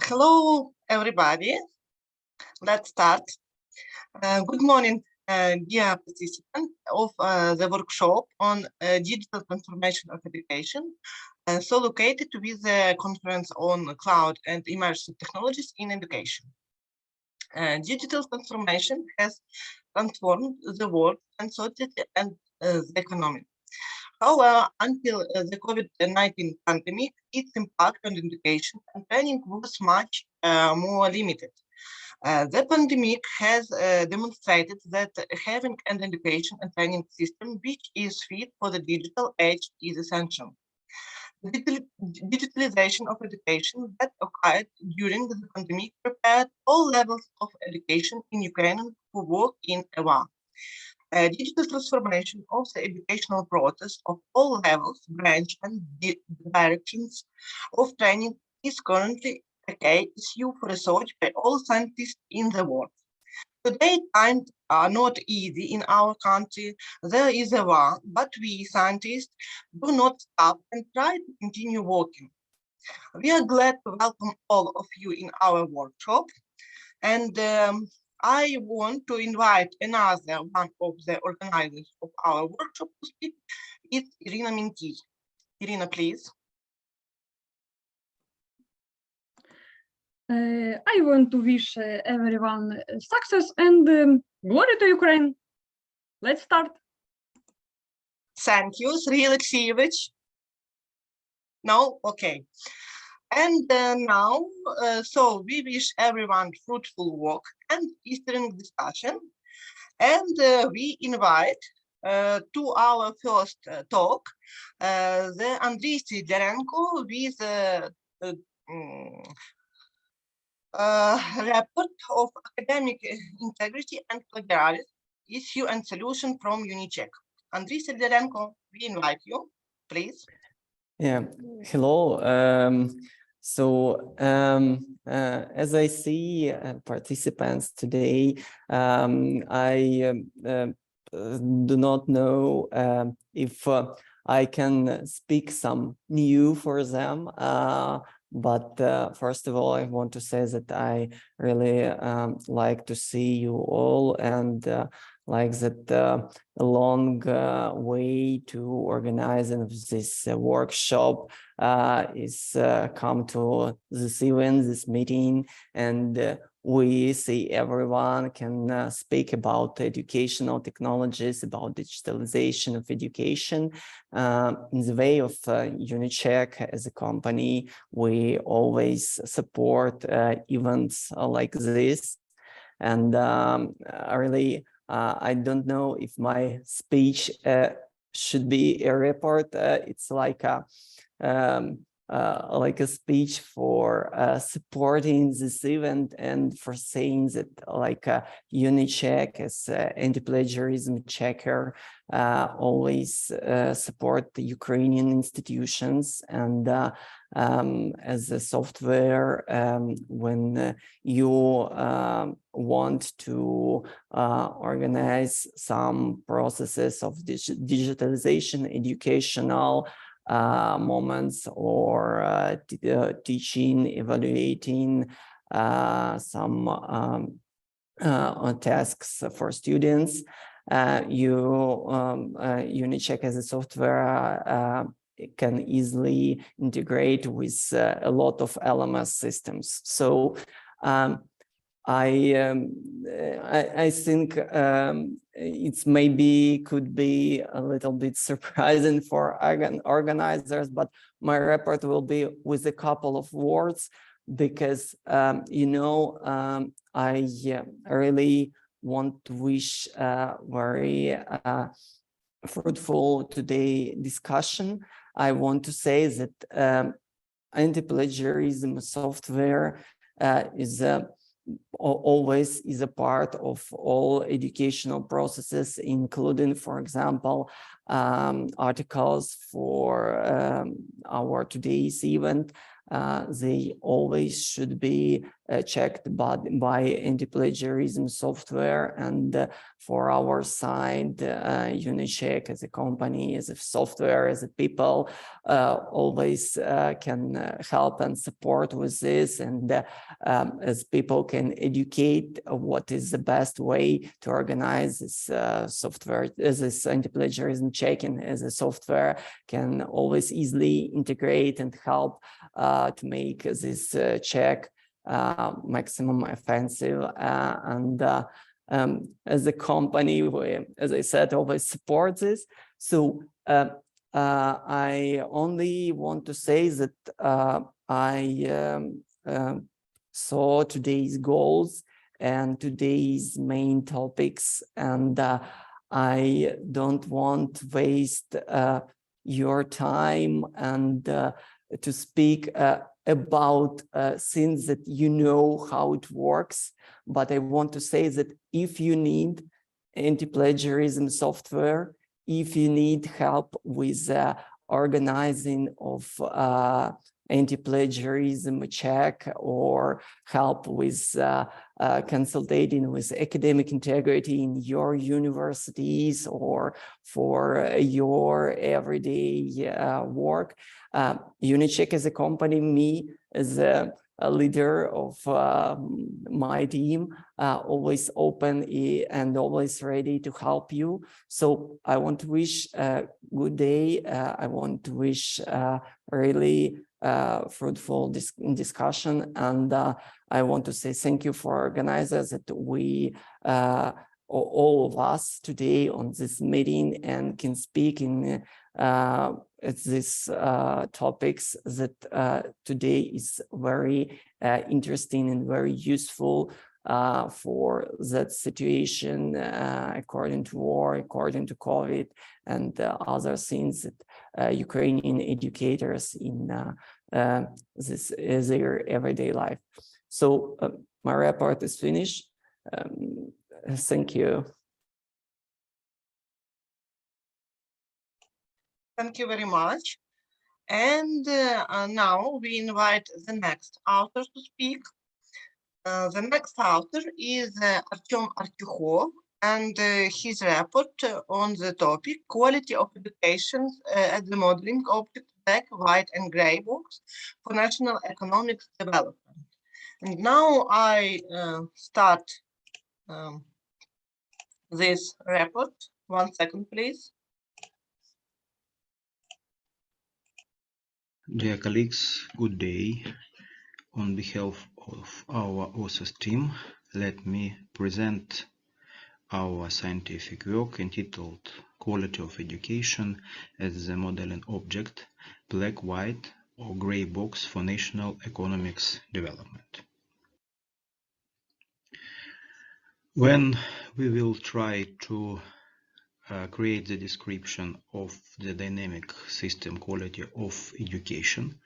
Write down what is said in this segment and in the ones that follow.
Hello, everybody. Let's start. Good morning, dear participants of the workshop on digital transformation of education, so located with the conference on cloud and immersive technologies in education. Digital transformation has transformed the world and society and the economy. However, until the COVID-19 pandemic, its impact on education and training was much more limited. The pandemic has demonstrated that having an education and training system which is fit for the digital age is essential. The digitalization of education that occurred during the pandemic prepared all levels of education in Ukraine for work in a war. Digital transformation of the educational process of all levels, branch and directions of training is currently a key issue for research by all scientists in the world. Today, times are not easy in our country. There is a war, but we scientists do not stop and try to continue working. We are glad to welcome all of you in our workshop. And I want to invite another one of the organizers of our workshop to speak. It's Irina Minty. Irina, please. I want to wish everyone success and glory to Ukraine. Let's start. Thank you, Sri Alexeyevich. No? Okay. And now, so we wish everyone fruitful work and interesting discussion. And we invite to our first talk, the Andrii Sidliarenko with report of academic integrity and plagiarism, issue and solution from UNICHECK. Andrii Sidliarenko, we invite you, please. Yeah, hello. As I see participants today, I do not know if I can speak some new for them. But first of all, I want to say that I really like to see you all and like that a long way to organizing this workshop is come to this event, this meeting, and we see everyone can speak about educational technologies, about digitalization of education. In the way of UNICHECK as a company, we always support events like this. And really, I don't know if my speech should be a report. It's like a speech for supporting this event and for saying that UNICHECK as anti-plagiarism checker always support the Ukrainian institutions, and as a software, when you want to organize some processes of digitalization, educational moments, or teaching, evaluating some tasks for students, UNICHECK as a software can easily integrate with a lot of LMS systems. So I think it's maybe could be a little bit surprising for organizers, but my report will be with a couple of words because I really want to wish very fruitful today discussion. I want to say that anti-plagiarism software is always is a part of all educational processes, including, for example, articles for our today's event. they always should be checked by anti-plagiarism software. And for our side, UNICHECK as a company, as a software, as a people, always can help and support with this. And as people can educate what is the best way to organize this software, this anti-plagiarism checking as a software can always easily integrate and help to make this check maximum offensive. As a company, we, as I said, always support this. So I only want to say that I saw today's goals and today's main topics, and I don't want to waste your time and to speak about things that you know how it works. But I want to say that if you need anti-plagiarism software, if you need help with organizing of anti-plagiarism check, or help with consultating with academic integrity in your universities or for your everyday work, UNICHECK as a company, me as a leader of my team, always open and always ready to help you. So I want to wish a good day. I want to wish really fruitful discussion, and I want to say thank you for organizers that we all of us today on this meeting and can speak in these topics that today is very interesting and very useful for that situation according to war, according to COVID, and other things that Ukrainian educators in this is their everyday life. So my report is finished. Thank you. Thank you very much. And now we invite the next author to speak. The next author is Artem Artyukhov, and his report on the topic quality of education at the modeling object black, white, and gray box for national economic development. And now I start this report. 1 second, please. Dear colleagues, good day. On behalf of our authors team, let me present our scientific work entitled Quality of Education as the Modeling Object, Black, White, or Grey Box for National Economics Development. When we will try to create the description of the dynamic system quality of education,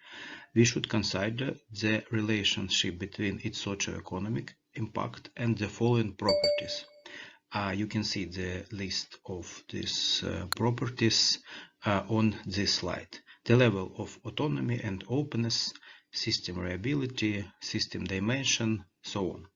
we should consider the relationship between its socio-economic impact and the following properties. You can see the list of these properties on this slide. The level of autonomy and openness, system reliability, system dimension, so on.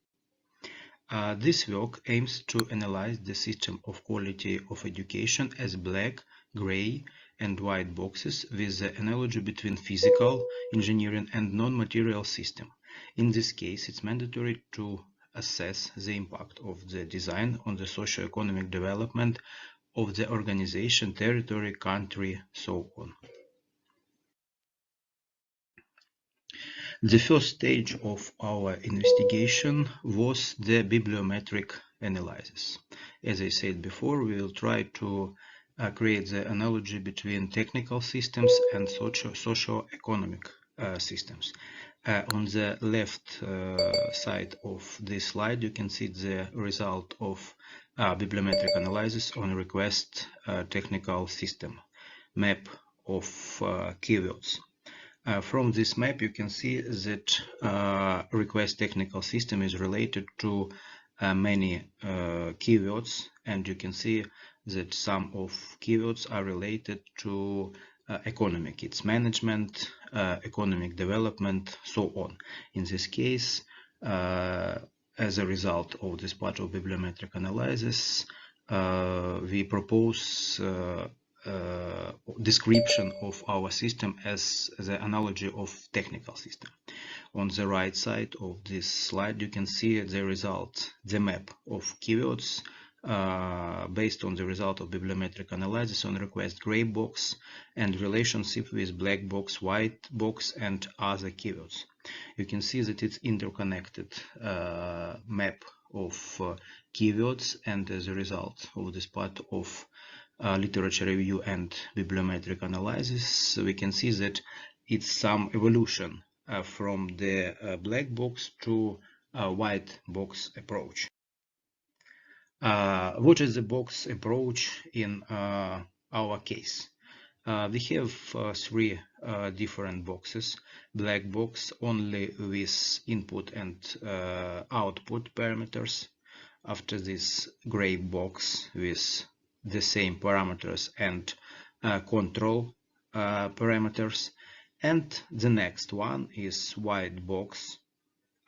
This work aims to analyze the system of quality of education as black, gray, and white boxes with the analogy between physical, engineering, and non-material system. In this case, it's mandatory to assess the impact of the design on the socio-economic development of the organization, territory, country, so on. The first stage of our investigation was the bibliometric analysis. As I said before, we will try to create the analogy between technical systems and socio-economic systems. On the left side of this slide, you can see the result of bibliometric analysis on request technical system map of keywords. From this map, you can see that request technical system is related to many keywords, and you can see that some of keywords are related to economic, its management, economic development, so on. In this case, as a result of this part of bibliometric analysis, we propose description of our system as the analogy of technical system. On the right side of this slide, you can see the result, the map of keywords based on the result of bibliometric analysis on request gray box and relationship with black box, white box, and other keywords. You can see that it's interconnected map of keywords, and as a result of this part of literature review and bibliometric analysis, we can see that it's some evolution from the black box to white box approach. What is the box approach in our case? We have three different boxes. Black box only with input and output parameters. After this, gray box with the same parameters and control parameters. And the next one is white box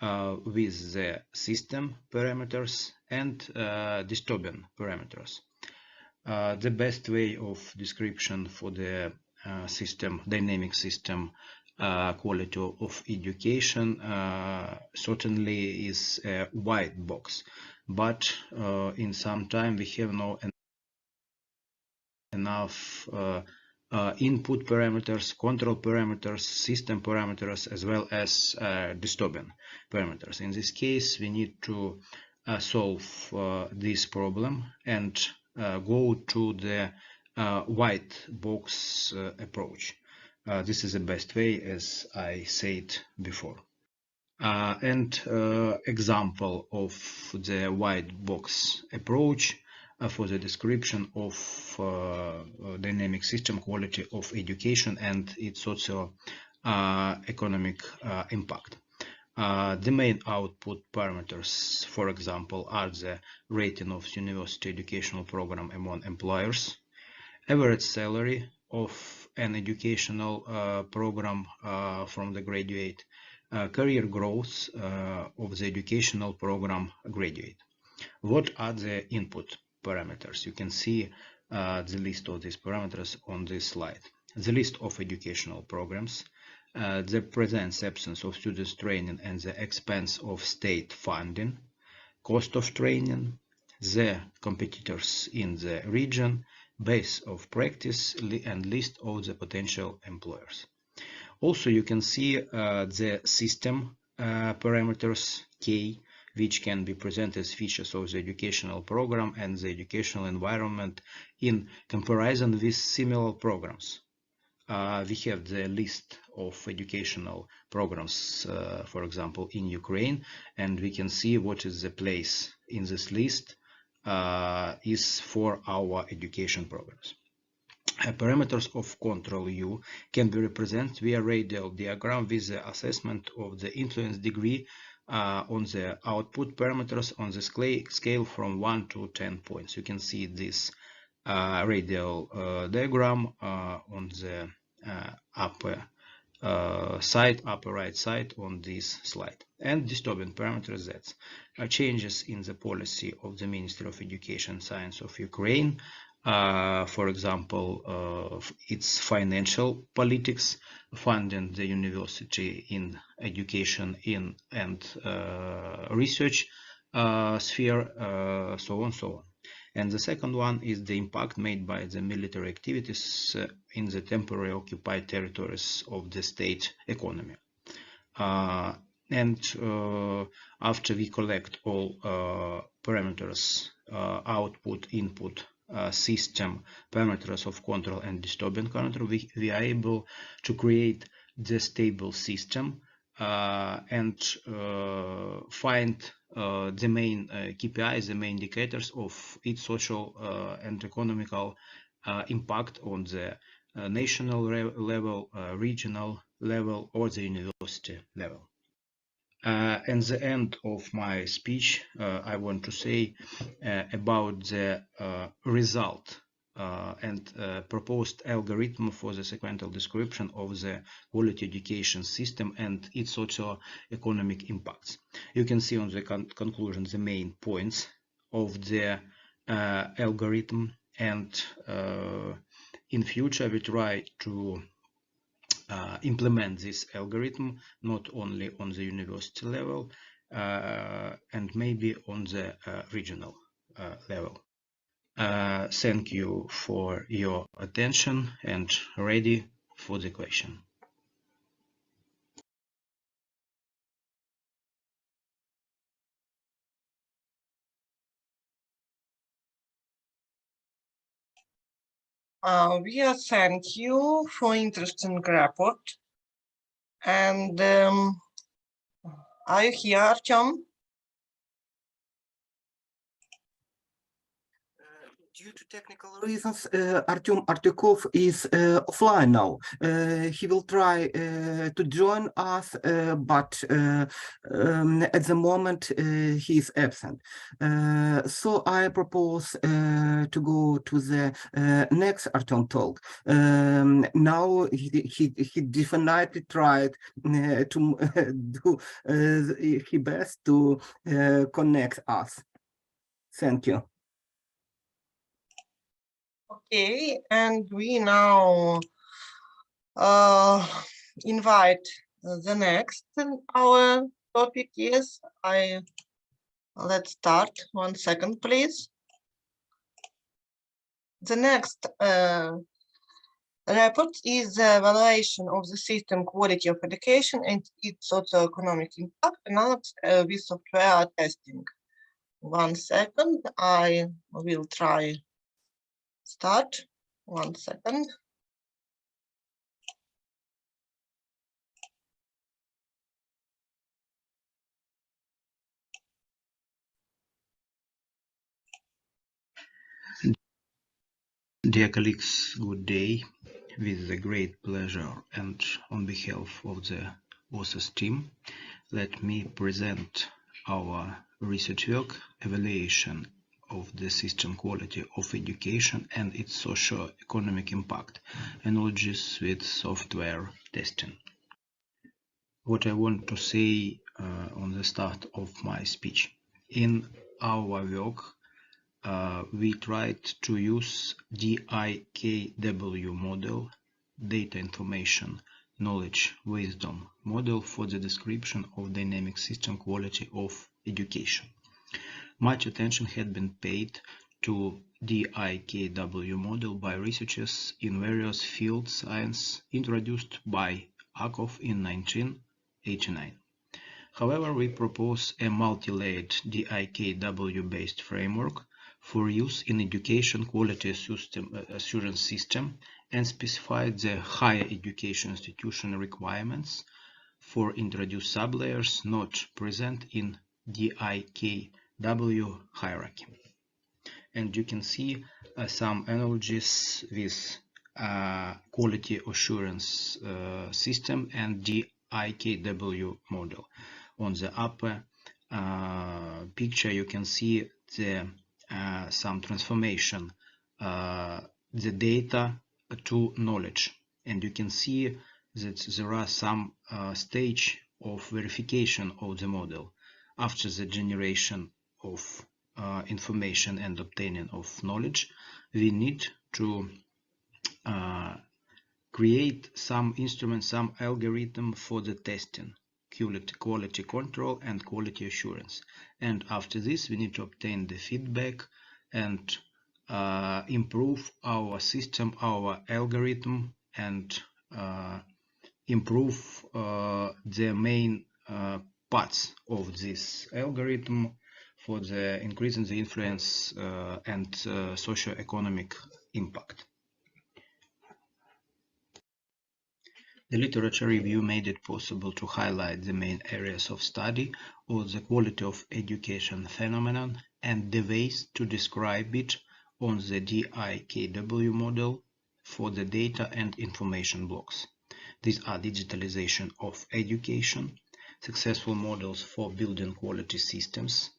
with the system parameters and dystopian parameters. The best way of description for the system, dynamic system quality of education certainly is a white box, but in some time we have no enough input parameters, control parameters, system parameters, as well as dystopian parameters. In this case, we need to solve this problem and go to the white box approach. This is the best way, as I said before. Example of the white box approach for the description of dynamic system quality of education and its socio-economic impact. The main output parameters, for example, are the rating of university educational program among employers, average salary of an educational program from the graduate, career growth of the educational program graduate. What are the input parameters? You can see the list of these parameters on this slide. The list of educational programs, the present absence of students training and the expense of state funding, cost of training, the competitors in the region, base of practice, and list of the potential employers. Also, you can see the system parameters K, which can be presented as features of the educational program and the educational environment in comparison with similar programs. We have the list of educational programs, for example, in Ukraine, and we can see what is the place in this list is for our education programs. Parameters of control U can be represented via radial diagram with the assessment of the influence degree on the output parameters on the scale from 1 to 10 points. You can see this radial diagram on the upper right side on this slide. And dystopian parameters, that's changes in the policy of the Ministry of Education and Science of Ukraine. For example, its financial politics, funding the university in education and research sphere, so on. And the second one is the impact made by the military activities in the temporary occupied territories of the state economy. After we collect all parameters, output, input, system, parameters of control and dystopian control, we are able to create the stable system and find the main KPIs, the main indicators of its social and economical impact on the national level, regional level, or the university level. At the end of my speech, I want to say about the result and proposed algorithm for the sequential description of the quality education system and its socio-economic impacts. You can see on the conclusion the main points of the algorithm, and in future we try to implement this algorithm not only on the university level and maybe on the regional level. Thank you for your attention and ready for the question. Via, thank you for interesting report. And are you here, Artem? Due to technical reasons, Artyukhov is offline now. He will try to join us, but at the moment he is absent. So I propose to go to the next Artem talk. Now he definitely tried to do his best to connect us. Thank you. Okay, and we now invite the next. Our topic is, let's start. 1 second, please. The next report is the evaluation of the system quality of education and its socio-economic impact, analogs with software testing. 1 second, I will try start. 1 second. Dear colleagues, good day. With a great pleasure and on behalf of the authors team, let me present our research work, evaluation of the system quality of education and its socio-economic impact, analogies with software testing. What I want to say on the start of my speech. In our work, we tried to use DIKW model, data information, knowledge, wisdom model for the description of dynamic system quality of education. Much attention had been paid to DIKW model by researchers in various fields science introduced by Artyukhov in 1989. However, we propose a multi-layered DIKW-based framework for use in education quality assurance system and specified the higher education institution requirements for introduced sublayers not present in DIKW hierarchy. And you can see some analogies with quality assurance system and DIKW model. On the upper picture, you can see the some transformation, the data to knowledge, and you can see that there are some stage of verification of the model after the generation of information and obtaining of knowledge. We need to create some instrument, some algorithm for the testing, quality control and quality assurance, and after this we need to obtain the feedback and improve our system, our algorithm, and improve the main parts of this algorithm for the increasing the influence and socio-economic impact. The literature review made it possible to highlight the main areas of study of the quality of education phenomenon and the ways to describe it on the DIKW model for the data and information blocks. These are digitalization of education, successful models for building quality systems,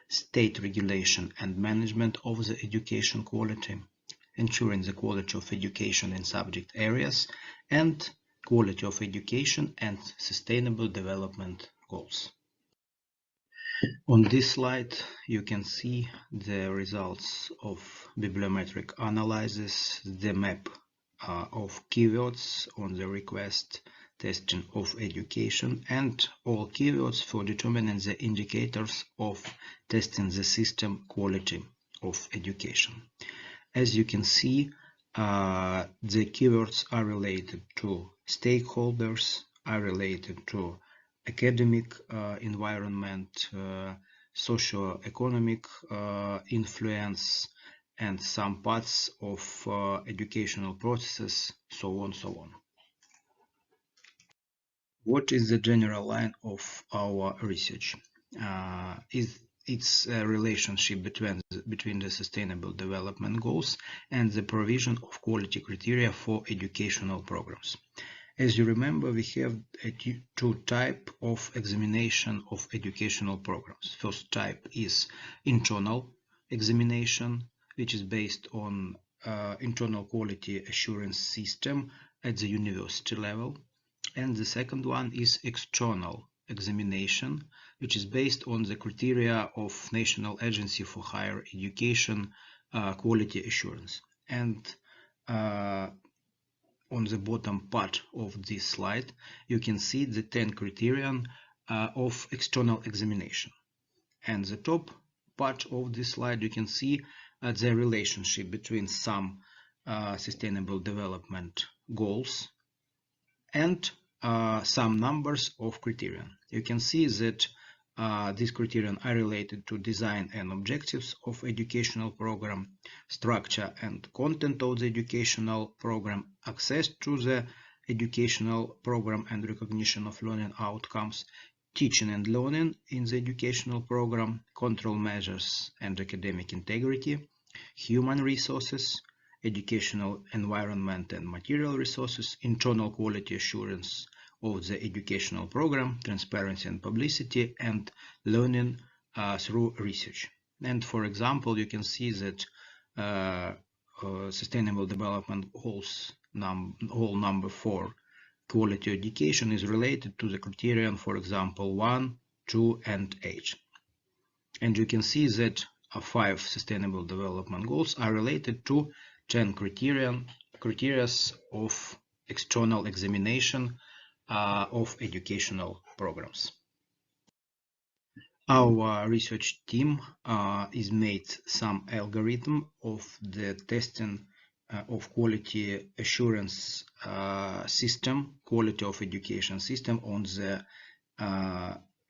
state regulation and management of the education quality, ensuring the quality of education in subject areas, and quality of education and sustainable development goals. On this slide, you can see the results of bibliometric analysis, the map of keywords on the request testing of education, and all keywords for determining the indicators of testing the system quality of education. As you can see, the keywords are related to stakeholders, are related to academic environment, socio-economic influence, and some parts of educational processes, so on, so on. What is the general line of our research? It's a relationship between the sustainable development goals and the provision of quality criteria for educational programs. As you remember, we have two types of examination of educational programs. First type is internal examination, which is based on internal quality assurance system at the university level. And the second one is external examination, which is based on the criteria of National Agency for Higher Education quality assurance. And on the bottom part of this slide, you can see the 10 criterion of external examination. And the top part of this slide, you can see the relationship between some sustainable development goals and some numbers of criterion. You can see that these criterion are related to design and objectives of educational program, structure and content of the educational program, access to the educational program and recognition of learning outcomes, teaching and learning in the educational program, control measures and academic integrity, human resources, educational environment and material resources, internal quality assurance of the educational program, transparency and publicity, and learning through research. And for example, you can see that sustainable development goals goal number 4, quality education, is related to the criterion, for example, 1, 2, and 8. And you can see that 5 sustainable development goals are related to 10 criteria of external examination of educational programs. Our research team is made some algorithm of the testing of quality assurance system, quality of education system on the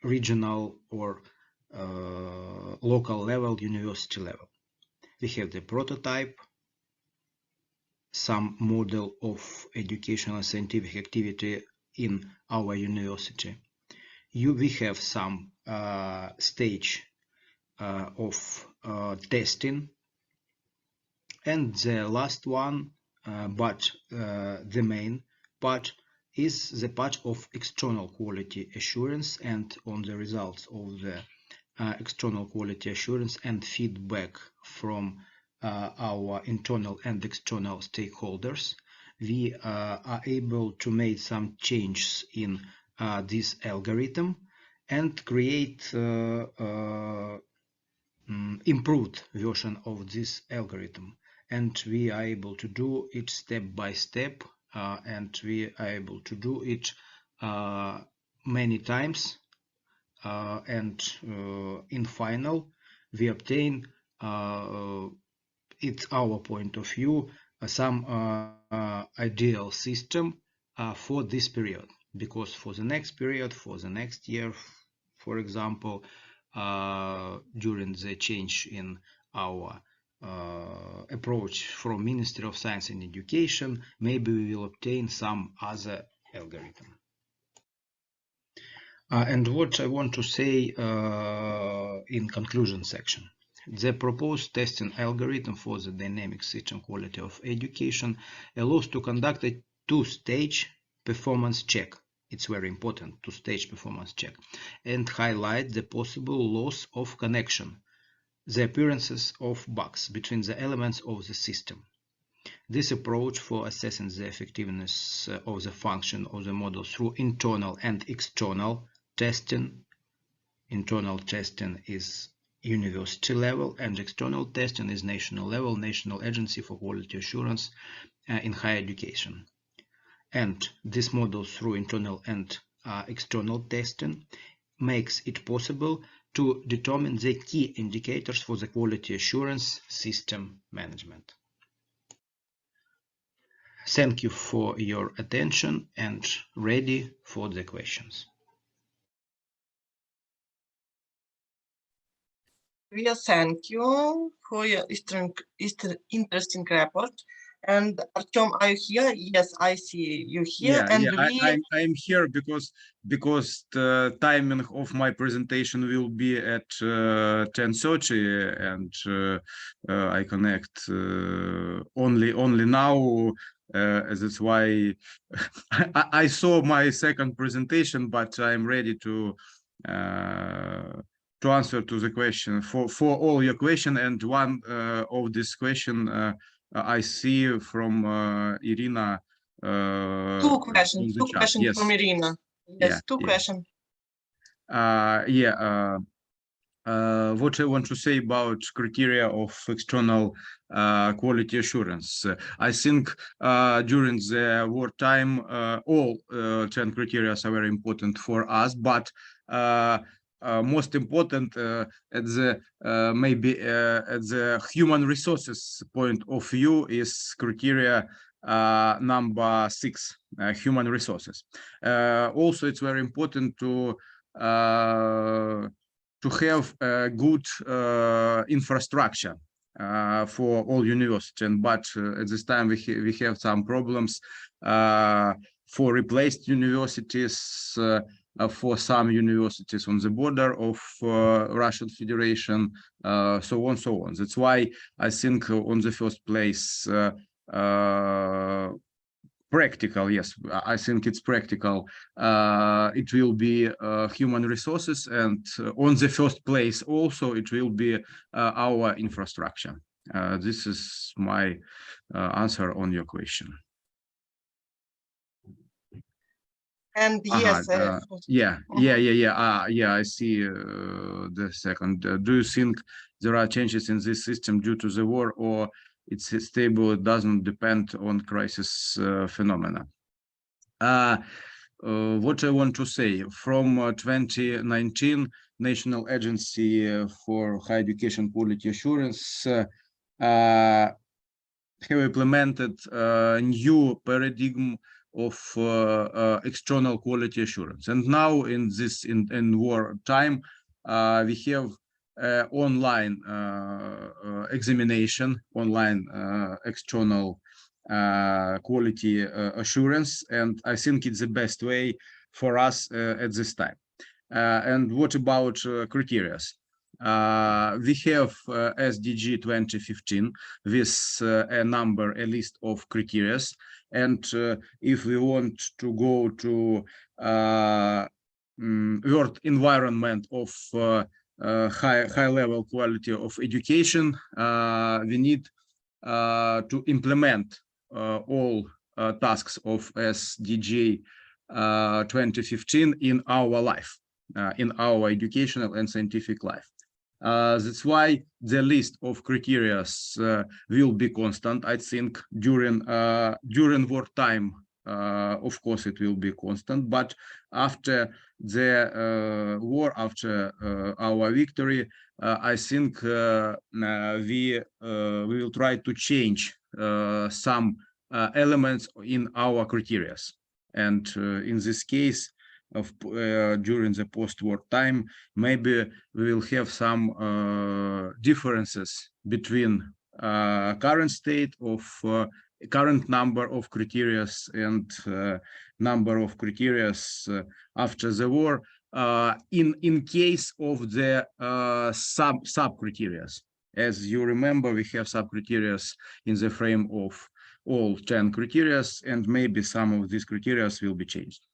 regional or local level, university level. We have the prototype, some model of educational and scientific activity in our university. We have some stage of testing, and the last one, but the main part, is the part of external quality assurance, and on the results of the external quality assurance and feedback from our internal and external stakeholders, we are able to make some changes in this algorithm and create improved version of this algorithm. And we are able to do it step by step, and we are able to do it many times. And in final, we obtain, it's our point of view, some ideal system for this period, because for the next period, for the next year, for example, during the change in our approach from Ministry of Science and Education, maybe we will obtain some other algorithm. And what I want to say in conclusion section. The proposed testing algorithm for the dynamic system quality of education allows to conduct a two-stage performance check. It's very important, two-stage performance check, and highlight the possible loss of connection, the appearances of bugs between the elements of the system. This approach for assessing the effectiveness of the function of the model through internal and external testing. Internal testing is university level and external testing is national level, National Agency for Quality Assurance in Higher Education. And this model through internal and external testing makes it possible to determine the key indicators for the quality assurance system management. Thank you for your attention and ready for the questions. We thank you for your interesting report. And Artem, are you here? Yes, I see you here. I'm here because the timing of my presentation will be at 10:30, and I connect only now. That's why I saw my second presentation, but I'm ready to answer to the question for all your question. And one of this question I see from Irina. Two questions Yes. from Irina. Yes, two questions. What I want to say about criteria of external quality assurance. I think during the wartime, all 10 criteria are very important for us, but most important at the maybe at the human resources point of view is criteria number 6, human resources. Also, it's very important to have a good infrastructure for all universities, but at this time we have some problems for replaced universities, for some universities on the border of Russian Federation, so on. That's why I think on the first place practical, yes, I think it's practical. It will be human resources, and on the first place also it will be our infrastructure. This is my answer on your question. And yes, yeah, I see the second. Do you think there are changes in this system due to the war, or it's stable, it doesn't depend on crisis phenomena? What I want to say, from 2019, National Agency for Higher Education Quality Assurance have implemented a new paradigm of external quality assurance. And now in this in war time, we have online examination, online external quality assurance, and I think it's the best way for us at this time. And what about criteria? We have SDG 2015 with a list of criteria, and if we want to go to world environment of high level quality of education, we need to implement all tasks of SDG 2015 in our life, in our educational and scientific life. That's why the list of criteria will be constant. I think during wartime, of course, it will be constant. But after the war, after our victory, I think we will try to change some elements in our criteria. And in this case, during the post-war time, maybe we will have some differences between current state of current number of criteria and number of criteria after the war, in case of the sub criteria. As you remember, we have sub criteria in the frame of all 10 criteria, and maybe some of these criteria will be changed.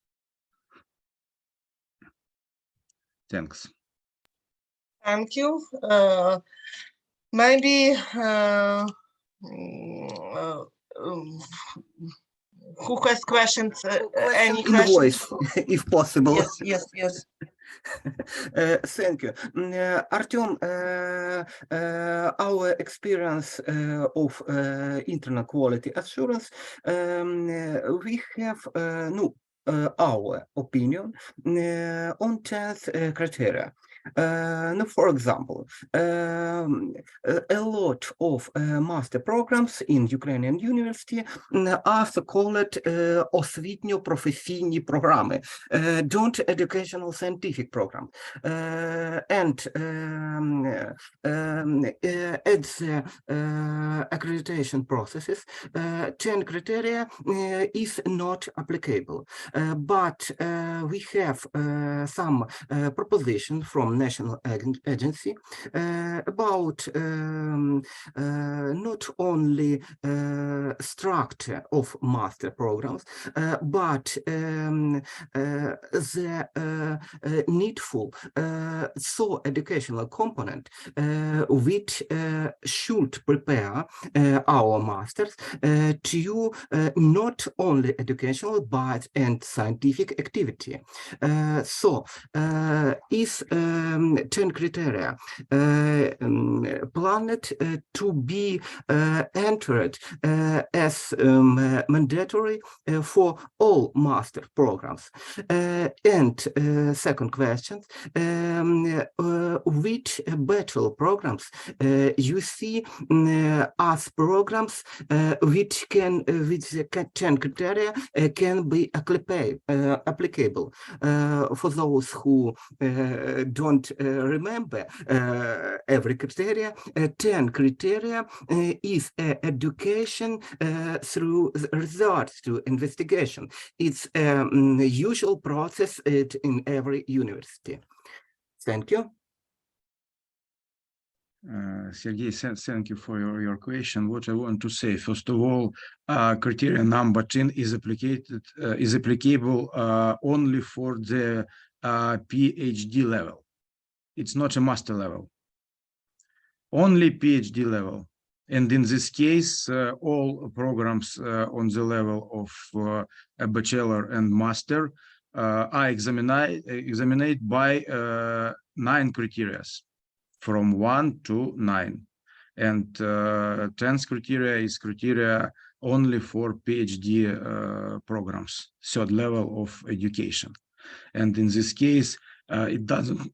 Thanks. Thank you. Maybe who has questions? Any In questions? voice, if possible. Yes. Thank you. Artem, our experience of internal quality assurance, we have our opinion on 10th criteria. For example, a lot of master programs in Ukrainian university are so-called освітньо-професійні програми, don't educational scientific program. And at the accreditation processes, 10 criteria is not applicable. But we have some proposition from national agency about not only structure of master programs, but the needful educational component which should prepare our masters to not only educational but and scientific activity. Is 10 criteria planned to be entered as mandatory for all master programs? And second question, which bachelor programs you see as programs which the 10 criteria can be applicable? For those who don't remember every criteria, 10 criteria is education through results to investigation. It's a usual process in every university. Thank you. Sergey, thank you for your question. What I want to say, first of all, criteria number 10 is applicable only for the PhD level. It's not a master level, only PhD level. And in this case, all programs on the level of a bachelor and master are examined by 9 criteria, from 1 to 9. And 10th criteria is criteria only for PhD programs, third level of education. And in this case, it doesn't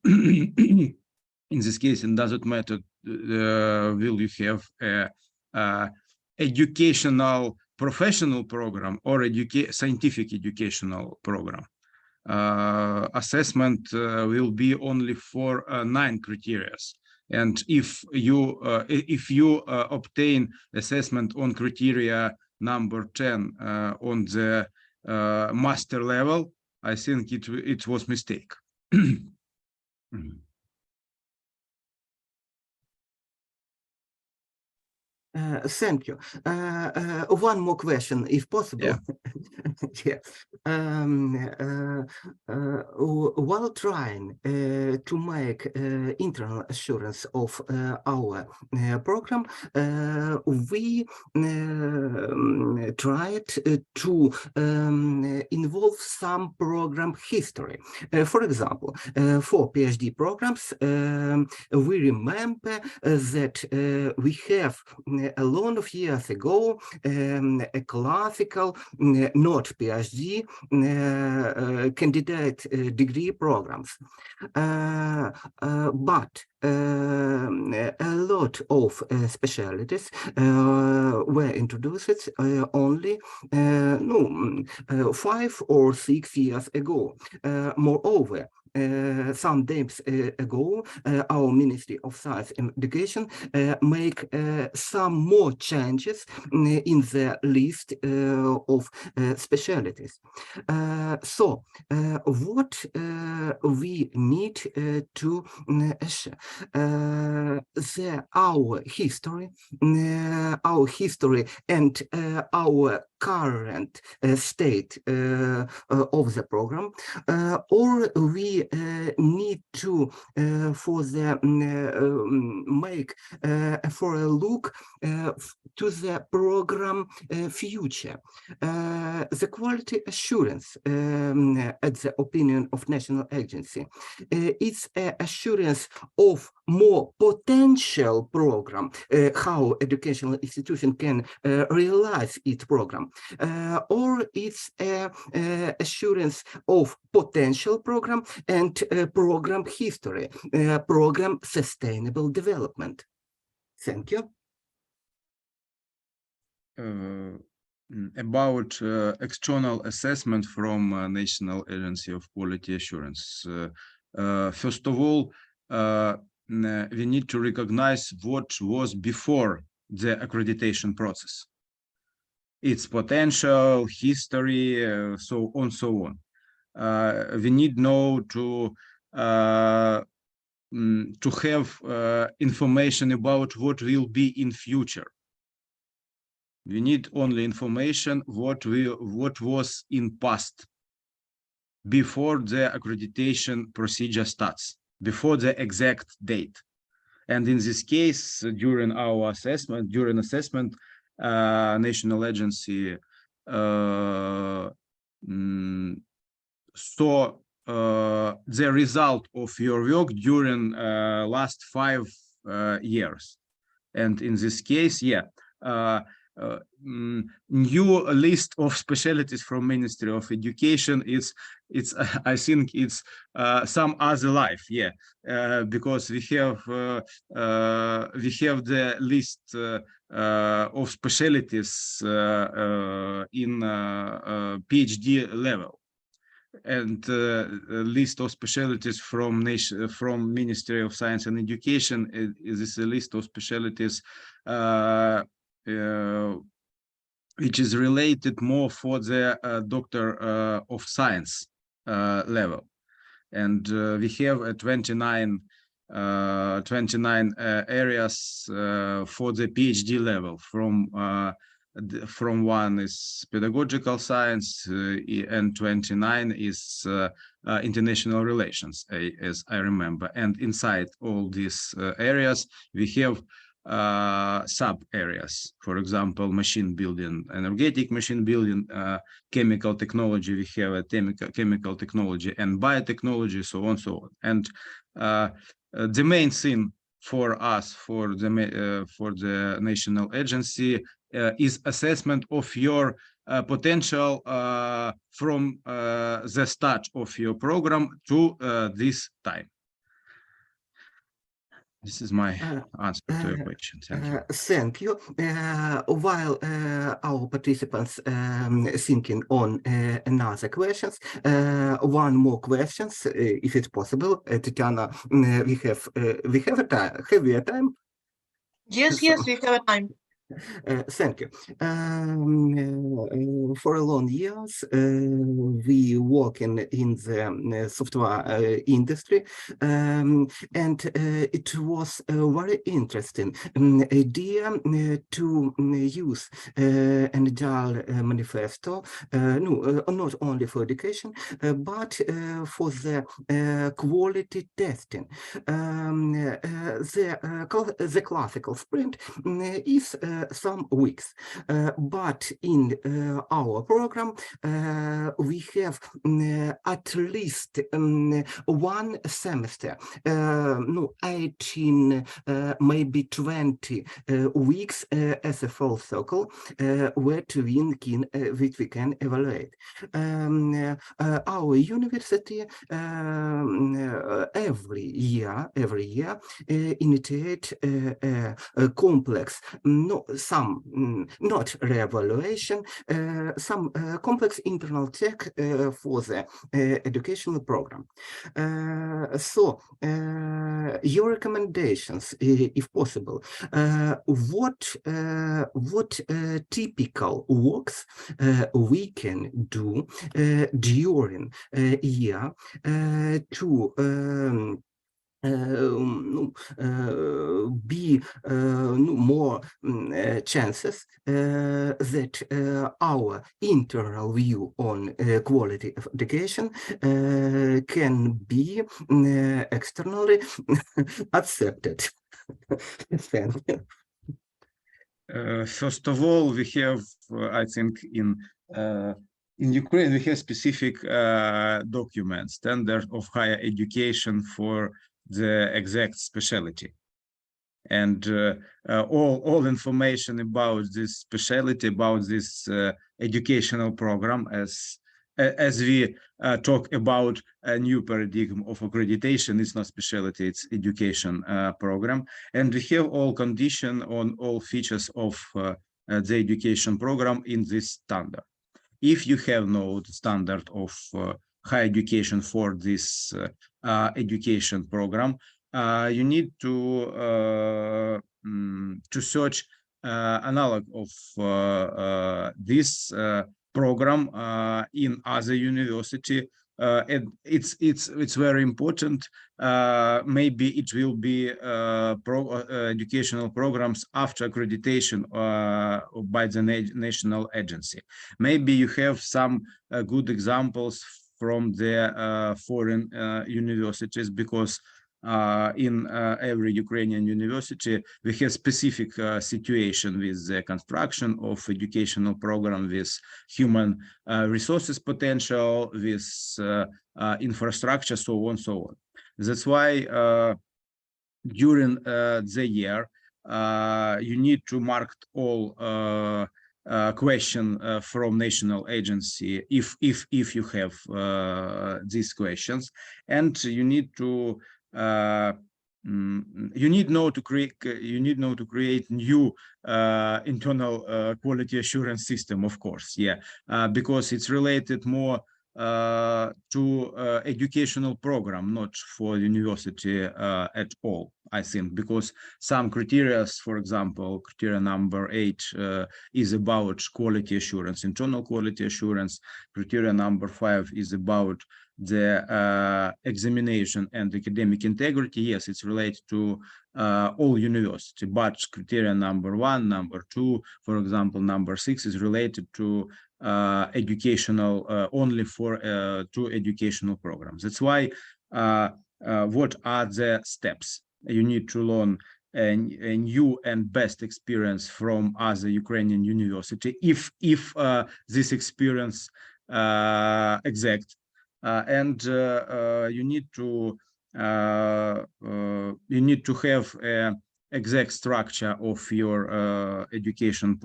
matter will you have a educational professional program or scientific educational program. Assessment will be only for 9 criteria. And if you obtain assessment on criteria number 10 on the master level, I think it was mistake. Thank you. One more question, if possible. Yeah. While trying to make internal assurance of our program, we tried to involve some program history. For example, for PhD programs, we remember that we have a lot of years ago a classical, not PhD, candidate degree programs. But a lot of specialties were introduced only 5 or 6 years ago. Moreover, some days ago, our Ministry of Science and Education make some more changes in the list of specialties. What we need to our history and our current state of the program, or we need to for a look to the program future. The quality assurance, at the opinion of national agency, is an assurance of more potential program, how educational institution can realize its program, or it's assurance of potential program and program history, program sustainable development. Thank you. About external assessment from National Agency of Quality Assurance. First of all, we need to recognize what was before the accreditation process. Its potential, history, so on. We need now to have information about what will be in future. We need only information what was in past, before the accreditation procedure starts, before the exact date. And in this case, during our assessment, national agency saw the result of your work during last 5 years. And in this case, new list of specialties from Ministry of Education, it's I think it's some other life, because we have the list of specialties in PhD level, and list of specialties from Ministry of Science and Education is a list of specialties which is related more for the Doctor of Science level. And we have 29 areas for the PhD level. From one is pedagogical science, and 29 is international relations, as I remember. And inside all these areas, we have sub areas, for example, machine building, energetic machine building, chemical technology. We have a chemical technology and biotechnology, so on, so on. And the main thing for us, for the national agency, is assessment of your potential from the start of your program to this time. This is my answer to your question. Thank you. Thank you. While our participants thinking on another questions, one more questions, if it's possible. Tatiana, we have a time. Have we a time? Yes, we have a time. Thank you. For a long years, we work in the software industry, and it was a very interesting idea to use an agile manifesto, not only for education, but for the quality testing. The classical sprint is some weeks, but in our program we have at least 1 semester, 18, maybe 20 weeks as a full circle, which we can evaluate. Our university every year initiate a complex, not re-evaluation, some complex internal check for the educational program. So your recommendations, if possible, what typical works we can do during a year to be more chances that our internal view on quality of education can be externally accepted. Thank you. First of all, we have, I think, in Ukraine, we have specific documents, standard of higher education for the exact specialty. And all information about this specialty, about this educational program, as we talk about a new paradigm of accreditation, it's not specialty, it's education program. And we have all condition on all features of the education program in this standard. If you have no standard of higher education for this education program, you need to search analog of this program in other university. And it's very important. Maybe it will be educational programs after accreditation by the national agency. Maybe you have some good examples from the foreign universities, because in every Ukrainian university, we have specific situation with the construction of educational program, with human resources potential, with infrastructure, so on, so on. That's why during the year, you need to mark all question from national agency if you have these questions, and you need to to create new internal quality assurance system, of course, because it's related more to educational program, not for university at all, I think, because some criteria, for example, criteria number 8 is about quality assurance, internal quality assurance. Criteria number 5 is about the examination and academic integrity. Yes, it's related to all university, but criteria number 1, number 2, for example, number 6 is related to educational, only for 2 educational programs. That's why what are the steps? You need to learn a new and best experience from other Ukrainian university, if this experience exact, and you need to have an exact structure of your educational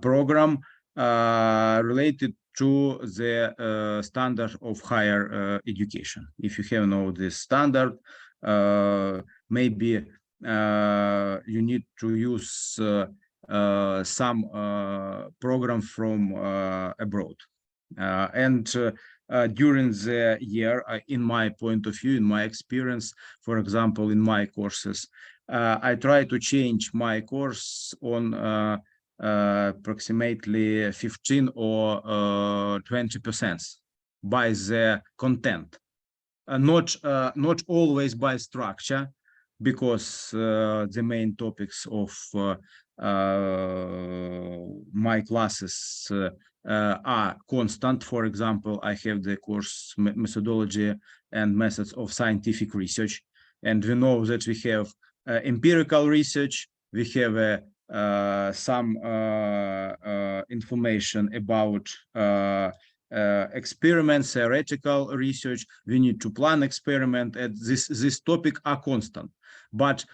program related to the standard of higher education. If you have no this standard, maybe you need to use some program from abroad. And during the year, in my point of view, in my experience, for example, in my courses, I try to change my course on approximately 15 or 20% by the content, not always by structure, because the main topics of my classes are constant. For example, I have the course methodology and methods of scientific research, and we know that we have empirical research, we have some information about experiments, theoretical research. We need to plan experiment, and this topic are constant. But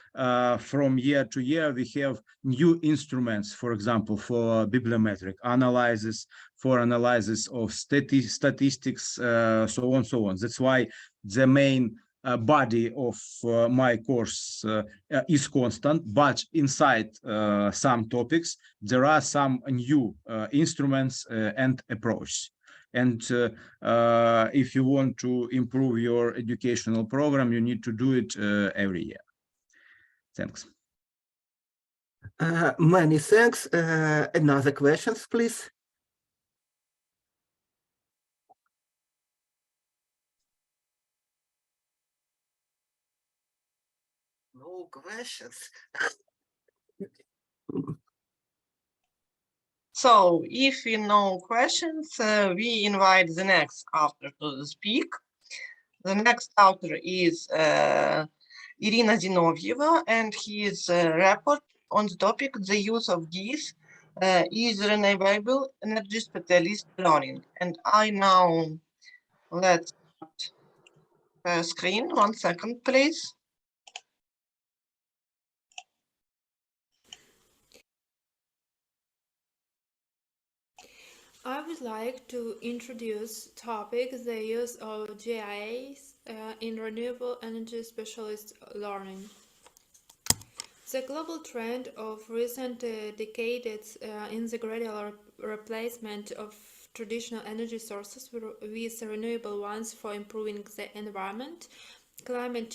from year to year, we have new instruments, for example, for bibliometric analysis, for analysis of statistics, so on, so on. That's why the main body of my course is constant, but inside some topics, there are some new instruments and approaches. And if you want to improve your educational program, you need to do it every year. Thanks. Many thanks. Another questions, please. No questions. So if we no questions, we invite the next author to speak. The next author is Irina Zinovьeva, and his report on the topic, the use of GIS is renewable energy specialist learning. And I now let's start screen. 1 second, please. I would like to introduce topic the use of GIS in renewable energy specialist learning. The global trend of recent decades in the gradual replacement of traditional energy sources with renewable ones for improving the environment, climate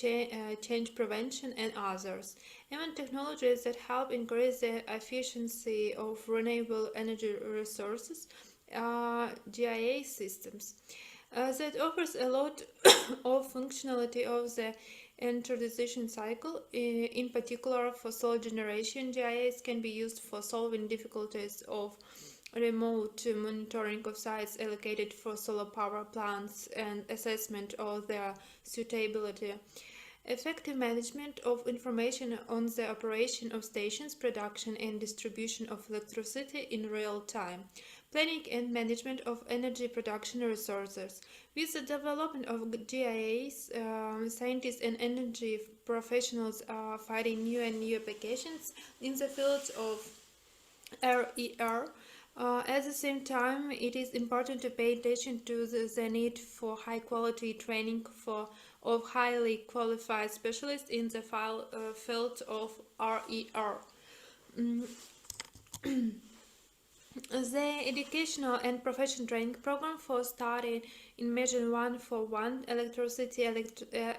change prevention, and others. Even technologies that help increase the efficiency of renewable energy resources are GIS systems. That offers a lot of functionality of the transition cycle. In particular, for solar generation, GIS can be used for solving difficulties of remote monitoring of sites allocated for solar power plants and assessment of their suitability. Effective management of information on the operation of stations, production and distribution of electricity in real time. Planning and management of energy production resources. With the development of GIS, scientists and energy professionals are finding new and new applications in the fields of RER. At the same time, it is important to pay attention to the need for high-quality training of highly qualified specialists in the field of RER. The educational and professional training program for study in Measure 141 electricity,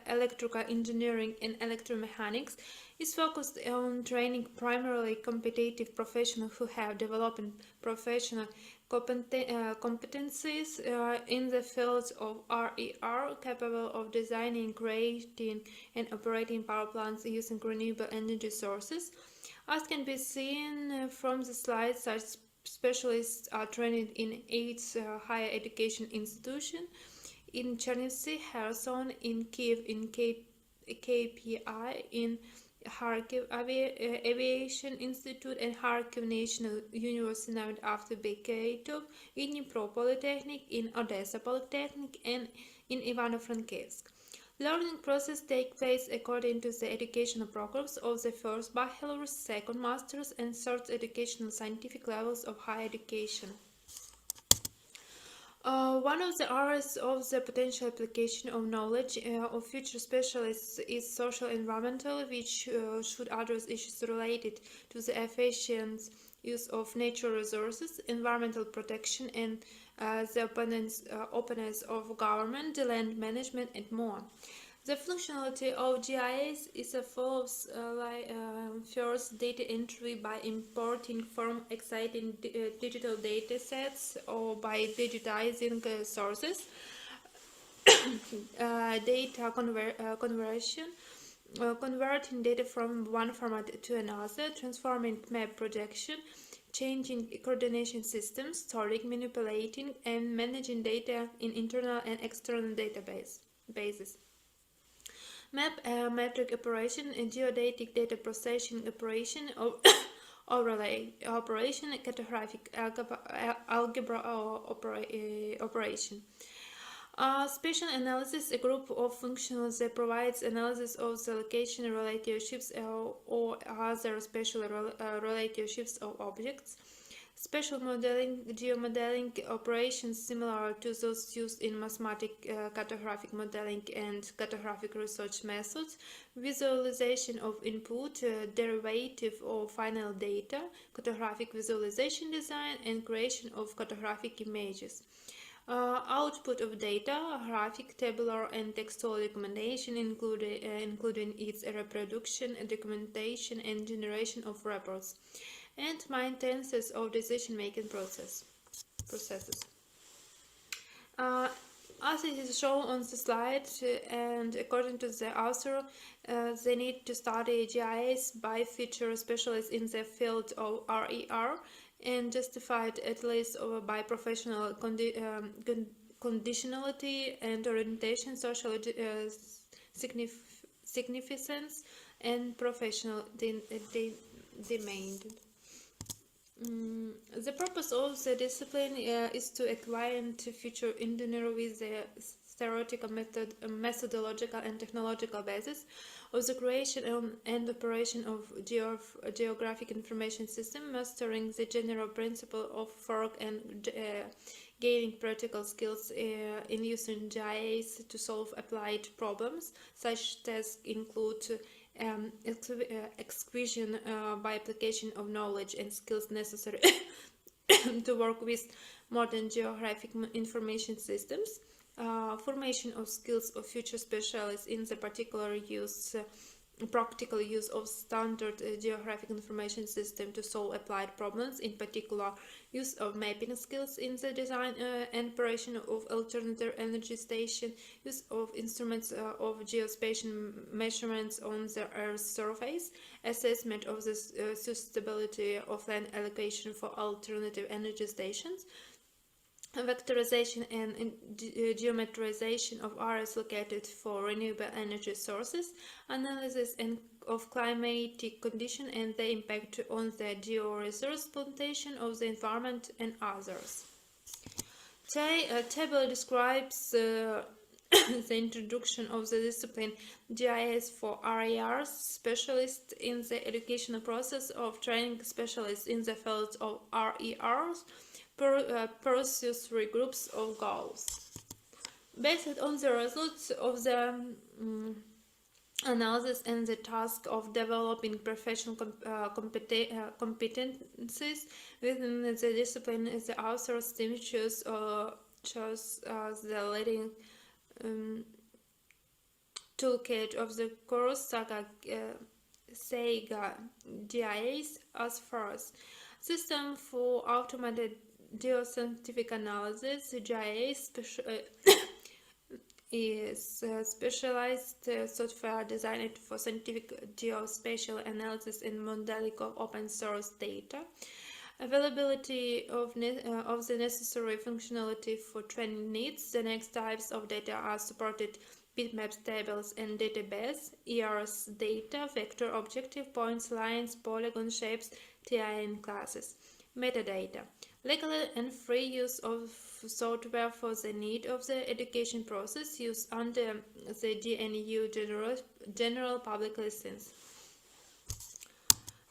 electrical engineering and electromechanics is focused on training primarily competitive professionals who have developed professional competencies in the fields of RER, capable of designing, creating and operating power plants using renewable energy sources. As can be seen from the slide, such specialists are trained in 8 higher education institutions: in Chernivtsi, Kherson, in Kiev, in KPI, in Kharkiv Aviation Institute and Kharkiv National University named after Beketov, in Dnipro Polytechnic, in Odessa Polytechnic, and in Ivano-Frankivsk. Learning process takes place according to the educational programs of the first bachelor's, second master's, and third educational scientific levels of higher education. One of the areas of the potential application of knowledge of future specialists is social environmental, which should address issues related to the efficient use of natural resources, environmental protection, and the openness of government, land management, and more. The functionality of GIS is as follows: first, data entry by importing from exciting digital data sets or by digitizing sources, data conversion, converting data from one format to another, transforming map projection, changing coordination systems, storing, manipulating, and managing data in internal and external databases. Map metric operation, geodetic data processing operation, overlay operation, cartographic algebra operation. Spatial analysis, a group of functions that provides analysis of the location relationships or other spatial relationships of objects. Spatial modeling, geomodeling operations similar to those used in mathematical cartographic modeling and cartographic research methods, visualization of input, derivative or final data, cartographic visualization design, and creation of cartographic images. Output of data, graphic, tabular, and textual documentation, including its reproduction, documentation, and generation of reports, and maintenance of decision-making processes. As it is shown on the slide, and according to the author, they need to study GIS by future specialists in the field of RER, and justified at least by professional conditionality and orientation, social significance, and professional demanded. The purpose of the discipline is to acquire and to future engineer with the theoretical methodological and technological basis of the creation and operation of geographic information system, mastering the general principle of work and gaining practical skills in using GIS to solve applied problems. Such tasks include acquisition by application of knowledge and skills necessary to work with modern geographic information systems, formation of skills of future specialists in the practical use of standard geographic information system to solve applied problems, in particular use of mapping skills in the design and operation of alternative energy station, use of instruments of geospatial measurements on the Earth's surface, assessment of the suitability of land allocation for alternative energy stations, vectorization and geometrization of areas located for renewable energy sources, analysis of climatic condition and the impact on the georesource plantation of the environment, and others. Table describes the introduction of the discipline GIS for RERs, specialists in the educational process of training specialists in the field of RERs, pursues 3 groups of goals. Based on the results of the analysis and the task of developing professional competencies within the discipline, the author's team chose the leading toolkit of the course Sega GIS as follows: system for automated geoscientific analysis. GIS is specialized software designed for scientific geospatial analysis and modeling of open source data. Availability of the necessary functionality for training needs. The next types of data are supported: bitmaps, tables, and database, ERS data, vector, objective, points, lines, polygon shapes, TIN classes. Metadata. Legal and free use of software for the need of the education process, used under the GNU General Public License.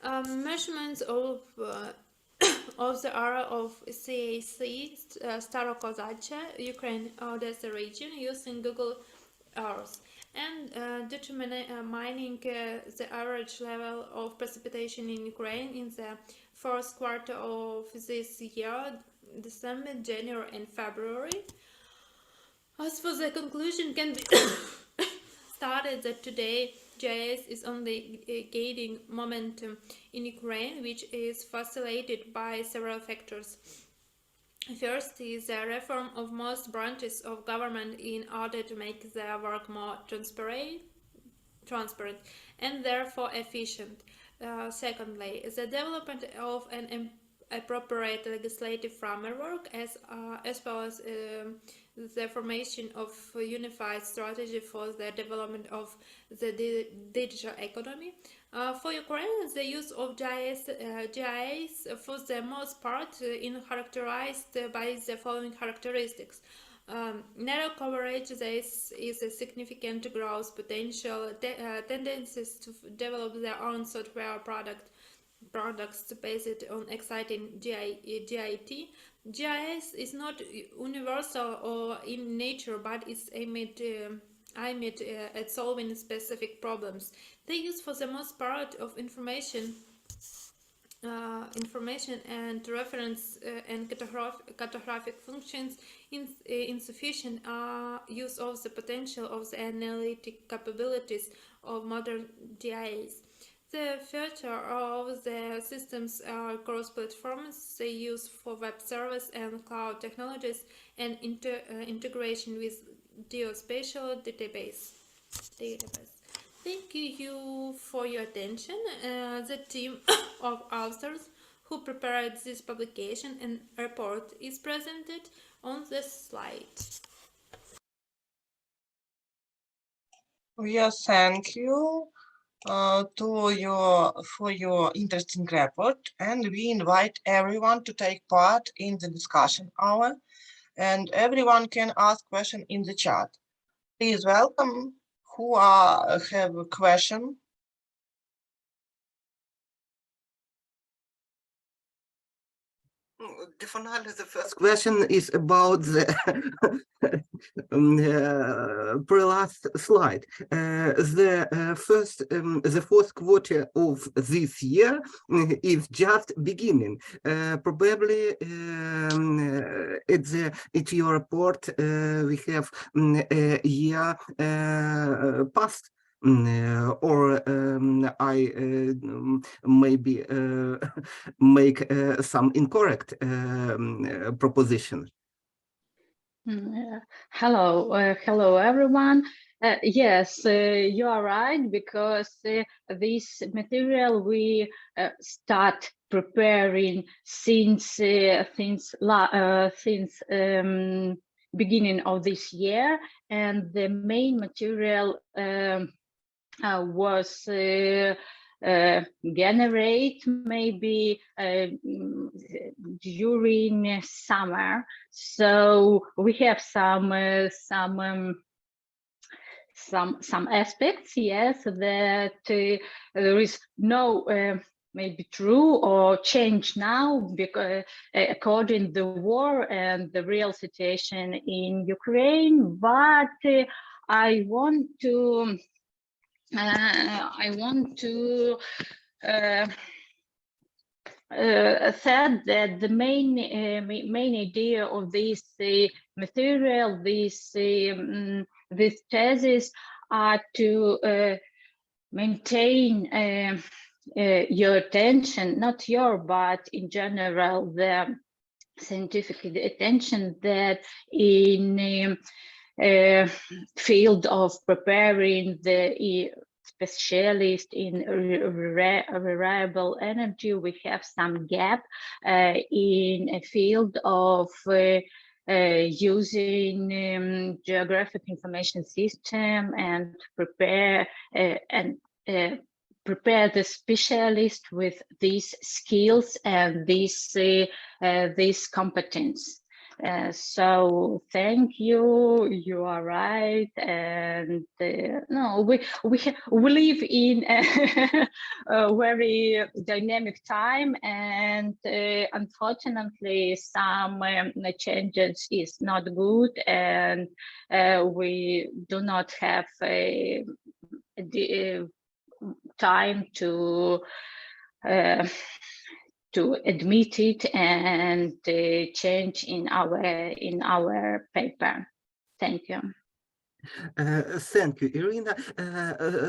Measurements of the area of CAC, Starokozachia, Ukraine, Odessa region, using Google Earth, and determining the average level of precipitation in Ukraine in the first quarter of this year, December, January, and February. As for the conclusion, can be started that today GIS is only gaining momentum in Ukraine, which is facilitated by several factors. First is the reform of most branches of government in order to make their work more transparent and therefore efficient. Secondly, the development of an appropriate legislative framework as well as the formation of a unified strategy for the development of the digital economy. For Ukraine, the use of GIS for the most part characterized by the following characteristics. Narrow coverage, there is a significant growth potential, tendencies to develop their own software products based on exciting GIT. GIS is not universal or in nature, but is aimed at solving specific problems. They use for the most part of information and reference and cartographic functions, insufficient use of the potential of the analytic capabilities of modern GIS. The feature of the systems are cross-platforms they use for web service and cloud technologies, and integration with geospatial database. Thank you for your attention. The team of authors who prepared this publication and report is presented on the slide. Yes, thank you. for your interesting report, and we invite everyone to take part in the discussion hour, and everyone can ask questions in the chat. Please welcome who have a question. The first question is about the pre-last slide. The fourth quarter of this year is just beginning. Probably at your report we have a year past. Or I maybe make some incorrect proposition. Hello everyone. Yes, you are right, because this material we start preparing since beginning of this year, and the main material was generate maybe during summer. So we have some aspects, yes, that there is no maybe true or change now, because according to the war and the real situation in Ukraine. But I want to said that the main idea of this material, this thesis, are to maintain your attention, not your, but in general the scientific attention, that in field of preparing the specialist in renewable energy, we have some gap in a field of using geographic information system and prepare the specialist with these skills and this competence. So thank you. You are right, and no, we live in a very dynamic time, and unfortunately, some changes is not good, and we do not have time to admit it and change in our paper. Thank you. Thank you, Irina.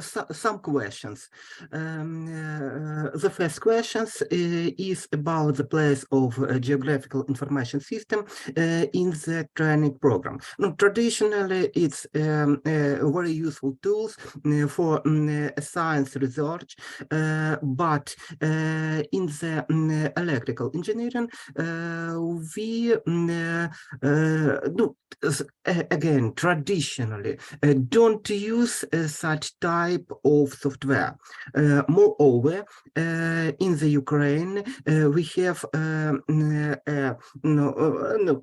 Some questions. The first question is about the place of a geographical information system in the training program. Now, traditionally, it's very useful tools for science research, but in the electrical engineering, we do, again, traditionally, don't use such type of software. Moreover, in the Ukraine, we have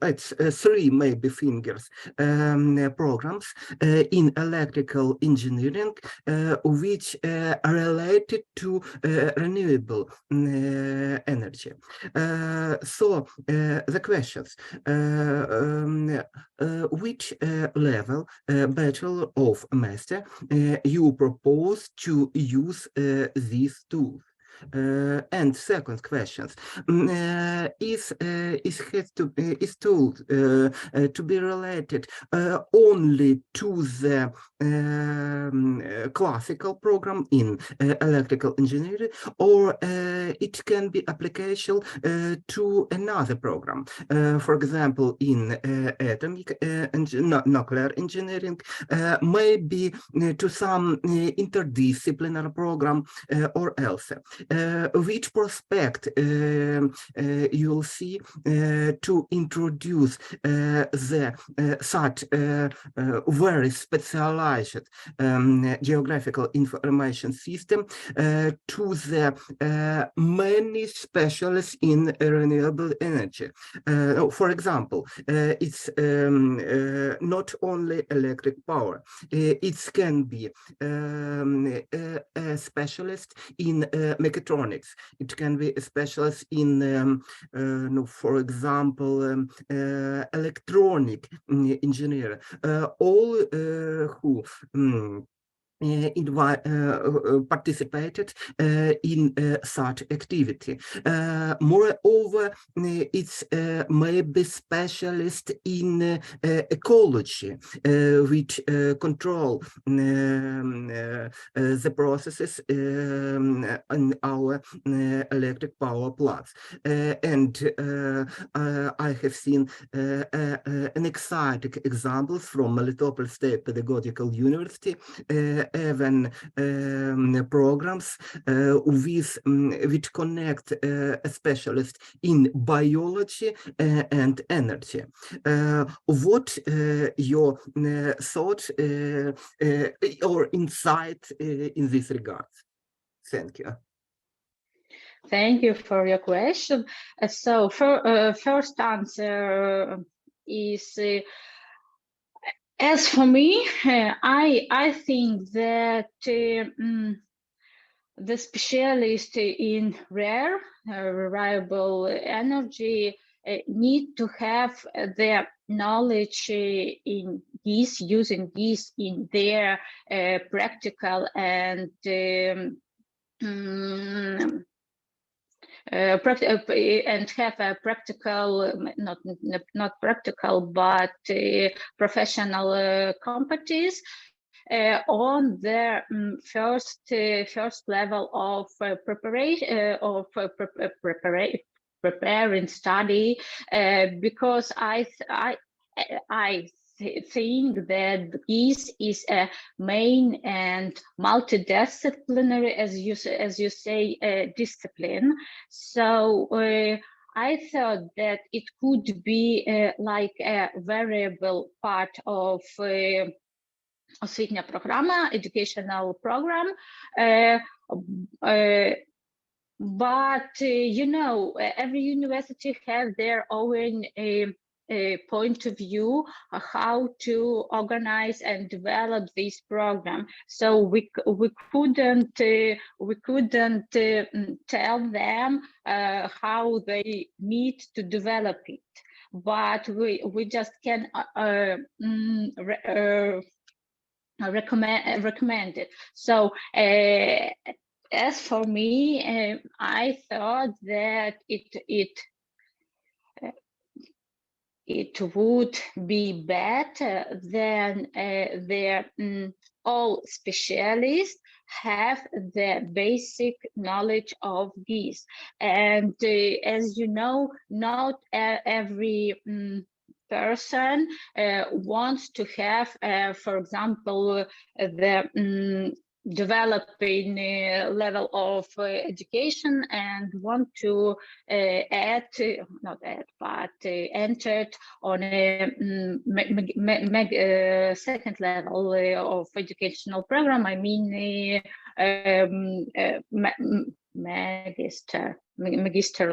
it's three maybe fingers programs in electrical engineering, which are related to renewable energy. So the questions: which level Bachelor of Master you propose to use these tools? And second questions: is tool to be related only to the classical program in electrical engineering, or it can be applicable to another program, for example, in atomic and nuclear engineering, maybe to some interdisciplinary program or else. which prospect you'll see to introduce the such very specialized geographical information system to the many specialists in renewable energy. For example, it's not only electric power. It can be a specialist in mechatronics. It can be a specialist in, for example, electronic engineer. All who participated in such activity. Moreover, it's maybe specialist in ecology, which control the processes in our electric power plants. And I have seen an exciting examples from Melitopol State Pedagogical University, even programs which connect a specialist in biology and energy. What your thoughts or insight in this regard? Thank you. Thank you for your question. So first answer is, as for me, I think that the specialist in rare reliable energy need to have their knowledge in this, using this in their practical and and have a practical, not practical, but professional competence on their first level of preparation preparing study, because I think that this is a main and multidisciplinary, as you say, discipline. So I thought that it could be like a variable part of Освітня програма, educational program, but you know, every university has their own point of view how to organize and develop this program. So we couldn't tell them how they need to develop it, but we just can recommend it. So as for me, I thought that it would be better than all specialists have the basic knowledge of this. And as you know, not every person wants to have, for example, the developing level of education and want to enter on a second level of educational program. I mean magister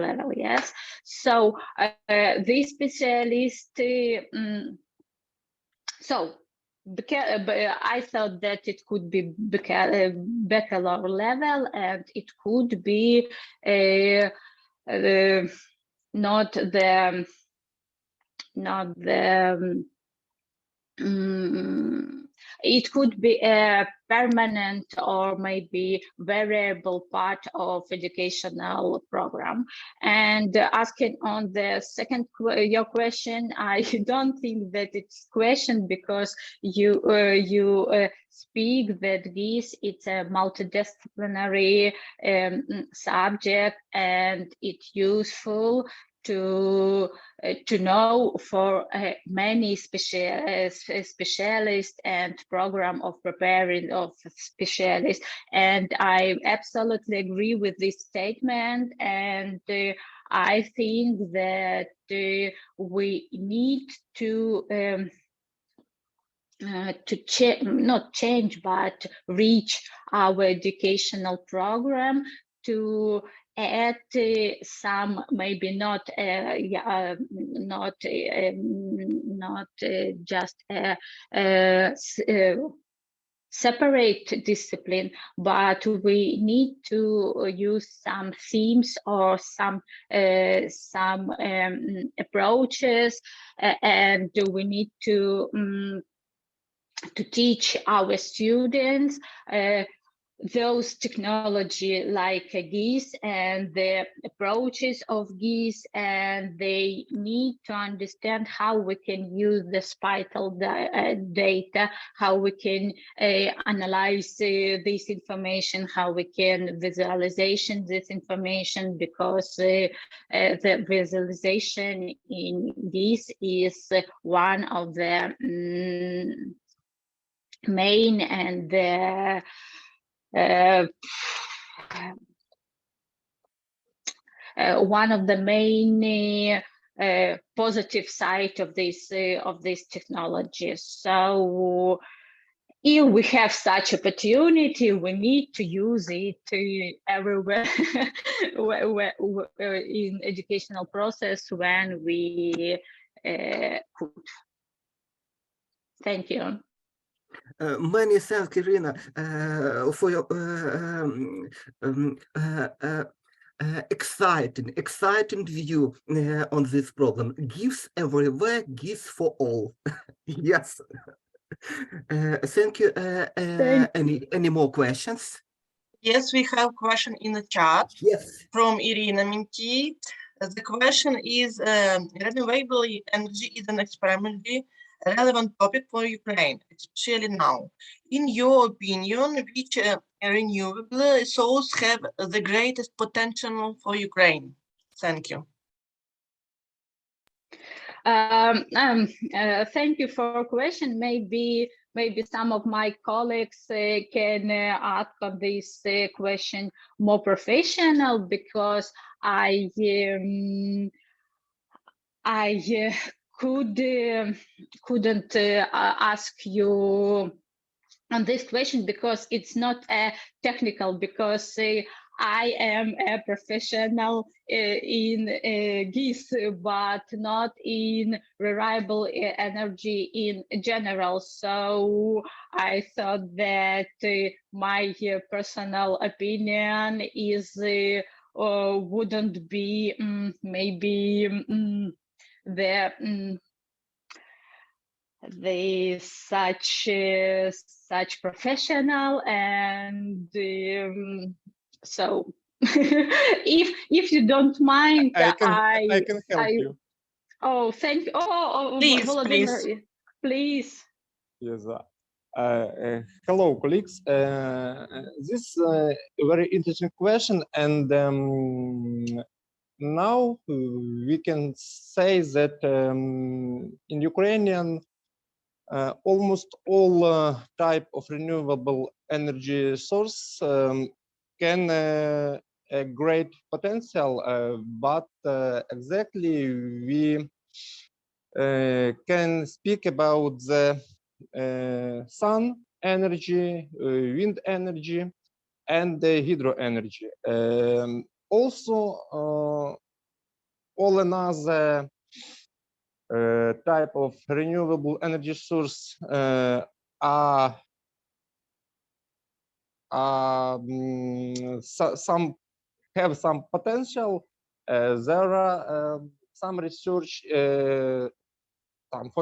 level, yes. So this specialist, I thought that it could be bachelor level, and it could be not the it could be a permanent or maybe variable part of educational program. And asking on the second your question, I don't think that it's question, because you speak that this it's a multidisciplinary subject, and it's useful to know for many specialists and program of preparing of specialists. And I absolutely agree with this statement. And I think that we need to not change, but reach our educational program to add some, maybe not just separate discipline, but we need to use some themes or some approaches, and we need to teach our students those technology like GIS and the approaches of GIS, and they need to understand how we can use the spatial data, how we can analyze this information, how we can visualization this information, because the visualization in GIS is one of the main and one of the main positive side of this technology. So if we have such opportunity, we need to use it everywhere in educational process when we could. Thank you. Many thanks, Irina, for your exciting view on this problem. GIS everywhere, GIS for all. Yes. Thank you. Any more questions? Yes, we have a question in the chat. Yes. From Irina Minty. The question is, renewable energy is an experimentally relevant topic for Ukraine, especially now. In your opinion, which renewable sources have the greatest potential for Ukraine? Thank you. Thank you for a question. Maybe some of my colleagues can ask on this question more professional, because I couldn't ask you on this question because it's not technical, because I am a professional in GIS, but not in renewable energy in general. So I thought that my personal opinion is wouldn't be maybe the such professional, and so if you don't mind, I can help you. Oh, thank you. Please, Volodymyr, please. Yes. Hello, colleagues. This is a very interesting question, and now we can say that in Ukrainian, almost all type of renewable energy source can a great potential, but exactly we can speak about the sun energy, wind energy, and the hydro energy. Also, all another type of renewable energy source some have some potential. There are some research, for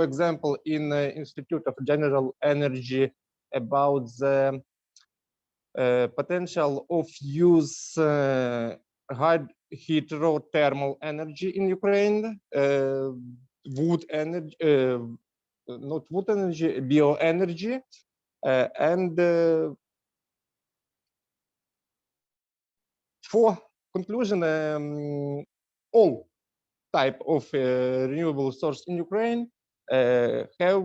example, in the Institute of General Energy about the potential of use hydrothermal energy in Ukraine, wood energy, not wood energy, bioenergy, and for conclusion, all type of renewable source in Ukraine have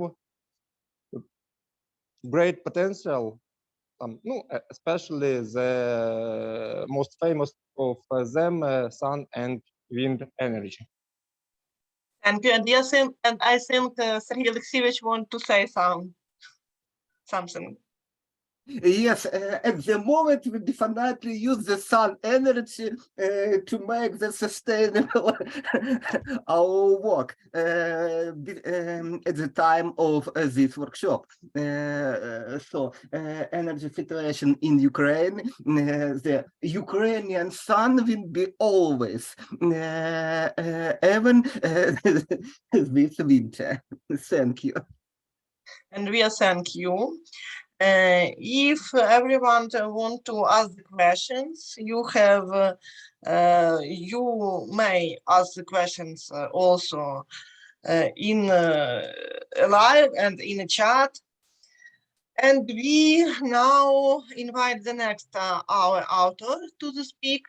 great potential. Especially the most famous of them, sun and wind energy. Thank you. And I think Sergei Alexeyevich want to say something. Yes, at the moment we definitely use the sun energy to make the sustainable our work at the time of this workshop. So energy situation in Ukraine, the Ukrainian sun will be always even this winter. Thank you. And we thank you. If everyone want to ask the questions, you may ask the questions also in live and in a chat. And we now invite the next our author to speak.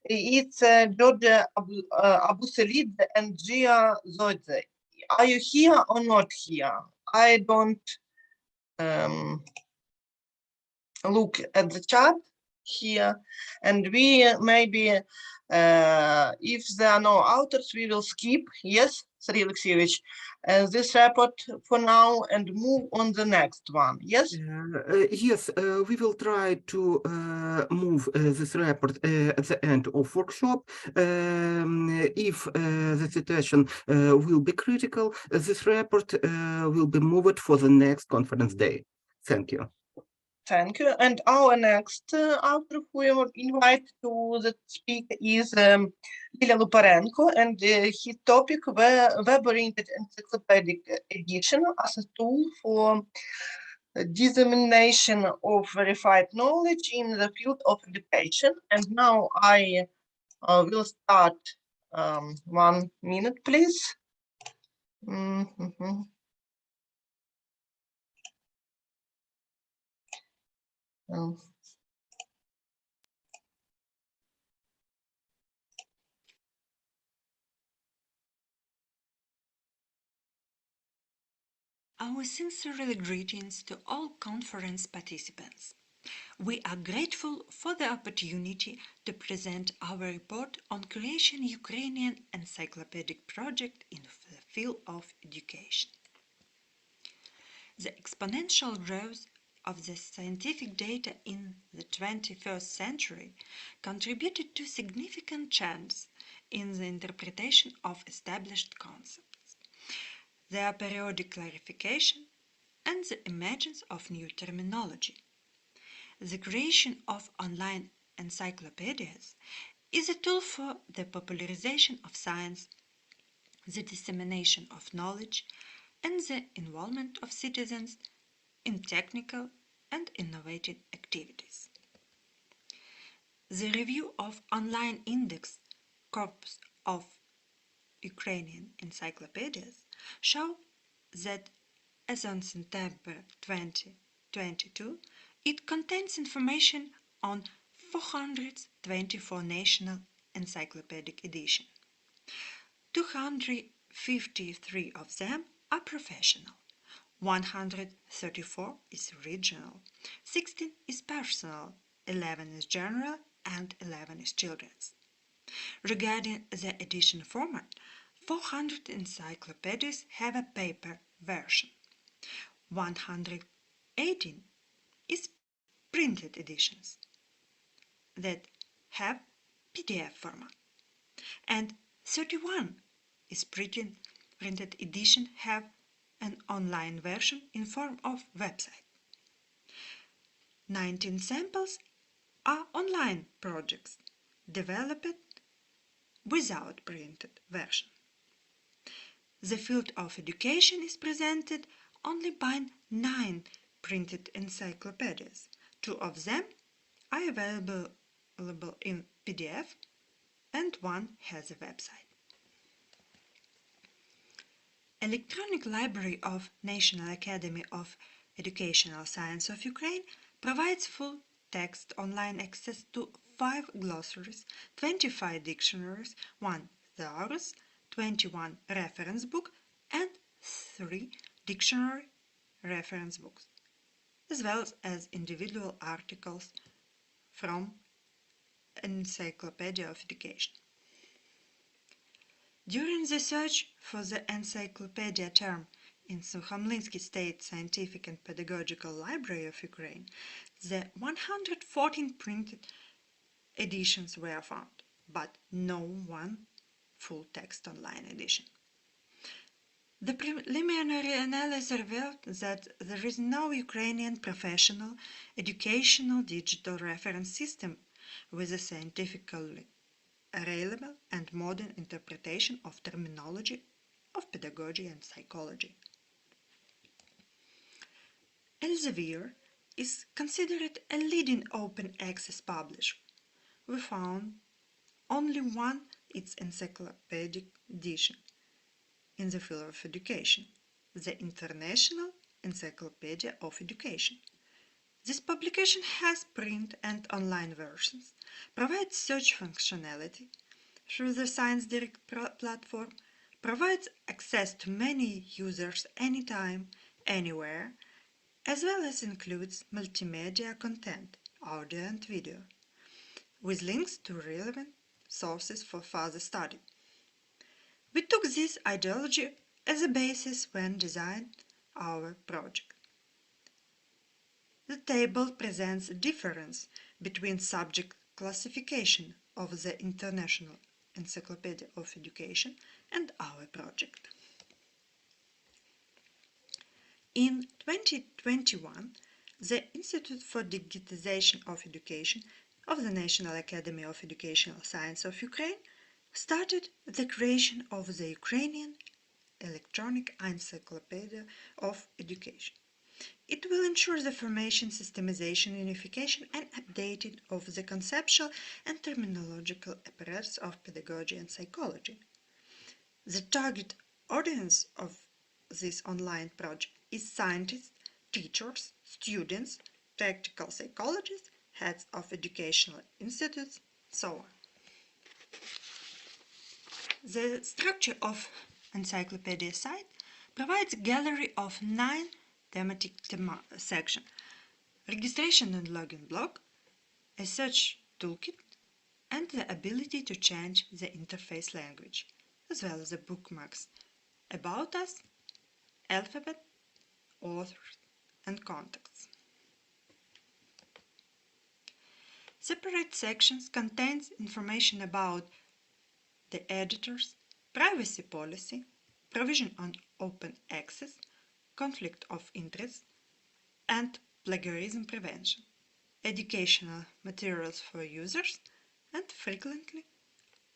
It's George Abusalid and Gia Zodze. Are you here or not here? I don't look at the chat here, and we maybe if there are no authors, we will skip, yes, Sergei Alexeyevich, this report for now and move on the next one, yes? Yes, we will try to move this report at the end of workshop. If the situation will be critical, this report will be moved for the next conference day. Thank you. Thank you. And our next author who we will invite to the speak is Lilia Luparenko, and his topic web-oriented encyclopedic edition as a tool for dissemination of verified knowledge in the field of education. And now I will start 1 minute, please. Our sincerely greetings to all conference participants. We are grateful for the opportunity to present our report on Croatian Ukrainian encyclopedic project in the field of education. The exponential growth of the scientific data in the 21st century contributed to significant changes in the interpretation of established concepts, their periodic clarification, and the emergence of new terminology. The creation of online encyclopedias is a tool for the popularization of science, the dissemination of knowledge, and the involvement of citizens in technical and innovative activities. The review of online index corpus of Ukrainian encyclopedias show that as on September 2022, it contains information on 424 national encyclopedic editions. 253 of them are professional, 134 is regional, 16 is personal, 11 is general, and 11 is children's. Regarding the edition format, 400 encyclopedias have a paper version. 118 is printed editions that have PDF format, and 31 is printed edition have an online version in form of website. 19 samples are online projects developed without printed version. The field of education is presented only by 9 printed encyclopedias. 2 of them are available in PDF and 1 has a website. Electronic Library of National Academy of Educational Science of Ukraine provides full text online access to 5 glossaries, 25 dictionaries, 1 thesaurus, 21 reference books and 3 dictionary reference books, as well as individual articles from Encyclopedia of Education. During the search for the encyclopedia term in Sukhomlinsky State Scientific and Pedagogical Library of Ukraine, the 114 printed editions were found, but no one full text online edition. The preliminary analysis revealed that there is no Ukrainian professional educational digital reference system with a scientifically relevant and modern interpretation of terminology of pedagogy and psychology. Elsevier is considered a leading open access publisher. We found only one its encyclopedic edition in the field of education, the International Encyclopedia of Education. This publication has print and online versions, provides search functionality through the Science Direct platform, provides access to many users anytime, anywhere, as well as includes multimedia content, audio and video, with links to relevant sources for further study. We took this ideology as a basis when designing our project. The table presents a difference between subject classification of the International Encyclopedia of Education and our project. In 2021, the Institute for Digitization of Education of the National Academy of Educational Science of Ukraine started the creation of the Ukrainian Electronic Encyclopedia of Education. It will ensure the formation, systemization, unification and updating of the conceptual and terminological apparatus of pedagogy and psychology. The target audience of this online project is scientists, teachers, students, practical psychologists, heads of educational institutes, so on. The structure of encyclopedia site provides a gallery of 9 thematic sections: registration and login block, a search toolkit, and the ability to change the interface language, as well as the bookmarks, about us, alphabet, authors, and contacts. Separate sections contains information about the editors, privacy policy, provision on open access, conflict of interest, and plagiarism prevention, educational materials for users, and frequently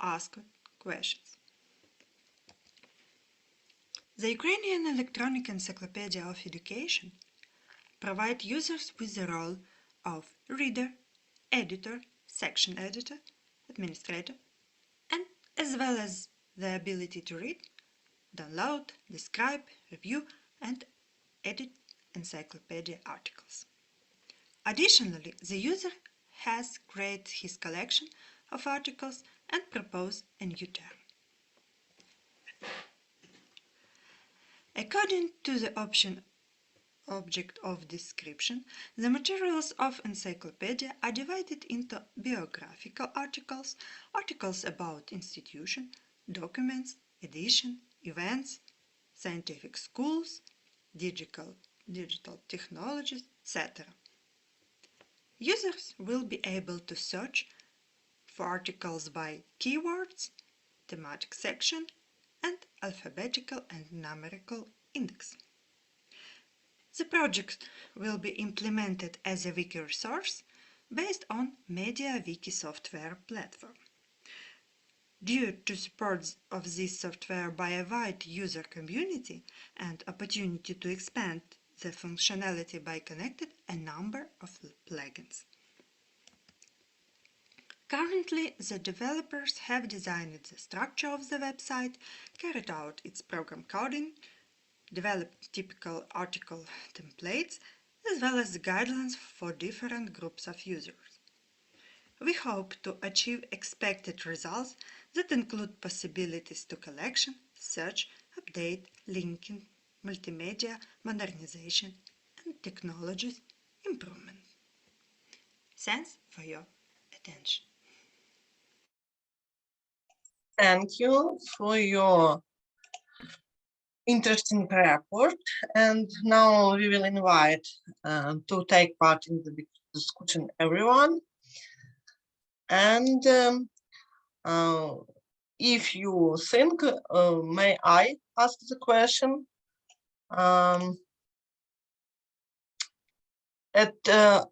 asked questions. The Ukrainian Electronic Encyclopedia of Education provides users with the role of reader, editor, section editor, administrator, and as well as the ability to read, download, describe, review, and edit encyclopedia articles. Additionally, the user has created his collection of articles and proposed a new term. According to the object of description, the materials of encyclopedia are divided into biographical articles, articles about institution, documents, edition, events, scientific schools, digital technologies, etc. Users will be able to search for articles by keywords, thematic section, and alphabetical and numerical index. The project will be implemented as a wiki resource based on MediaWiki software platform. Due to support of this software by a wide user community and opportunity to expand the functionality by connecting a number of plugins. Currently, the developers have designed the structure of the website, carried out its program coding, developed typical article templates, as well as guidelines for different groups of users. We hope to achieve expected results that include possibilities to collection, search, update, linking, multimedia, modernization, and technologies improvement. Thanks for your attention. Thank you for your interesting report. And now we will invite to take part in the discussion everyone. And if you think, may I ask the question? At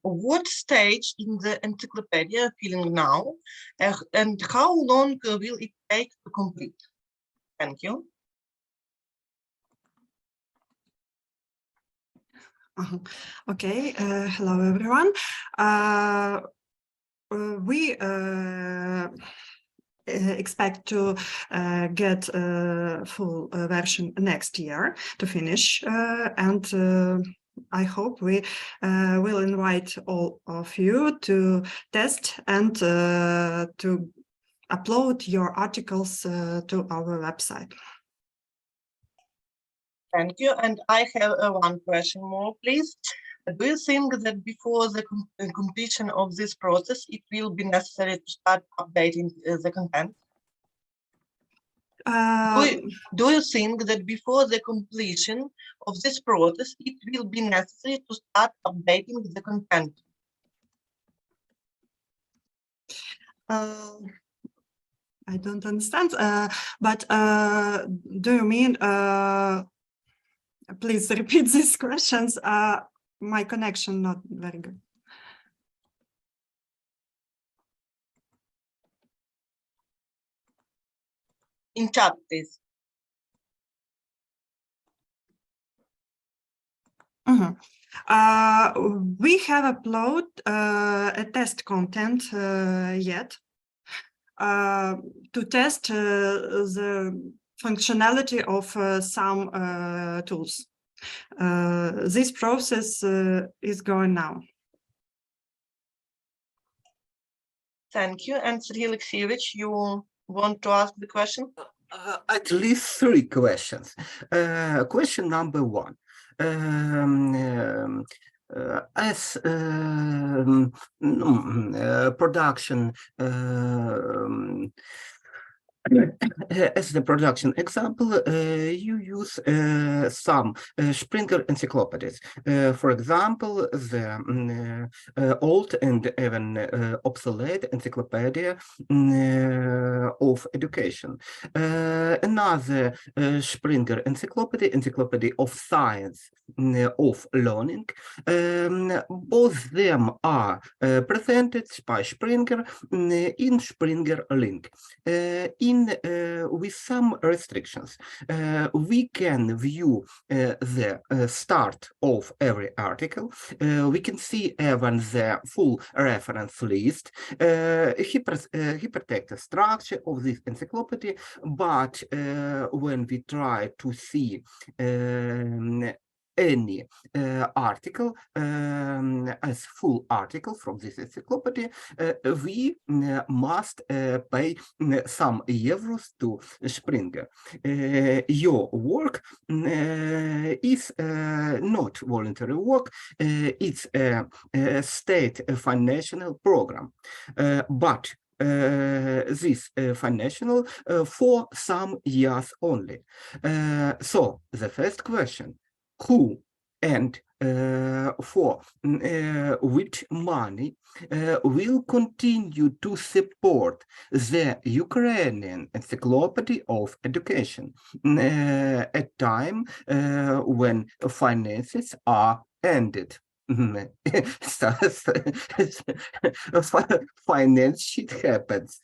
what stage in the encyclopedia feeling now, and how long will it take to complete? Thank you. Okay, hello everyone. We expect to get a full version next year to finish, and I hope we will invite all of you to test and to upload your articles to our website. Thank you. And I have one question more, please. Do you think that before the completion of this process, it will be necessary to start updating the content? Do you think that before the completion of this process, it will be necessary to start updating the content? I don't understand, but do you mean, please repeat these questions, my connection not very good. In chat, please. We have uploaded a test content yet to test the functionality of some tools. This process is going now. Thank you. And Sergei Alexeyevich, you want to ask the question? At least 3 questions. Question number 1. As production as the production example, you use some Springer encyclopedies. For example, the old and even obsolete encyclopedia of education. Another Springer encyclopedia of science of learning. Both them are presented by Springer in Springer link. With some restrictions, we can view the start of every article. We can see even the full reference list. He protects the structure of this encyclopedia, but when we try to see any article as full article from this encyclopedia, we must pay some euros to Springer. Your work is not voluntary work, it's a state financial program, but this financial for some years only. So the first question, who and for which money will continue to support the Ukrainian Encyclopedia of Education at time when finances are ended? Finance shit happens.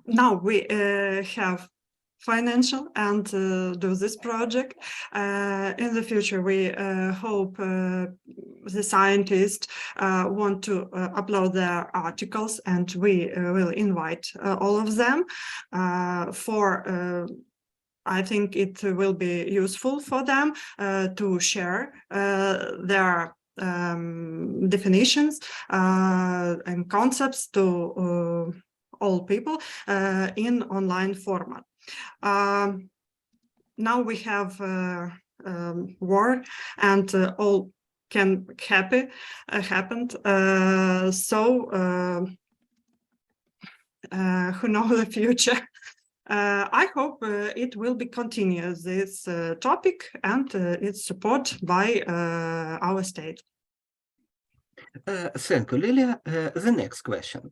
Now we have financial and do this project. In the future, we hope the scientists want to upload their articles, and we will invite all of them for I think it will be useful for them to share their definitions and concepts to all people in online format. Now we have war, and all can happened. Who knows the future? I hope it will be continuous, this topic, and its support by our state. Thank you, Lilia. The next question.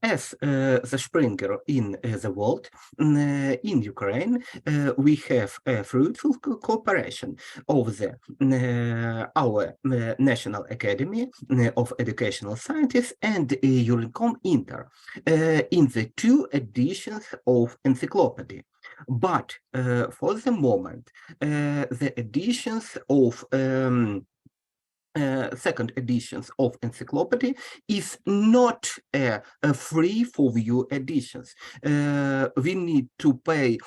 As the Springer in the world, in Ukraine, we have a fruitful cooperation of our National Academy of Educational Sciences and UNICHECK Inter in the 2 editions of encyclopedia. But for the moment, the editions of second editions of encyclopedia is not free for view editions. We need to pay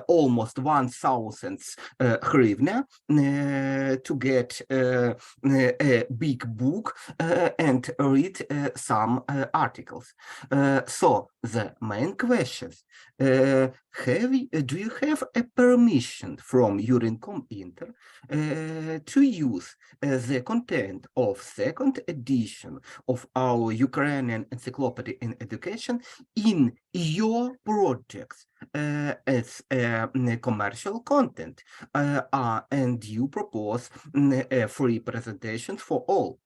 almost 1,000 hryvnia to get a big book and read some articles. So the main questions, do you have a permission from UNICHECK Inter to use the content of second edition of our Ukrainian Encyclopedia in Education in your projects as commercial content, and you propose free presentations for all?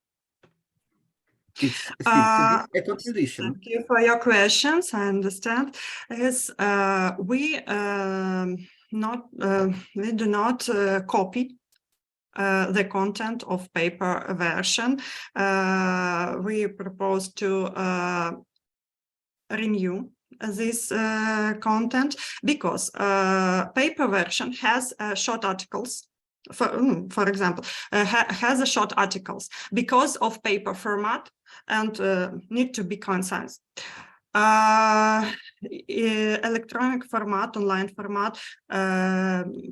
It seems to be a contradiction. Thank you for your questions. I understand. Yes, we do not copy the content of paper version. We propose to renew this content because paper version has short articles. For example, has a short articles because of paper format and need to be concise. Electronic format, online format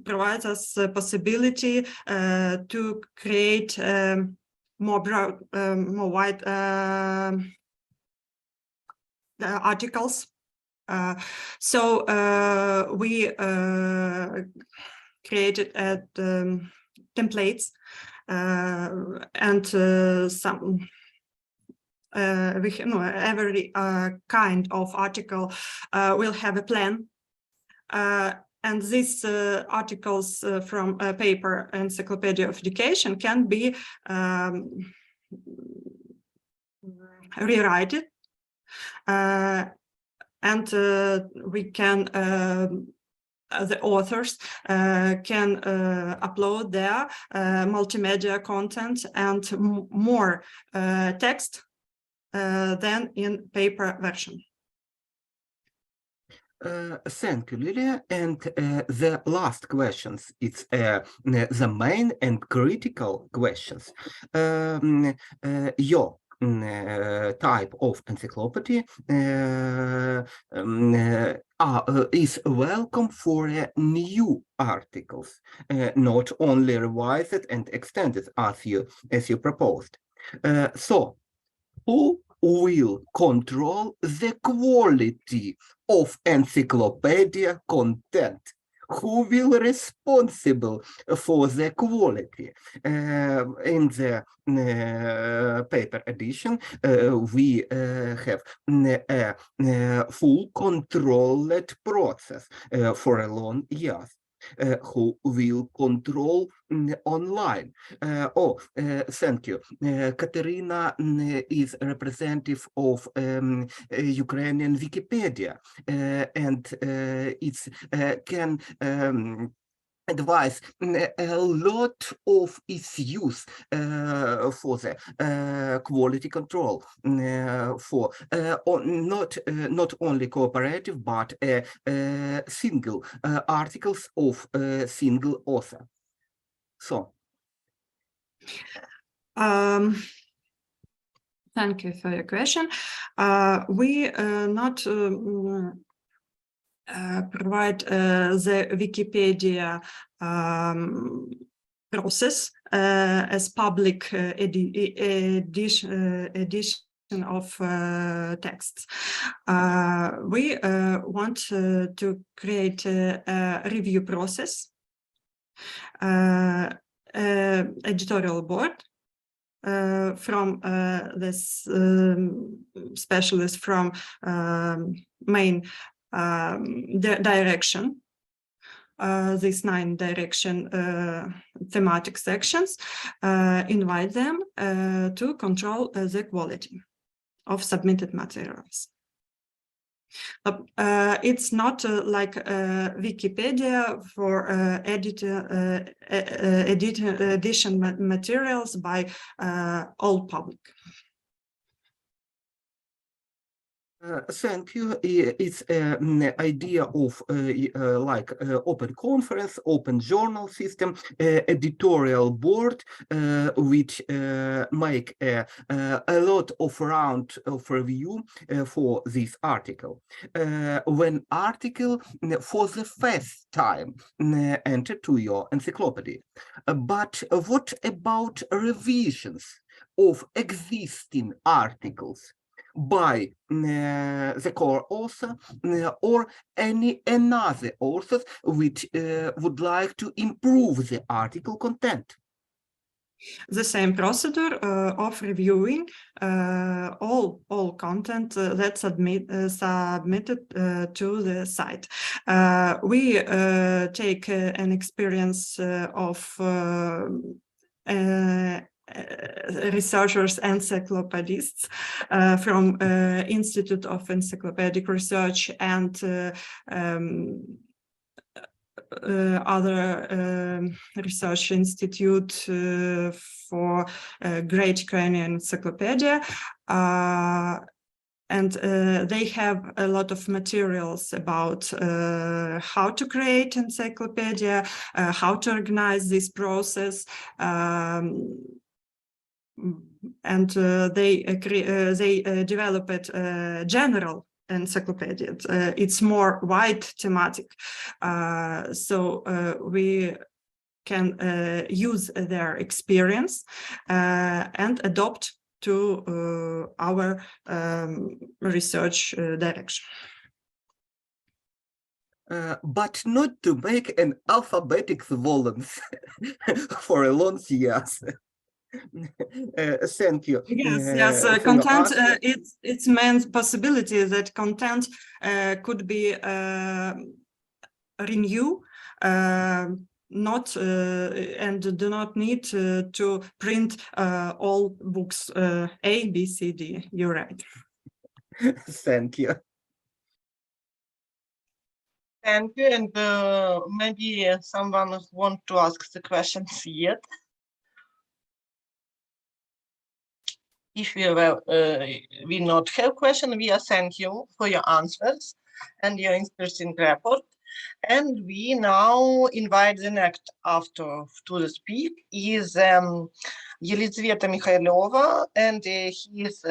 provides us a possibility to create more broad, more wide articles. So we created templates and some. Every kind of article will have a plan, and these articles from paper Encyclopedia of Education can be rewritten, and we can the authors can upload their multimedia content and more text than in paper version. Thank you, Lilia. And the last questions, it's the main and critical questions. Your type of encyclopedia is welcome for new articles, not only revised and extended as you proposed. So who will control the quality of encyclopedia content? Who will be responsible for the quality? In the paper edition, we have a full controlled process for a long years. Who will control online? Thank you. Katerina is representative of Ukrainian Wikipedia, and it can advise a lot of issues for the quality control for not only cooperative but single articles of single author. So thank you for your question. We not provide the Wikipedia process as public edition of texts. We want to create a review process, editorial board from this specialist from main direction, these 9 direction thematic sections, invite them to control the quality of submitted materials. It's not like Wikipedia for edition materials by all public. Thank you. It's an idea of like open conference, open journal system, editorial board, which make a lot of round of review for this article. When article for the first time entered to your encyclopedia. But what about revisions of existing articles by the core author or any another authors which would like to improve the article content? The same procedure of reviewing all content that's submitted to the site. We take an experience of researchers, encyclopedists from Institute of Encyclopedic Research and other research institute for Great Ukrainian Encyclopedia. And they have a lot of materials about how to create encyclopedia, how to organize this process, and they developed a general encyclopedia. It's more wide thematic, so we can use their experience and adopt to our research direction. But not to make an alphabetic volumes for a long years. Thank you. Yes, content, it's meant possibility that content could be renewed, not and do not need to print all books A, B, C, D. You're right. Thank you. Thank you. And maybe someone want to ask the questions yet. If we not have question, we thank you for your answers and your interesting report. And we now invite the next author to speak is Elizaveta Mikhailova, and his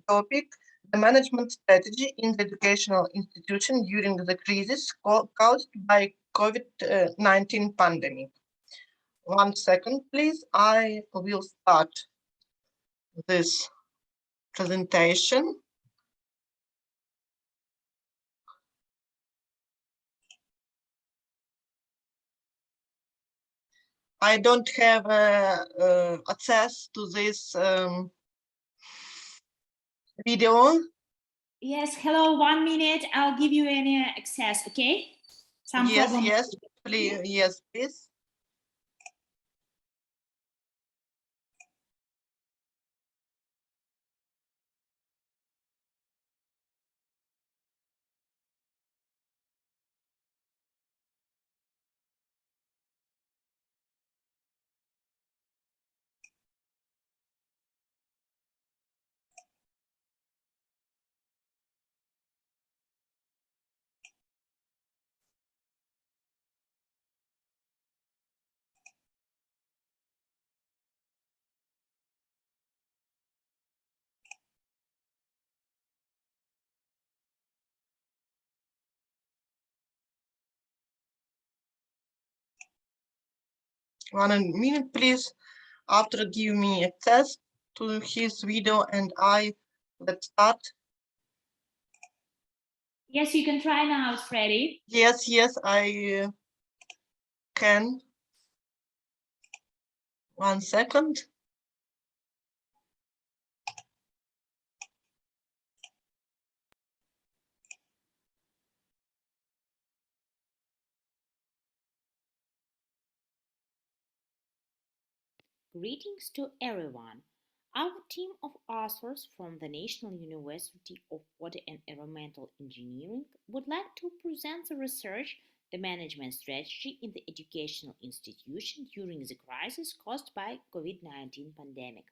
topic, the management strategy in the educational institution during the crisis caused by COVID-19 pandemic. 1 second, please. I will start this presentation. I don't have access to this video. Yes, hello, 1 minute. I'll give you any access, okay? Some problem. Yes, please. Yes, please. 1 minute, please. After give me access to his video and let's start. Yes, you can try now, it's ready. Yes, I can. 1 second. Greetings to everyone. Our team of authors from the National University of Water and Environmental Engineering would like to present the research, the management strategy in the educational institution during the crisis caused by COVID-19 pandemic.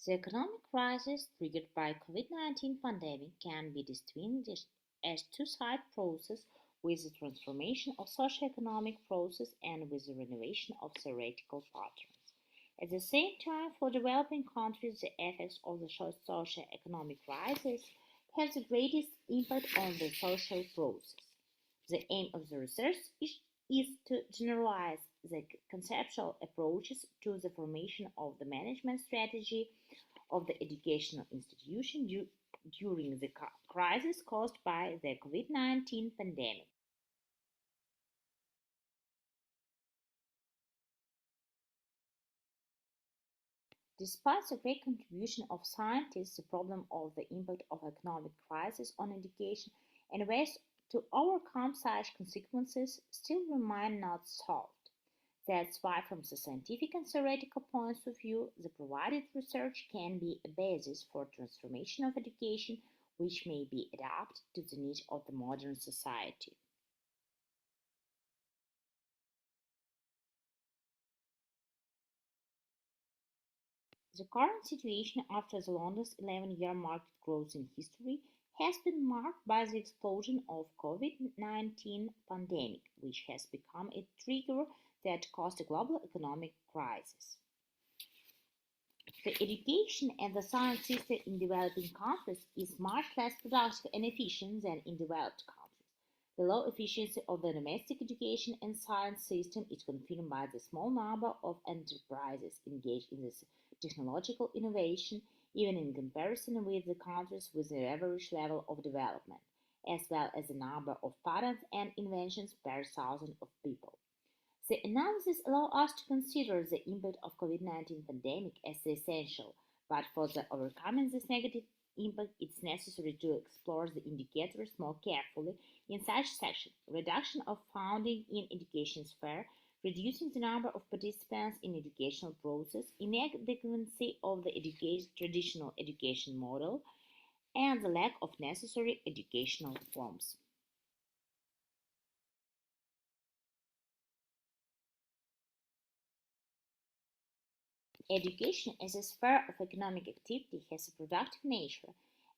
The economic crisis triggered by COVID-19 pandemic can be distinguished as two-sided process with the transformation of socio-economic process and with the renovation of theoretical patterns. At the same time, for developing countries, the effects of the socio-economic crisis have the greatest impact on the social process. The aim of the research is to generalize the conceptual approaches to the formation of the management strategy of the educational institution during the crisis caused by the COVID-19 pandemic. Despite the great contribution of scientists, the problem of the impact of economic crisis on education and ways to overcome such consequences still remain not solved. That's why, from the scientific and theoretical points of view, the provided research can be a basis for transformation of education which may be adapted to the needs of the modern society. The current situation after the longest 11-year market growth in history has been marked by the explosion of COVID-19 pandemic, which has become a trigger that caused a global economic crisis. The education and the science system in developing countries is much less productive and efficient than in developed countries. The low efficiency of the domestic education and science system is confirmed by the small number of enterprises engaged in this technological innovation, even in comparison with the countries with the average level of development, as well as the number of patents and inventions per thousand of people. The analysis allows us to consider the impact of COVID-19 pandemic as essential, but for the overcoming this negative impact, it's necessary to explore the indicators more carefully in such section: reduction of funding in education sphere, reducing the number of participants in educational process, inadequacy of the traditional education model, and the lack of necessary educational forms. Education as a sphere of economic activity has a productive nature,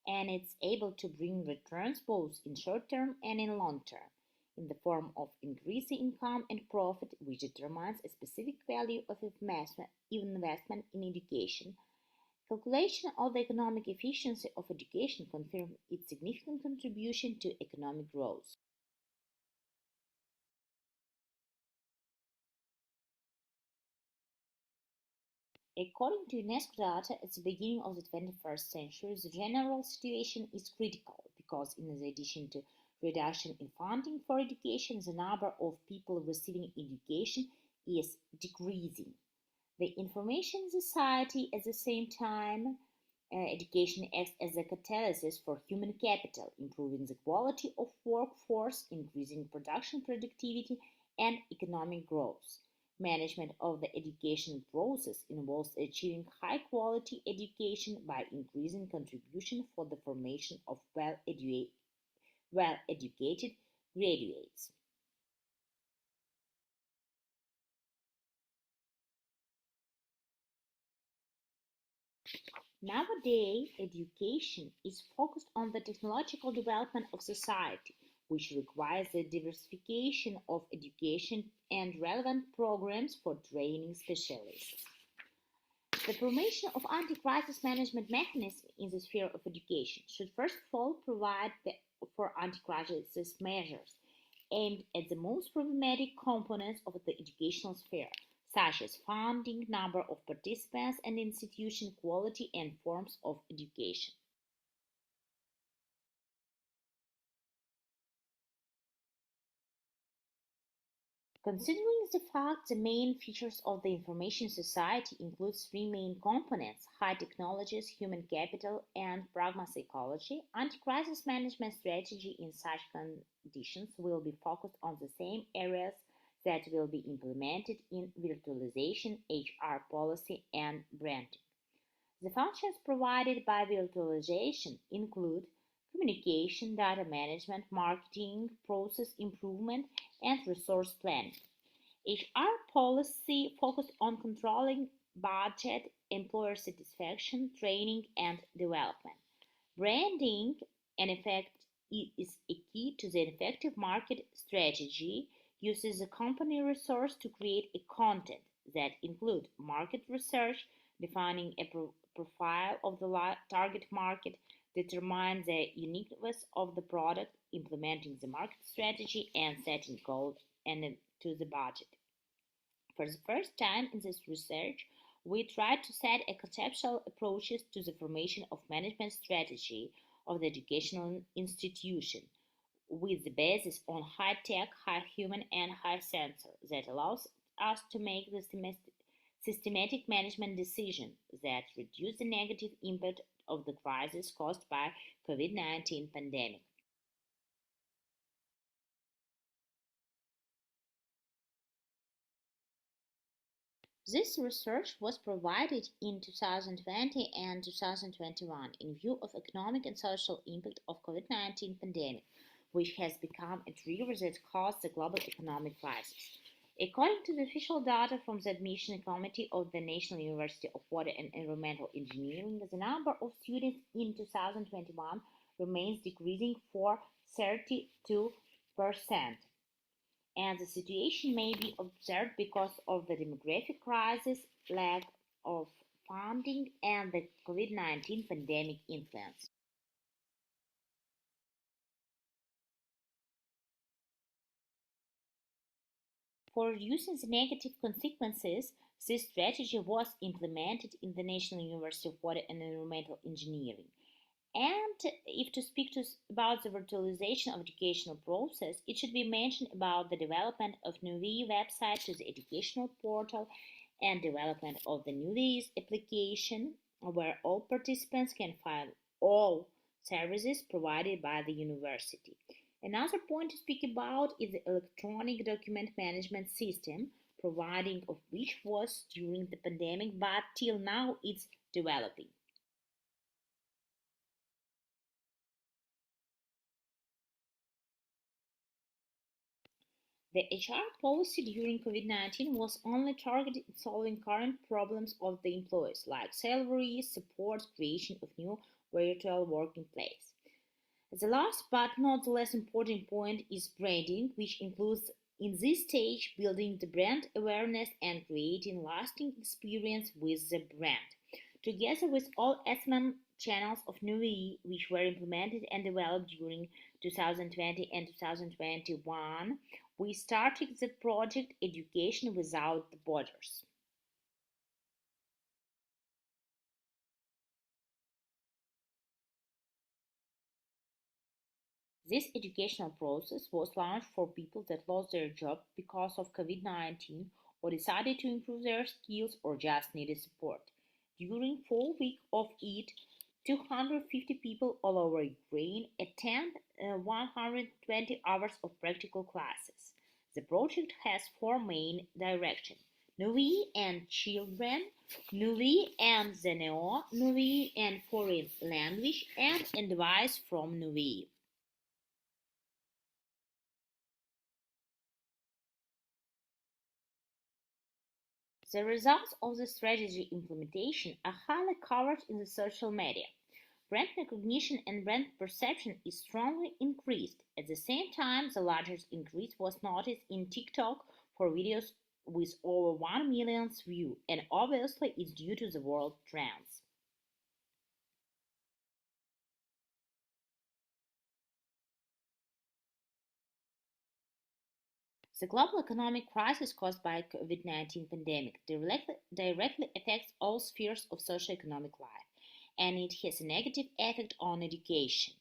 and it's able to bring returns both in short term and in long term, in the form of increasing income and profit, which determines a specific value of investment in education. Calculation of the economic efficiency of education confirms its significant contribution to economic growth. According to UNESCO data, at the beginning of the 21st century, the general situation is critical because, in addition to reduction in funding for education, the number of people receiving education is decreasing. The information society, at the same time, education acts as a catalyst for human capital, improving the quality of workforce, increasing production productivity, and economic growth. Management of the education process involves achieving high-quality education by increasing contribution for the formation of well-educated graduates. Nowadays, education is focused on the technological development of society, which requires the diversification of education and relevant programs for training specialists. The formation of anti-crisis management mechanisms in the sphere of education should first of all provide the for anti-crisis measures aimed at the most problematic components of the educational sphere, such as funding, number of participants, and institution quality and forms of education. Considering the fact the main features of the information society includes three main components, high technologies, human capital, and pragma-psychology, anti-crisis management strategy in such conditions will be focused on the same areas that will be implemented in virtualization, HR policy, and branding. The functions provided by virtualization include communication, data management, marketing, process improvement, and resource planning. HR policy focused on controlling budget, employer satisfaction, training, and development. Branding, in effect, is a key to the effective market strategy, uses the company resource to create a content that include market research, defining a profile of the target market, determine the uniqueness of the product, implementing the market strategy, and setting goals and to the budget. For the first time in this research, we tried to set a conceptual approaches to the formation of management strategy of the educational institution with the basis on high tech, high human, and high sensor that allows us to make the systematic management decision that reduce the negative impact of the crisis caused by COVID-19 pandemic. This research was provided in 2020 and 2021 in view of economic and social impact of COVID-19 pandemic, which has become a trigger that caused the global economic crisis. According to the official data from the Admission Committee of the National University of Water and Environmental Engineering, the number of students in 2021 remains decreasing for 32%. And the situation may be observed because of the demographic crisis, lack of funding, and the COVID-19 pandemic influence. For reducing the negative consequences, this strategy was implemented in the National University of Water and Environmental Engineering. And if to speak about the virtualization of educational process, it should be mentioned about the development of Nuvii website to the educational portal and development of the Nuvii application, where all participants can find all services provided by the university. Another point to speak about is the electronic document management system, providing of which was during the pandemic, but till now it's developing. The HR policy during COVID-19 was only targeted at solving current problems of the employees, like salaries, support, creation of new virtual working place. The last but not the less important point is branding, which includes in this stage building the brand awareness and creating lasting experience with the brand. Together with all SMM channels of Nuvii, which were implemented and developed during 2020 and 2021, we started the project Education Without Borders. This educational process was launched for people that lost their job because of COVID-19 or decided to improve their skills or just needed support. During 4 weeks of it, 250 people all over Ukraine attend 120 hours of practical classes. The project has 4 main directions: Nuvii and children, Nuvii and ZNO, Nuvii and foreign language, and advice from Nuvii. The results of the strategy implementation are highly covered in the social media. Brand recognition and brand perception is strongly increased. At the same time, the largest increase was noticed in TikTok for videos with over 1 million views, and obviously it's due to the world trends. The global economic crisis caused by COVID-19 pandemic directly affects all spheres of socio-economic life, and it has a negative effect on education.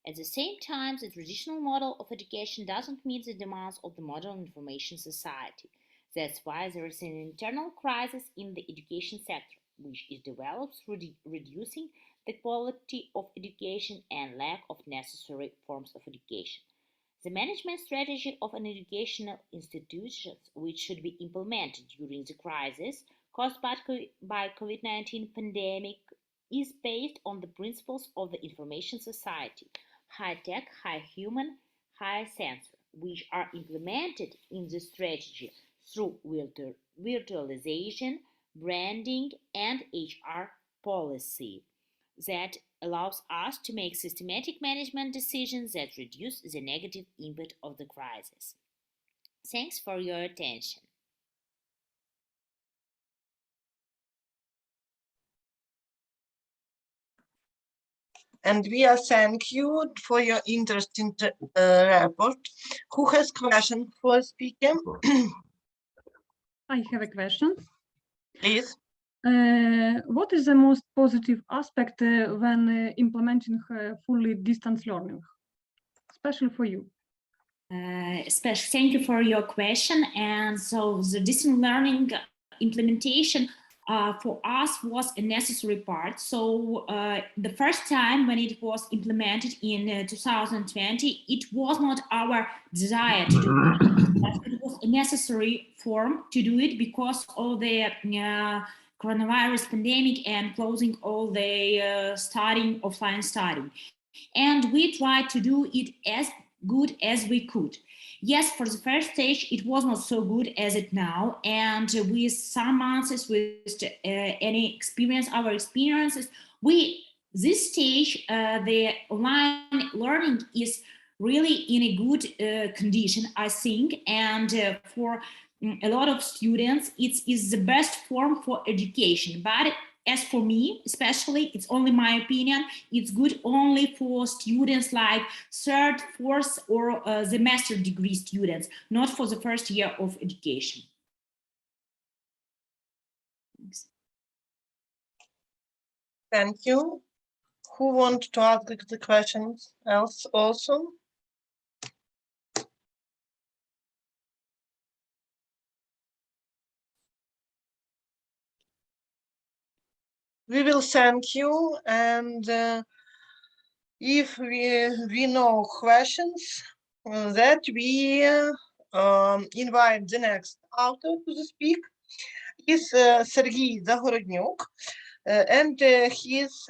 At the same time, the traditional model of education doesn't meet the demands of the modern information society. That's why there is an internal crisis in the education sector, which is developed through reducing the quality of education and lack of necessary forms of education. The management strategy of an educational institutions, which should be implemented during the crisis caused by COVID-19 pandemic, is based on the principles of the information society, high tech, high human, high sensor, which are implemented in the strategy through virtualization, branding, and HR policy that allows us to make systematic management decisions that reduce the negative impact of the crisis. Thanks for your attention. And we are thank you for your interesting report. Who has question for speaker? I have a question. Please. What is the most positive aspect when implementing fully distance learning, especially for you? Thank you for your question. And so the distance learning implementation for us was a necessary part. So the first time when it was implemented in 2020, it was not our desire to do it. It was a necessary form to do it because of the coronavirus pandemic and closing all the offline studying. And we tried to do it as good as we could. Yes, for the first stage, it was not so good as it now. And with some months, with our experiences, this stage, the online learning is really in a good condition, I think. And for a lot of students, it is the best form for education. But as for me, especially, it's only my opinion, it's good only for students like third, fourth, or the master degree students, not for the first year of education. Thanks. Thank you. Who wants to ask the questions else also? We will thank you, and if we know questions, that we invite the next author to speak is Sergei Zagorodnyuk, and his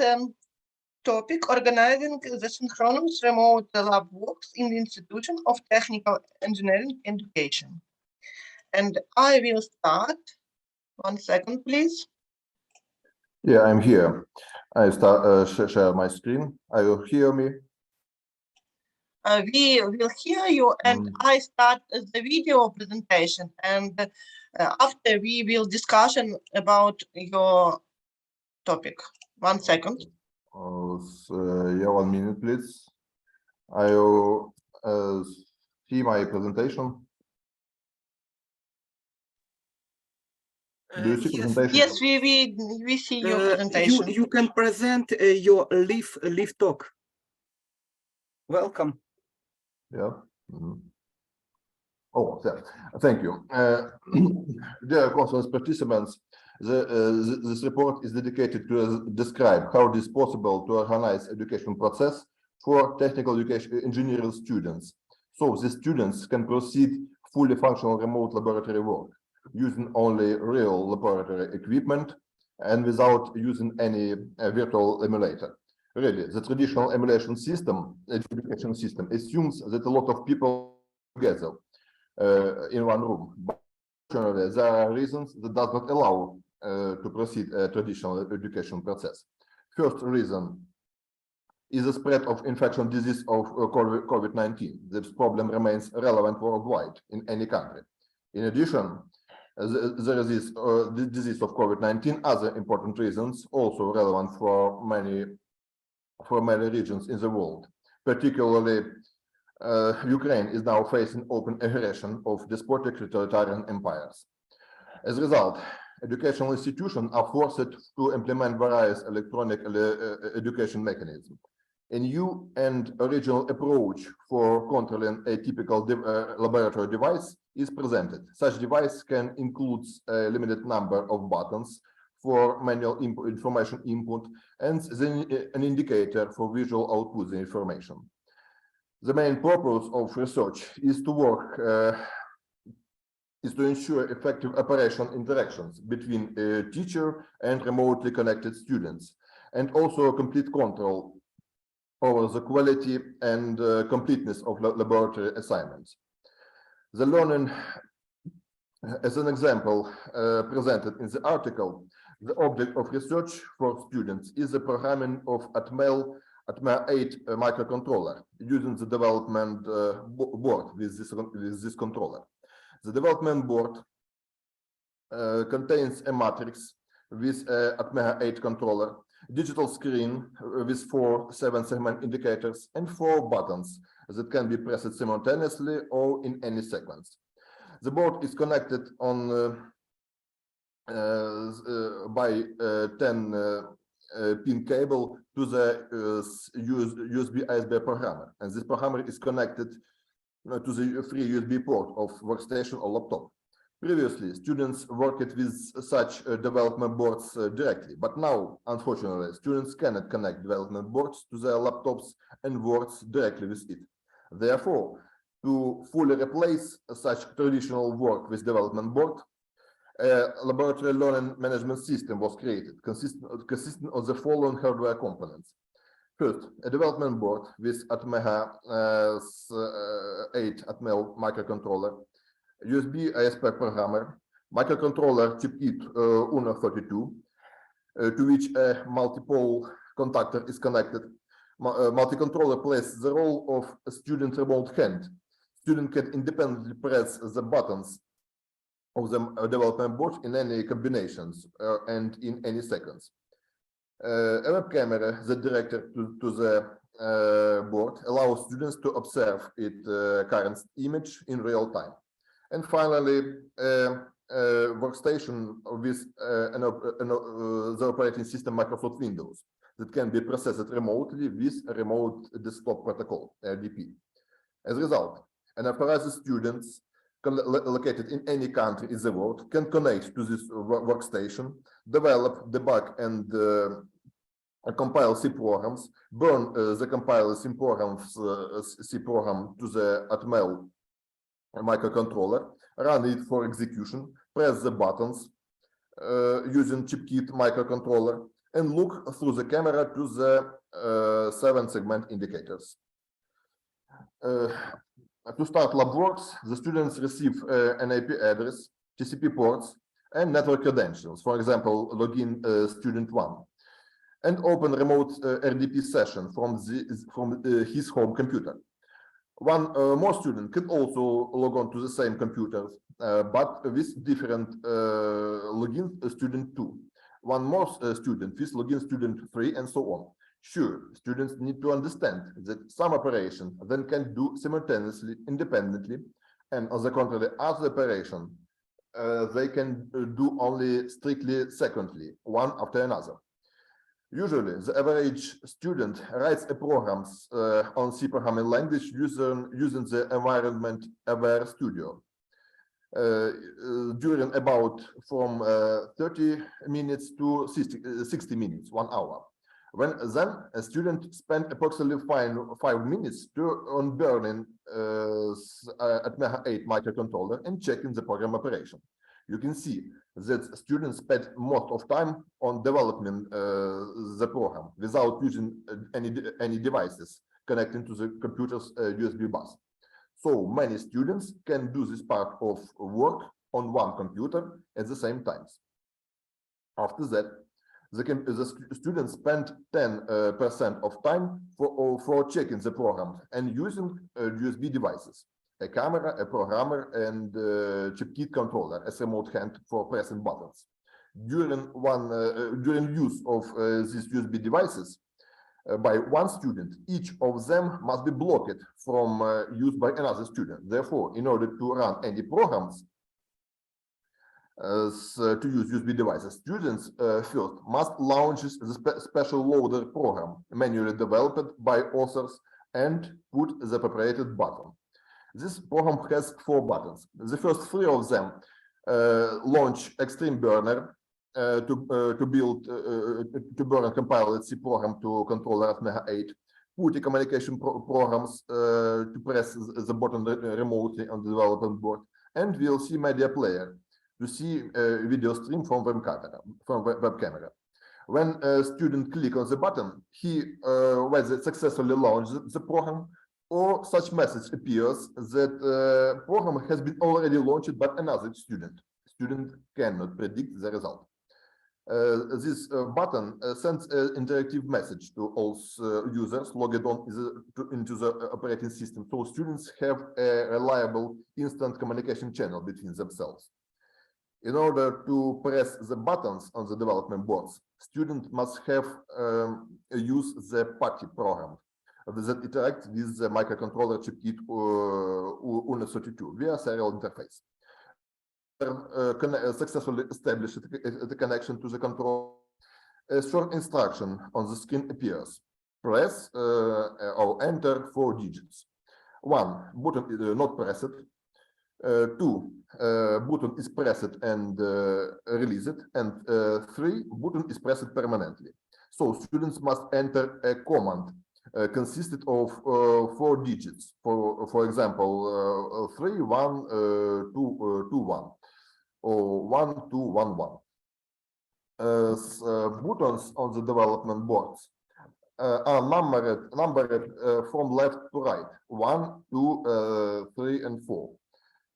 topic: organizing the synchronous remote lab works in the Institution of Technical Engineering Education. And I will start. 1 second, please. Yeah, I'm here. I start share my screen. Are you hear me? We will hear you, and I start the video presentation, and after we will discussion about your topic. 1 second. Yeah, 1 minute, please. I will see my presentation. Do you see presentation? Yes, we see your presentation. You can present your live talk. Welcome. Yeah. Oh, yeah. Thank you. Dear conference participants, this report is dedicated to describe how it is possible to organize education process for technical education engineering students, so the students can proceed fully functional remote laboratory work using only real laboratory equipment and without using any virtual emulator. Really, the traditional emulation system, education system, assumes that a lot of people together in one room. But fortunately, there are reasons that does not allow to proceed a traditional education process. First reason is the spread of infection disease of COVID-19. This problem remains relevant worldwide in any country. In addition, there is the disease of COVID-19, other important reasons also relevant for many regions in the world, particularly Ukraine is now facing open aggression of despotic totalitarian empires. As a result, educational institutions are forced to implement various electronic education mechanisms. A new and original approach for controlling a typical laboratory device is presented. Such device can include a limited number of buttons for manual information input and an indicator for visual output the information. The main purpose of research is to ensure effective operation interactions between a teacher and remotely connected students, and also complete control over the quality and completeness of laboratory assignments. The learning, as an example presented in the article, the object of research for students is the programming of ATMEL 8 microcontroller using the development board with this controller. The development board contains a matrix with a ATMEL 8 controller, digital screen with 4 7-segment indicators, and 4 buttons that can be pressed simultaneously or in any sequence. The board is connected on by 10-pin cable to the USB ISB programmer, and this programmer is connected to the free USB port of workstation or laptop. Previously, students worked with such development boards directly, but now, unfortunately, students cannot connect development boards to their laptops and works directly with it. Therefore, to fully replace such traditional work with development board, a laboratory learning management system was created, consisting of the following hardware components. First, a development board with ATMEL 8 ATMEL microcontroller, USB ISP programmer, microcontroller chipkit UNO32, to which a multiple contactor is connected. Multi-controller plays the role of a student remote hand. Student can independently press the buttons of the development board in any combinations and in any seconds. A web camera that directed to the board allows students to observe its current image in real time. And finally, a workstation with the operating system Microsoft Windows that can be processed remotely with a remote desktop protocol, RDP. As a result, unauthorized students located in any country in the world can connect to this workstation, develop, debug, and compile C programs, burn the compiled C programs C program to the ATMEL microcontroller, run it for execution, press the buttons using chipkit microcontroller, and look through the camera to the 7-segment indicators. To start lab works, the students receive an IP address, TCP ports, and network credentials, for example, login student 1, and open remote RDP session from his home computer. One more student can also log on to the same computer, but with different login student 2. One more student with login student 3, and so on. Sure, students need to understand that some operation then can do simultaneously, independently, and on the contrary, other operation they can do only strictly secondly, one after another. Usually, the average student writes a programs on C programming language using the environment aware studio during about from 30 minutes to 60 minutes, 1 hour. When then a student spent approximately 5 minutes on burning ATMEL 8 microcontroller and checking the program operation. You can see that students spent most of time on developing the program without using any devices connecting to the computer's USB bus. So many students can do this part of work on one computer at the same time. After that, the students spend 10% of time for checking the program and using USB devices, a camera, a programmer, and chipkit controller as a remote hand for pressing buttons. During use of these USB devices, by one student, each of them must be blocked from use by another student. Therefore, in order to run any programs to use USB devices, students first must launch the special loader program manually developed by authors and put the appropriate button. This program has 4 buttons. The first 3 of them launch Extreme Burner to burn and compile its C program to controller at Mega 8, PuTTY communication programs to press the button remotely on the development board, and VLC media player to see video stream from web camera. When a student clicks on the button, he whether successfully launched the program, or such message appears that program has been already launched by another student. Student cannot predict the result. This button sends an interactive message to all users logged on into the operating system, so students have a reliable instant communication channel between themselves. In order to press the buttons on the development boards, student must have use the PuTTY program that interacts with the microcontroller chipkit UNICHECK via serial interface. Successfully established the connection to the controller, a short instruction on the screen appears. Press or enter 4 digits. 1 button is not pressed. 2 button is pressed and released, and 3 button is pressed permanently. So students must enter a command consisted of 4 digits. For example, 3 1 2 2 1 or 1 2 1 1. Buttons on the development boards are numbered from left to right: 1 2 3 and 4.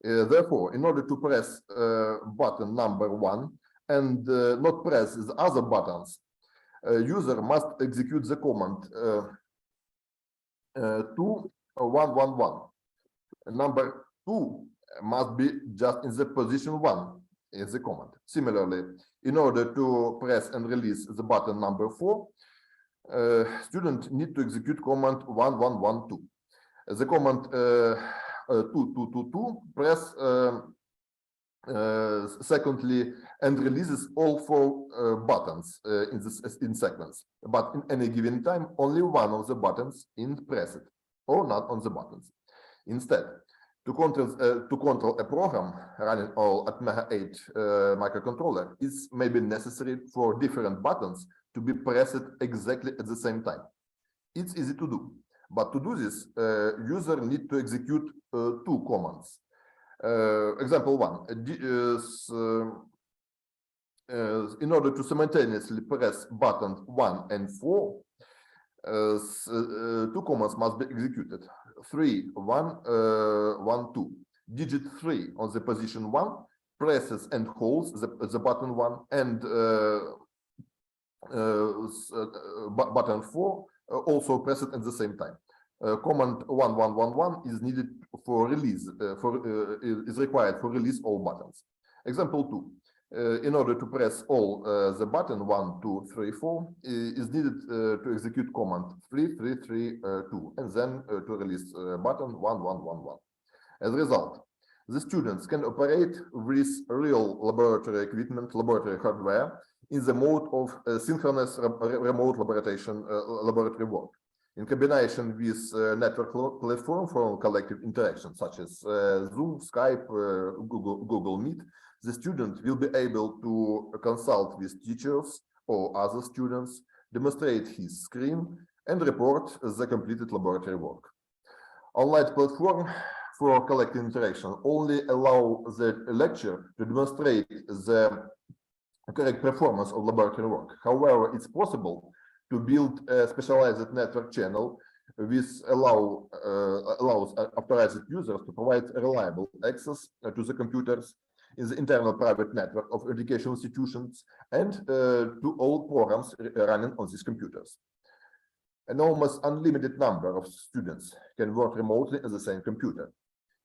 Therefore, in order to press button number 1 and not press the other buttons, user must execute the command 2 1 1 1. Number 2 must be just in the position 1 in the command. Similarly, in order to press and release the button number 4, student need to execute command 1 1 1 2. The command 2 2 2 2 press secondly and releases all 4 buttons in sequence, but in any given time only one of the buttons is pressed or not on the buttons. Instead, to control a program running all at Mega 8 microcontroller, it may be necessary for different buttons to be pressed exactly at the same time. It's easy to do, but to do this, user need to execute 2 commands. Example 1, in order to simultaneously press buttons 1 and 4, 2 commands must be executed. 3 1 1 2. Digit 3 on the position 1 presses and holds the button 1, and button 4 also press it at the same time. Command 1 1 1 1 is needed for release, is required for release all buttons. Example 2. In order to press all the button 1 2 3 4 is needed to execute command 3 3 3 2, and then to release button 1 1 1 1. As a result, the students can operate with real laboratory equipment, laboratory hardware, in the mode of synchronous remote laboratory work. In combination with network platform for collective interaction, such as Zoom, Skype, Google Meet, the student will be able to consult with teachers or other students, demonstrate his screen, and report the completed laboratory work. Online platform for collective interaction only allow the lecturer to demonstrate the correct performance of laboratory work. However, it's possible to build a specialized network channel which allows authorized users to provide reliable access to the computers in the internal private network of educational institutions and to all programs running on these computers. An almost unlimited number of students can work remotely at the same computer.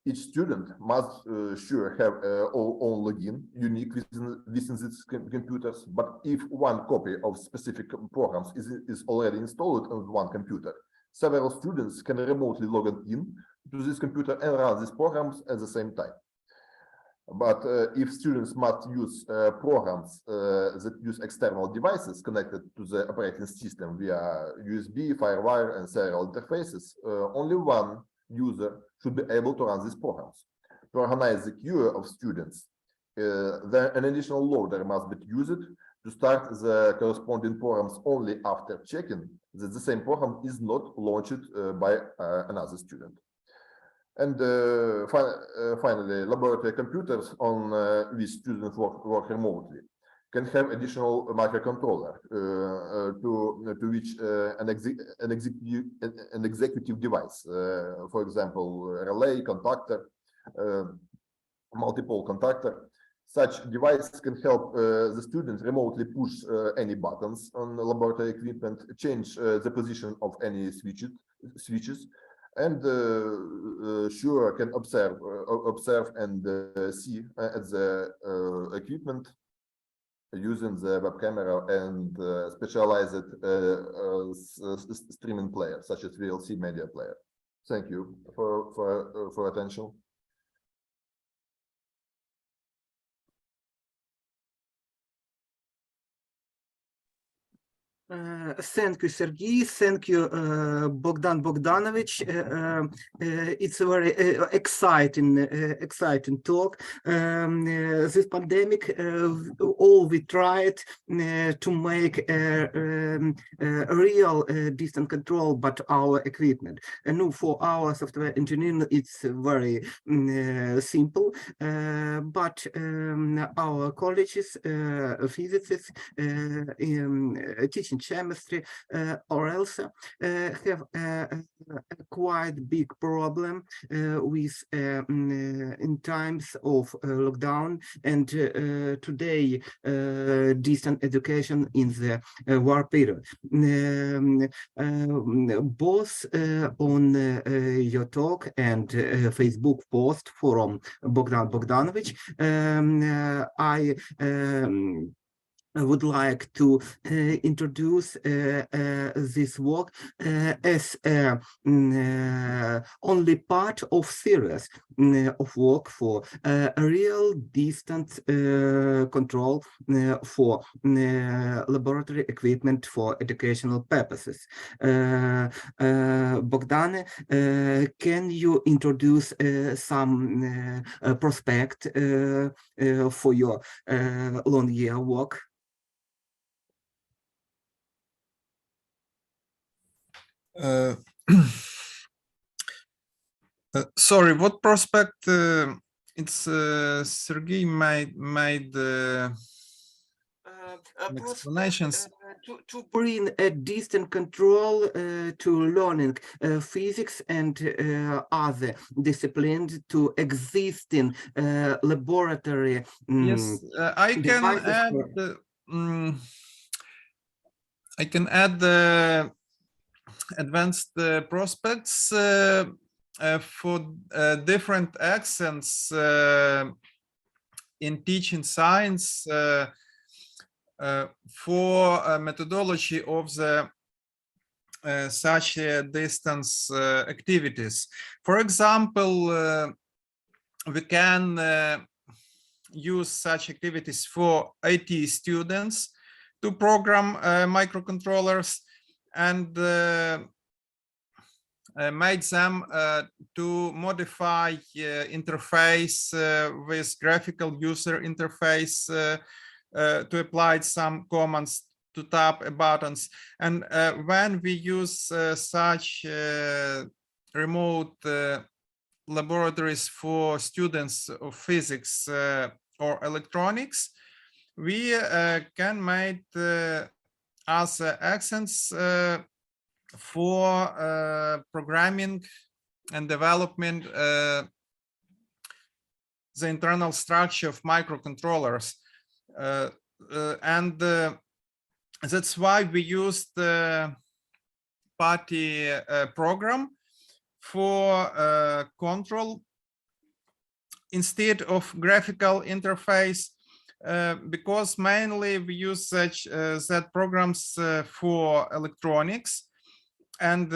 Each student must sure have own login, unique within its computers. But if one copy of specific programs is already installed on one computer, several students can remotely log in to this computer and run these programs at the same time. But if students must use programs that use external devices connected to the operating system via USB, FireWire, and serial interfaces, only one user should be able to run these programs. To organize the queue of students, then an additional loader must be used to start the corresponding programs only after checking that the same program is not launched by another student. And finally, laboratory computers on which students work remotely can have additional microcontroller to which an executive device, for example, relay, contactor, multiple contactor. Such device can help the students remotely push any buttons on laboratory equipment, change the position of any switches, and sure can observe and see at the equipment using the web camera and specialized streaming player such as VLC media player. Thank you for attention. Thank you, Sergey. Thank you, Bogdan Bogdanovich. It's a very exciting talk. This pandemic, all we tried to make a real distant control, but our equipment. And for our software engineering, it's very simple. But our colleges, physicists, teaching chemistry or else have a quite big problem with in times of lockdown and today distant education in the war period. Both on your talk and Facebook post from Bogdan Bogdanovich, I would like to introduce this work as only part of series of work for real distance control for laboratory equipment for educational purposes. Bogdan, can you introduce some prospect for your long year work? Sorry, what prospect? It's Sergey made explanations. To bring a distant control to learning physics and other disciplines to existing laboratory. Yes, I can add the advanced prospects for different accents in teaching science for methodology of the such distance activities. For example, we can use such activities for IT students to program microcontrollers and made them to modify interface with graphical user interface to apply some commands to tap buttons. And when we use such remote laboratories for students of physics or electronics, we can make as accents for programming and development the internal structure of microcontrollers. And that's why we used the PATI program for control instead of graphical interface, because mainly we use such that programs for electronics, and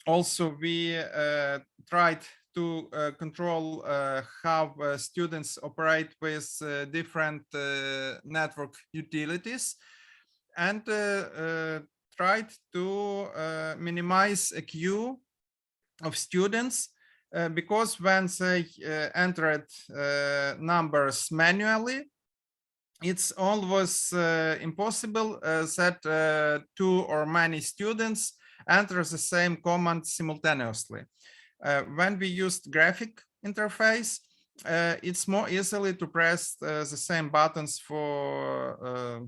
also we tried to control how students operate with different network utilities, and tried to minimize a queue of students, because when they entered numbers manually, it's always impossible that two or many students enter the same command simultaneously. When we used graphic interface, it's more easily to press the same buttons for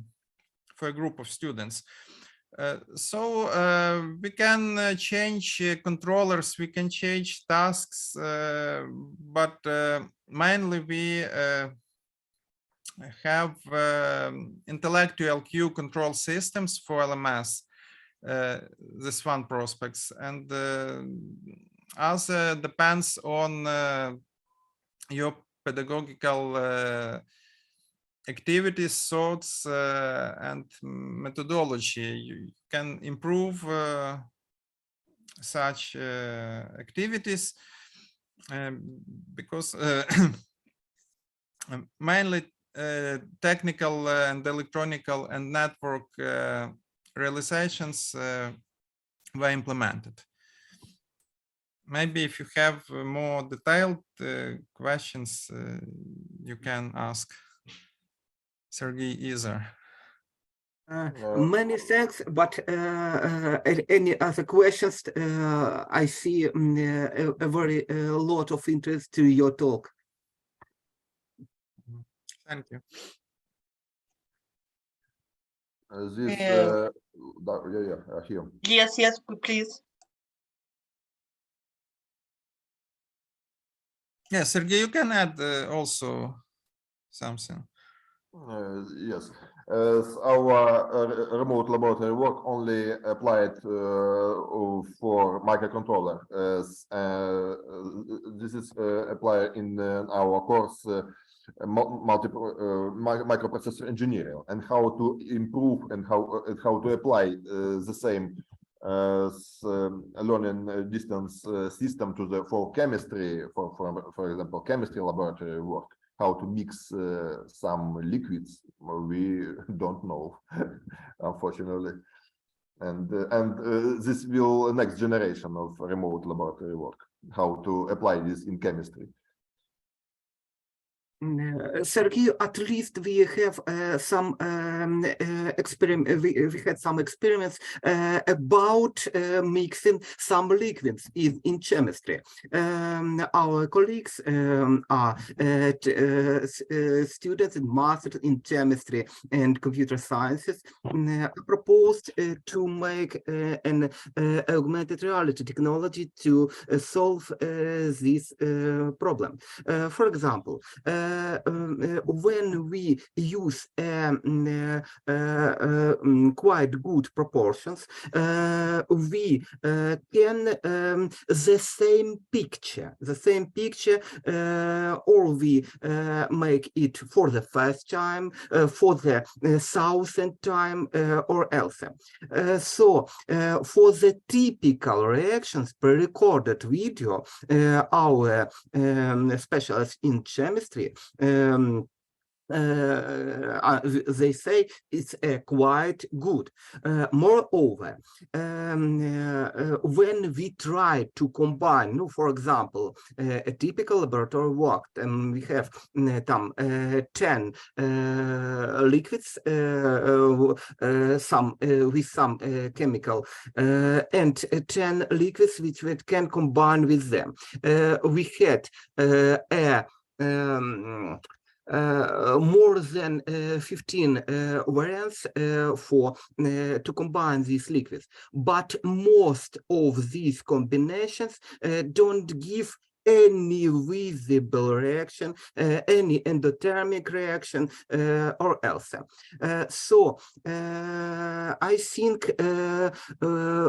a group of students. So we can change controllers, we can change tasks, but mainly we have intellectual queue control systems for LMS, this one prospects, and other depends on your pedagogical activities, thoughts, and methodology. You can improve such activities because mainly technical and electronical and network realizations were implemented. Maybe if you have more detailed questions, you can ask Sergey either. Many thanks, but any other questions? I see a very lot of interest to your talk. Thank you. Here. Yes, please. Yeah, Sergey, you can add also something. Yes, our remote laboratory work only applied for microcontroller. This is applied in our course microprocessor engineering, and how to improve and how to apply the same learning distance system to the for chemistry, for example, chemistry laboratory work. How to mix some liquids, we don't know, unfortunately, and this will next generation of remote laboratory work. How to apply this in chemistry. Sergey, at least we have some experiment. We had some experiments about mixing some liquids in chemistry. Our colleagues are students and masters in chemistry and computer sciences. Proposed to make an augmented reality technology to solve this problem. For example, when we use quite good proportions, we can the same picture, or we make it for the first time, for the 1000th time, or else. So for the typical reactions per recorded video, our specialists in chemistry they say it's quite good. Moreover, when we try to combine, for example, a typical laboratory work, we have 10 liquids, some with some chemical, and 10 liquids which we can combine with them. We had more than 15 variants for to combine these liquids, but most of these combinations don't give any visible reaction, any endothermic reaction, or else. So I think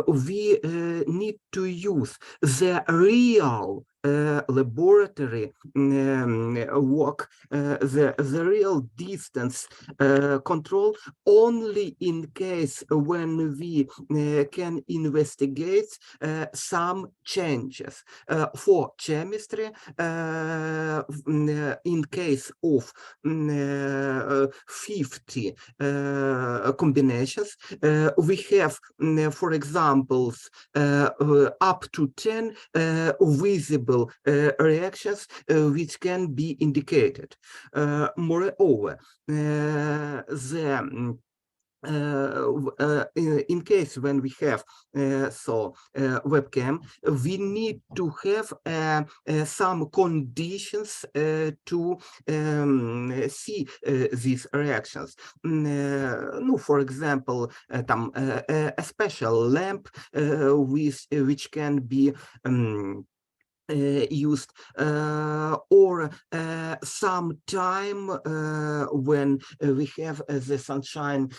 we need to use the real laboratory work, the real distance control only in case when we can investigate some changes. For chemistry, in case of 50 combinations, we have, for example, up to 10 visible reactions which can be indicated. Moreover, in case when we have webcam, we need to have some conditions to see these reactions. For example, a special lamp which can be used, or some time when we have the sunshine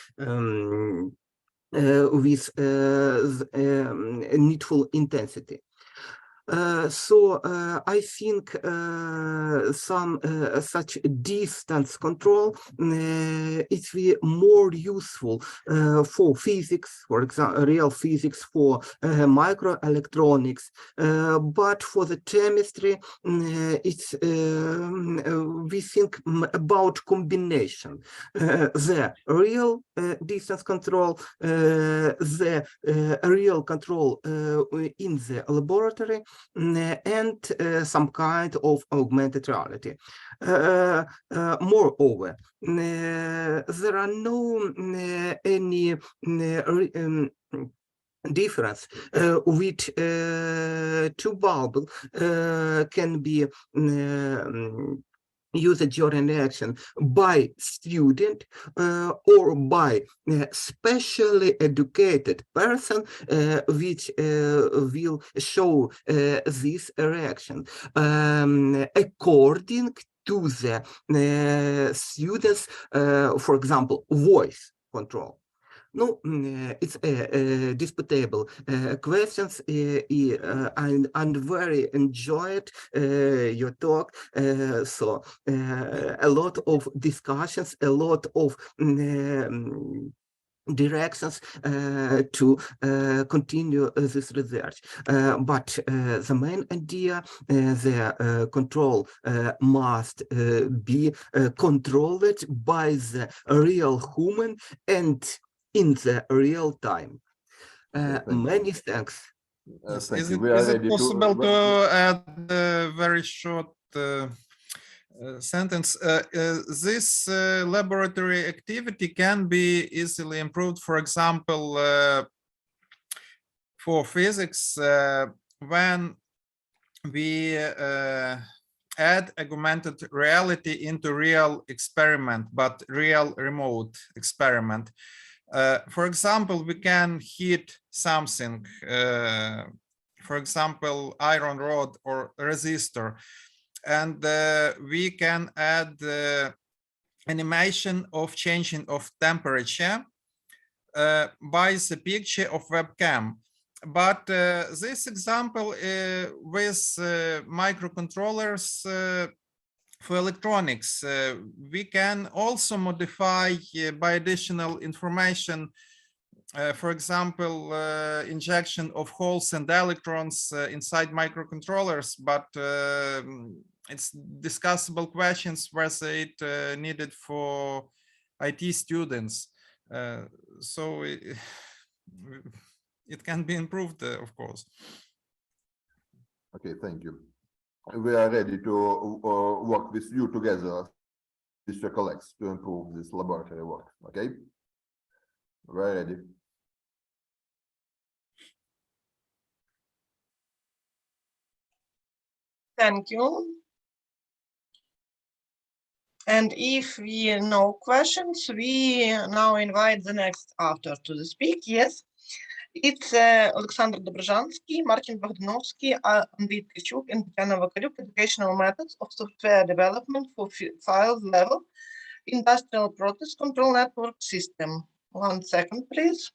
with needful intensity. I think some such distance control it will be more useful for physics, for example, real physics, for microelectronics, but for the chemistry, it's we think about combination. The real distance control, the real control in the laboratory, and some kind of augmented reality. Moreover, there are no any difference which two bulbs can be used during reaction by student or by specially educated person which will show this reaction according to the students, for example, voice control. No, it's disputable questions, and very enjoyed your talk. So a lot of discussions, a lot of directions to continue this research, but the main idea, the control must be controlled by the real human and in the real time. Many thanks. Yes. Is it possible to add a very short sentence? This laboratory activity can be easily improved, for example, for physics, when we add augmented reality into real experiment, but real remote experiment. For example, we can heat something, for example, iron rod or resistor, and we can add animation of changing of temperature by the picture of webcam. But this example with microcontrollers for electronics, we can also modify by additional information, for example, injection of holes and electrons inside microcontrollers, but it's discussable questions whether it needed for IT students. So it can be improved, of course. Okay, thank you. We are ready to work with you together, with your colleagues, to improve this laboratory work. Okay, we're ready. Thank you. And if we have no questions, we now invite the next author to speak. Yes, it's Alexander Dobrozhansky, Martin Bogdanovsky, Andrii Sidliarenko, and Tatjana Vakaruk, Educational Methods of Software Development for File Level Industrial Process Control Network System. 1 second, please.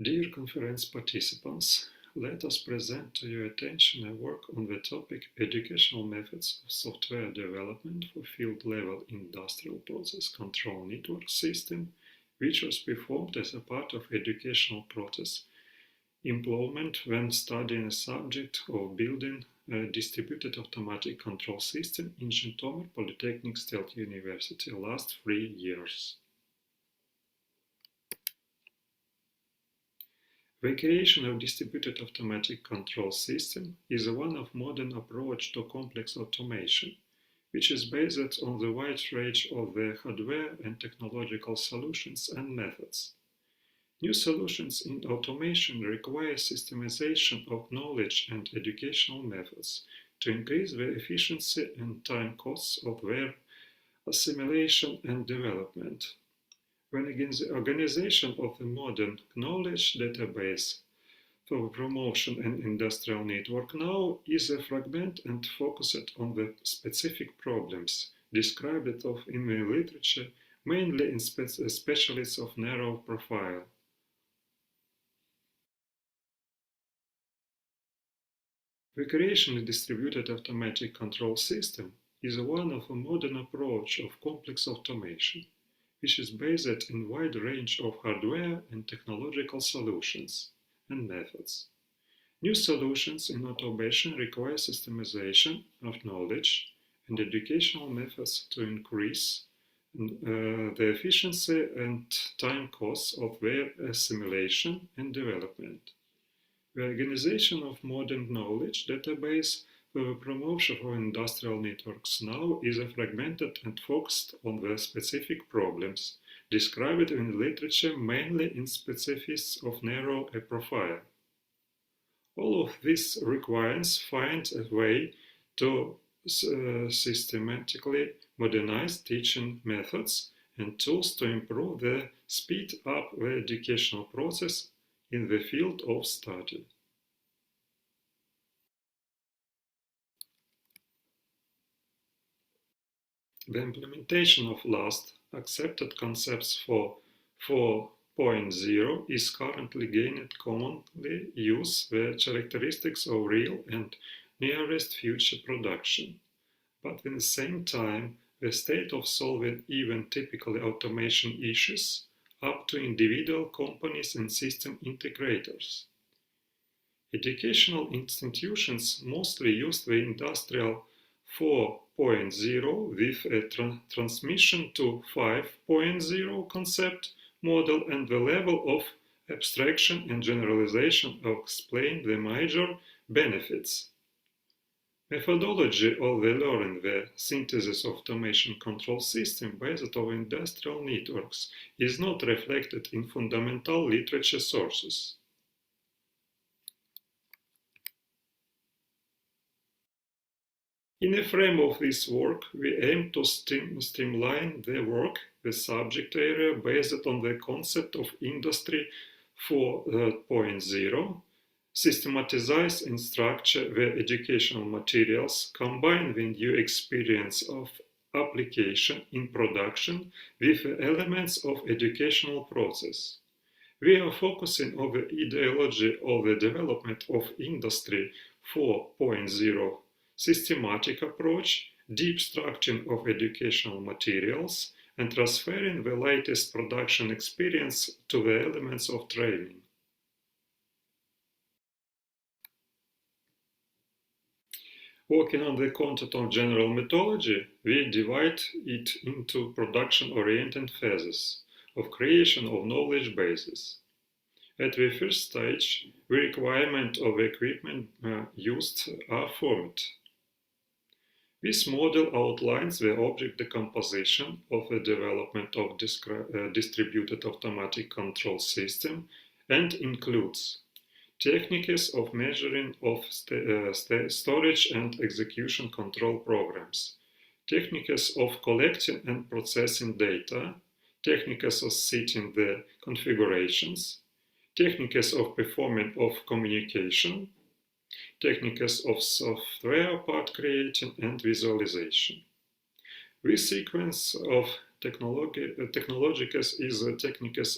Dear conference participants, let us present to your attention a work on the topic Educational Methods of Software Development for Field-Level Industrial Process Control Network System, which was performed as a part of educational process employment when studying a subject of building a distributed automatic control system in Zhytomyr Polytechnic State University last 3 years. The creation of distributed automatic control system is one of modern approach to complex automation, which is based on the wide range of the hardware and technological solutions and methods. New solutions in automation require systemization of knowledge and educational methods to increase the efficiency and time costs of their assimilation and development. When the organization of the modern knowledge database for promotion and industrial network now is a fragment and focused on the specific problems described of in the literature, mainly in specialists of narrow profile. The creation of distributed automatic control system is one of a modern approach of complex automation, which is based in a wide range of hardware and technological solutions and methods. New solutions in automation require systemization of knowledge and educational methods to increase the efficiency and time costs of their assimilation and development. The organization of modern knowledge database for the promotion of industrial networks now is fragmented and focused on the specific problems described in literature, mainly in specifics of narrow profile. All of this requires find a way to systematically modernize teaching methods and tools to improve the speed up the educational process in the field of study. The implementation of last accepted concepts for 4.0 is currently gaining commonly use the characteristics of real and nearest future production, but at the same time the state of solving even typically automation issues up to individual companies and system integrators. Educational institutions mostly use the industrial 4.0 with a transmission to 5.0 concept model, and the level of abstraction and generalization explain the major benefits. Methodology of the learning the synthesis of automation control system based on industrial networks is not reflected in fundamental literature sources. In the frame of this work, we aim to streamline the work, the subject area based on the concept of Industry 4.0, systematize and structure the educational materials, combine the new experience of application in production with the elements of educational process. We are focusing on the ideology of the development of Industry 4.0 systematic approach, deep structuring of educational materials, and transferring the latest production experience to the elements of training. Working on the content of general methodology, we divide it into production-oriented phases of creation of knowledge bases. At the first stage, the requirement of equipment used are formed. This model outlines the object decomposition of the development of distributed automatic control system and includes techniques of measuring of storage and execution control programs, techniques of collecting and processing data, techniques of setting the configurations, techniques of performing of communication, techniques of software part creating and visualization. This sequence of technologicus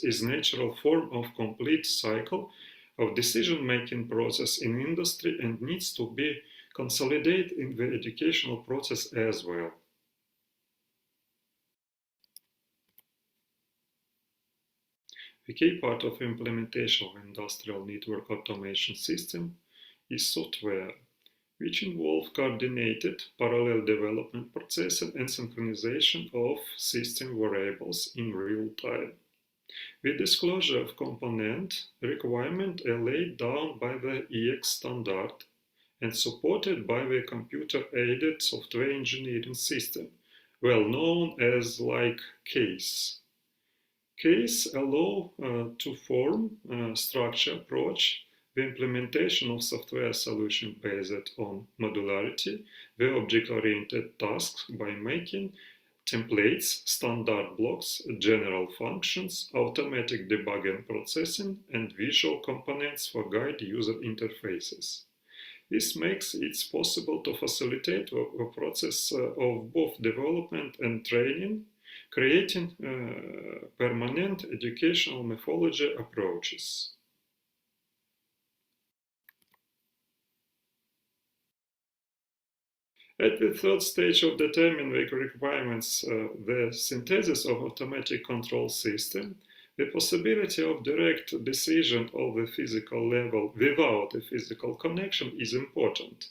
is natural form of complete cycle of decision-making process in industry and needs to be consolidated in the educational process as well. The key part of implementation of industrial network automation system is software, which involve coordinated parallel development process and synchronization of system variables in real time. With disclosure of component requirement laid down by the EX standard and supported by the computer-aided software engineering system, well known as like CASE. CASE allow to form structure approach the implementation of software solution based on modularity, the object-oriented tasks by making templates, standard blocks, general functions, automatic debugging processing, and visual components for guide user interfaces. This makes it possible to facilitate the process of both development and training, creating permanent educational methodology approaches. At the third stage of determining the requirements, the synthesis of automatic control system, the possibility of direct decision of the physical level without a physical connection is important.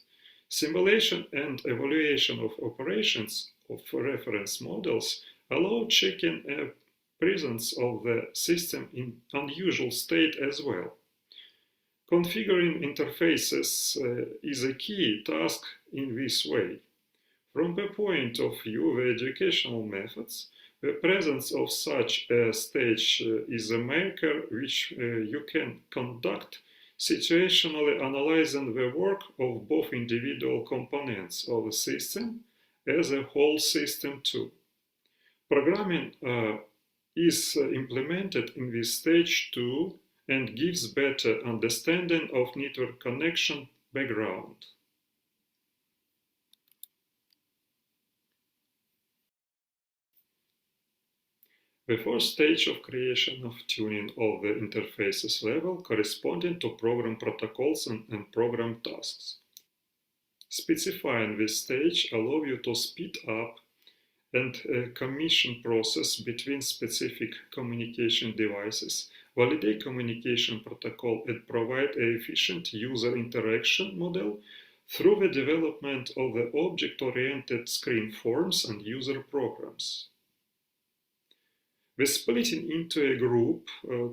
Simulation and evaluation of operations of reference models allow checking a presence of the system in unusual state as well. Configuring interfaces is a key task in this way. From the point of view of educational methods, the presence of such a stage is a marker which you can conduct situationally analyzing the work of both individual components of the system as a whole system too. Programming is implemented in this stage too and gives better understanding of network connection background. The fourth stage of creation of tuning of the interfaces level corresponding to program protocols and program tasks. Specifying this stage allows you to speed up and commission process between specific communication devices, validate communication protocol, and provide an efficient user interaction model through the development of the object-oriented screen forms and user programs. The splitting into a group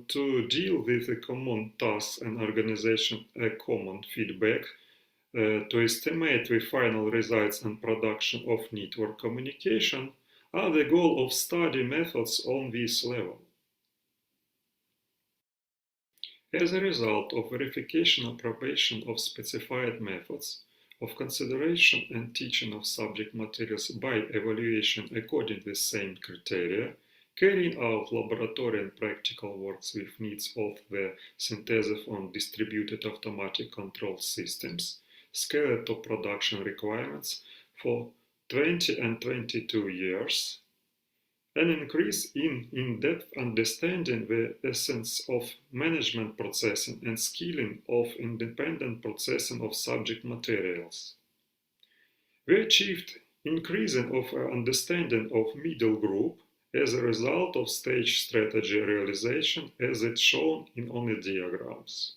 to deal with the common tasks and organization a common feedback to estimate the final results and production of network communication are the goal of study methods on this level. As a result of verification and approbation of specified methods, of consideration and teaching of subject materials by evaluation according to the same criteria, carrying out laboratory and practical works with needs of the synthesis on distributed automatic control systems, scaled to production requirements for 20 and 22 years, an increase in in-depth understanding the essence of management processing and skilling of independent processing of subject materials. We achieved increasing of understanding of middle group as a result of stage strategy realization as it's shown in on the diagrams.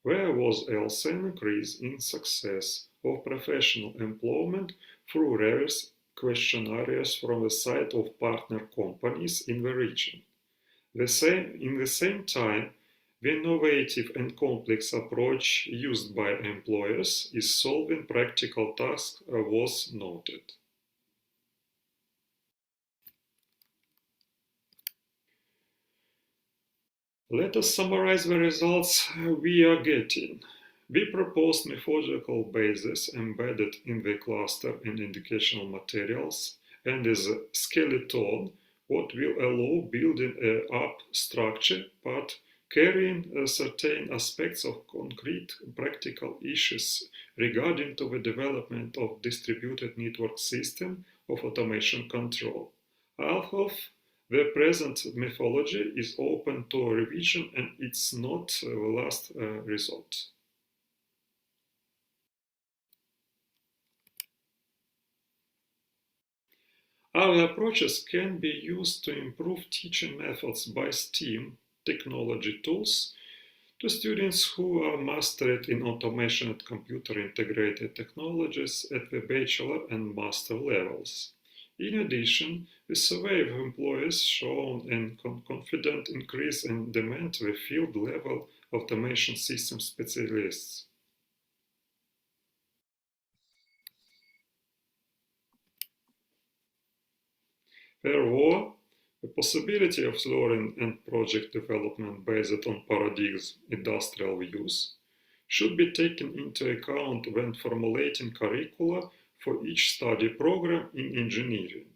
There was also an increase in success of professional employment through reverse questionnaires from the side of partner companies in the region. In the same time, the innovative and complex approach used by employers in solving practical tasks was noted. Let us summarize the results we are getting. We proposed methodological basis embedded in the cluster and educational materials and as a skeleton what will allow building up structure but carrying certain aspects of concrete practical issues regarding to the development of distributed network system of automation control. Although the present methodology is open to revision and it's not the last resort. Our approaches can be used to improve teaching methods by STEAM technology tools to students who are mastered in automation and computer integrated technologies at the bachelor and master levels. In addition, the survey of employers shown a confident increase in demand for field level automation system specialists. Therefore, the possibility of learning and project development based on paradigms industrial views should be taken into account when formulating curricula for each study program in engineering.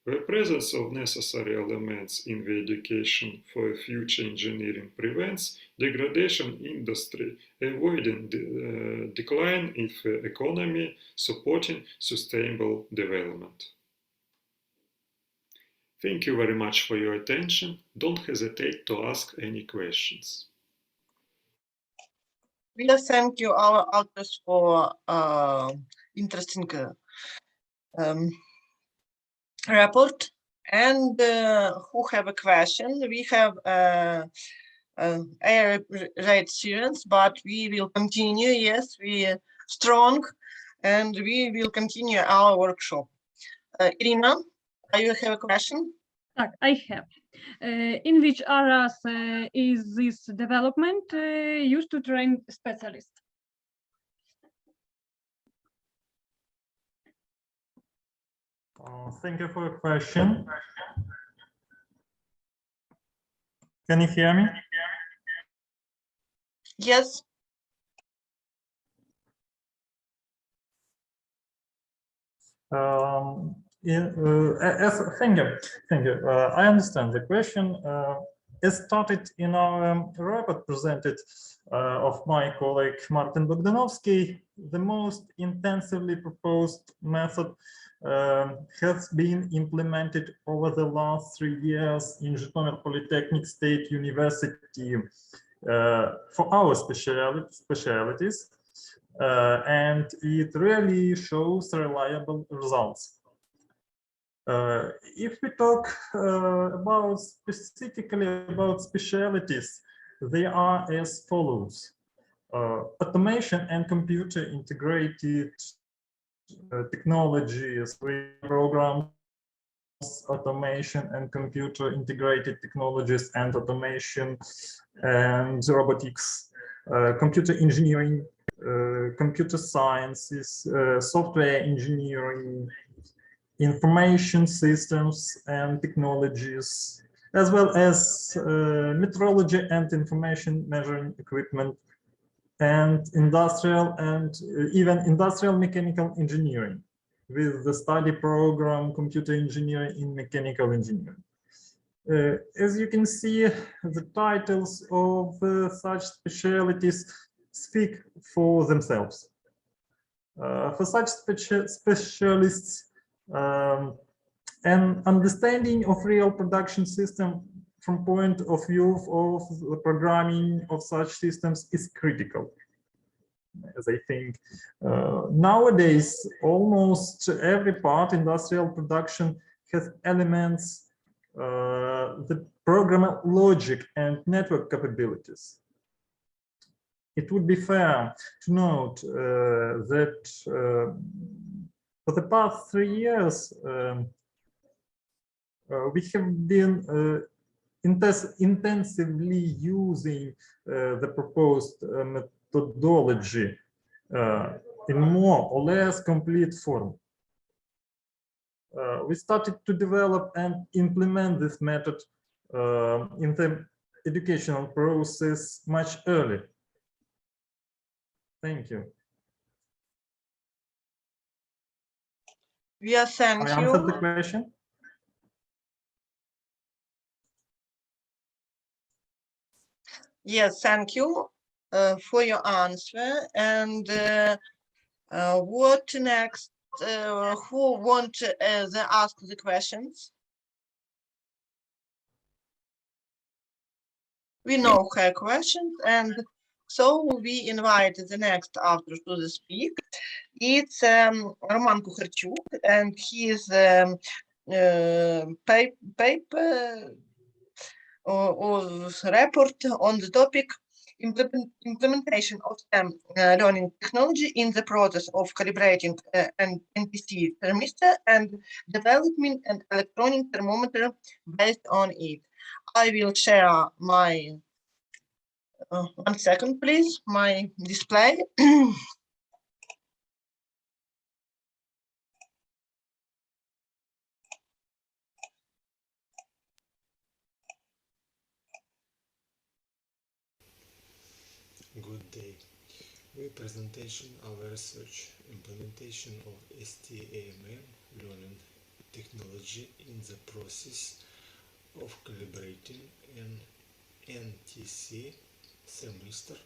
The presence of necessary elements in the education for future engineering prevents degradation in industry, avoiding decline in the economy, supporting sustainable development. Thank you very much for your attention. Don't hesitate to ask any questions. We thank you, our authors, for interesting report. And who have a question? We have right students, but we will continue. Yes, we are strong, and we will continue our workshop. Irina, do you have a question? I have. In which areas is this development used to train specialists? Thank you for your question. Can you hear me? Yes. Thank you. I understand the question. As stated in our report presented of my colleague Martin Bogdanovsky, the most intensively proposed method has been implemented over the last 3 years in Zhytomyr Polytechnic State University for our specialities. And it really shows reliable results. If we talk specifically about specialities, they are as follows: automation and computer integrated technologies, programs, automation and computer integrated technologies, and automation and robotics, computer engineering, computer sciences, software engineering, information systems and technologies, as well as metrology and information measuring equipment, and industrial and even industrial mechanical engineering with the study program computer engineering in mechanical engineering. As you can see, the titles of such specialties speak for themselves. For such specialists, an understanding of real production system from point of view of the programming of such systems is critical. As I think nowadays, almost every part industrial production has elements, the programmer logic and network capabilities. It would be fair to note that for the past 3 years, we have been intensively using the proposed methodology in more or less complete form. We started to develop and implement this method in the educational process much earlier. Thank you. Yes, thank you. I answered the question. Yes, thank you for your answer. And what next? Who want to ask the questions? We know her questions, and so we invite the next author to speak. It's Roman Kukharchuk, and his paper or report on the topic implementation of STEM learning technology in the process of calibrating an NPC thermistor and developing an electronic thermometer based on it. I will share my 1 second, please, my display. Good day. We presentation our research implementation of STEM learning technology in the process of calibrating an NTC thermistor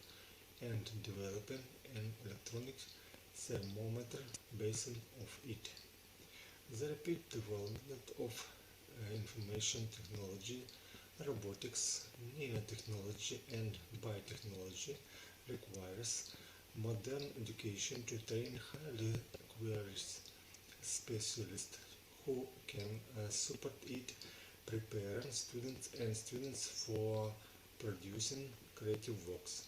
and developing an electronic thermometer based of it. The rapid development of information technology, robotics, nanotechnology and biotechnology requires modern education to train highly qualified specialists who can support it, preparing students for producing creative works.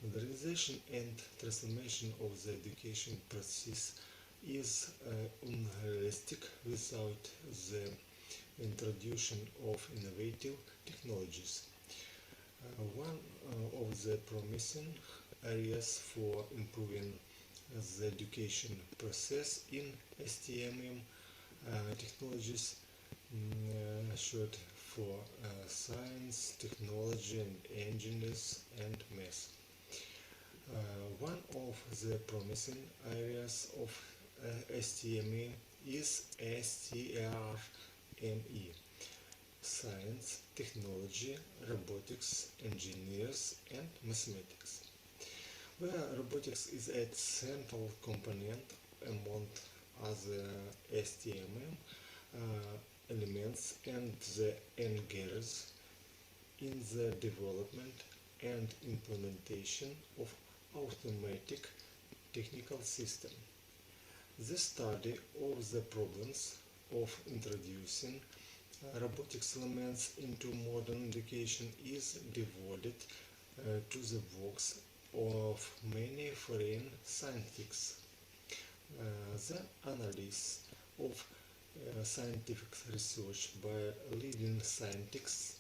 Modernization and transformation of the education process is unrealistic without the introduction of innovative technologies. One of the promising areas for improving the education process in STEM technologies short for science, technology and engineers and math. One of the promising areas of STEM is STRME, science, technology, robotics, engineers and mathematics, where robotics is a central component among other STEM elements and the engagers in the development and implementation of automatic technical system. The study of the problems of introducing robotics elements into modern education is devoted to the works of many foreign scientists. The analysis of scientific research by leading scientists,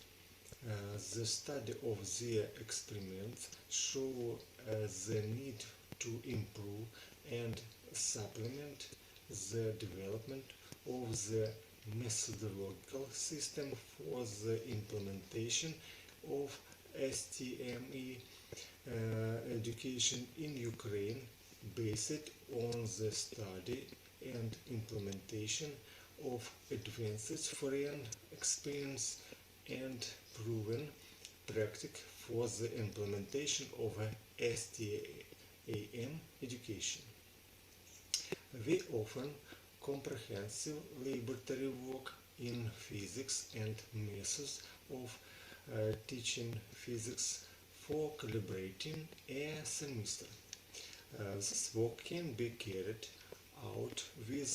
the study of their experiments show the need to improve and supplement the development of the methodological system for the implementation of STEM education in Ukraine based on the study and implementation of advanced foreign experience and proven practice for the implementation of STEM education. We offer comprehensive laboratory work in physics and methods of teaching physics for calibrating a semester. This work can be carried out with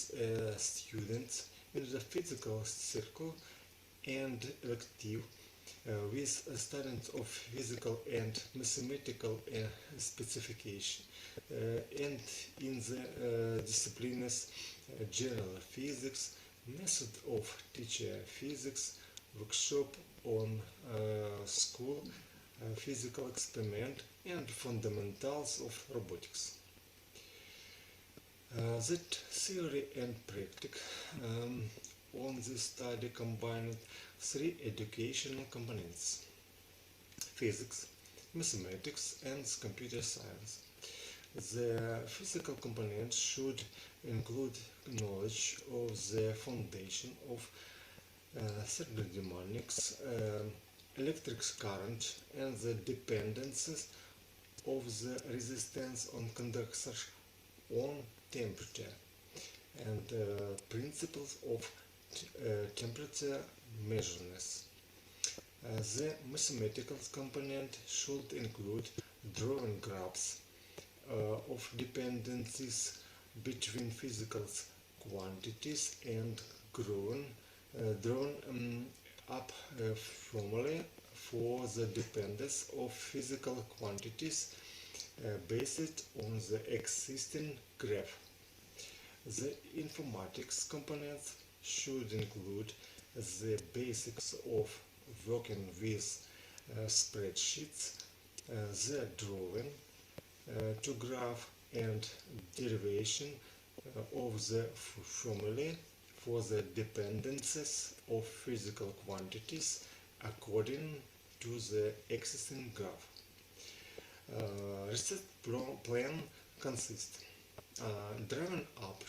students in the physical circle and elective with students of physical and mathematical specification and in the disciplines general physics, method of teacher physics, workshop on school physical experiment and fundamentals of robotics. That theory and practice on this study combined 3 educational components: physics, mathematics and computer science. The physical component should include knowledge of the foundation of thermodynamics, electric current and the dependencies of the resistance on conductors on temperature, and principles of temperature measurements. The mathematical component should include drawing graphs of dependencies between physical quantities and drawn up formulae for the dependence of physical quantities based on the existing graph. The informatics components should include the basics of working with spreadsheets, the drawing to graph and derivation of the formulae for the dependencies of physical quantities according to the existing graph. Research plan consists drawing up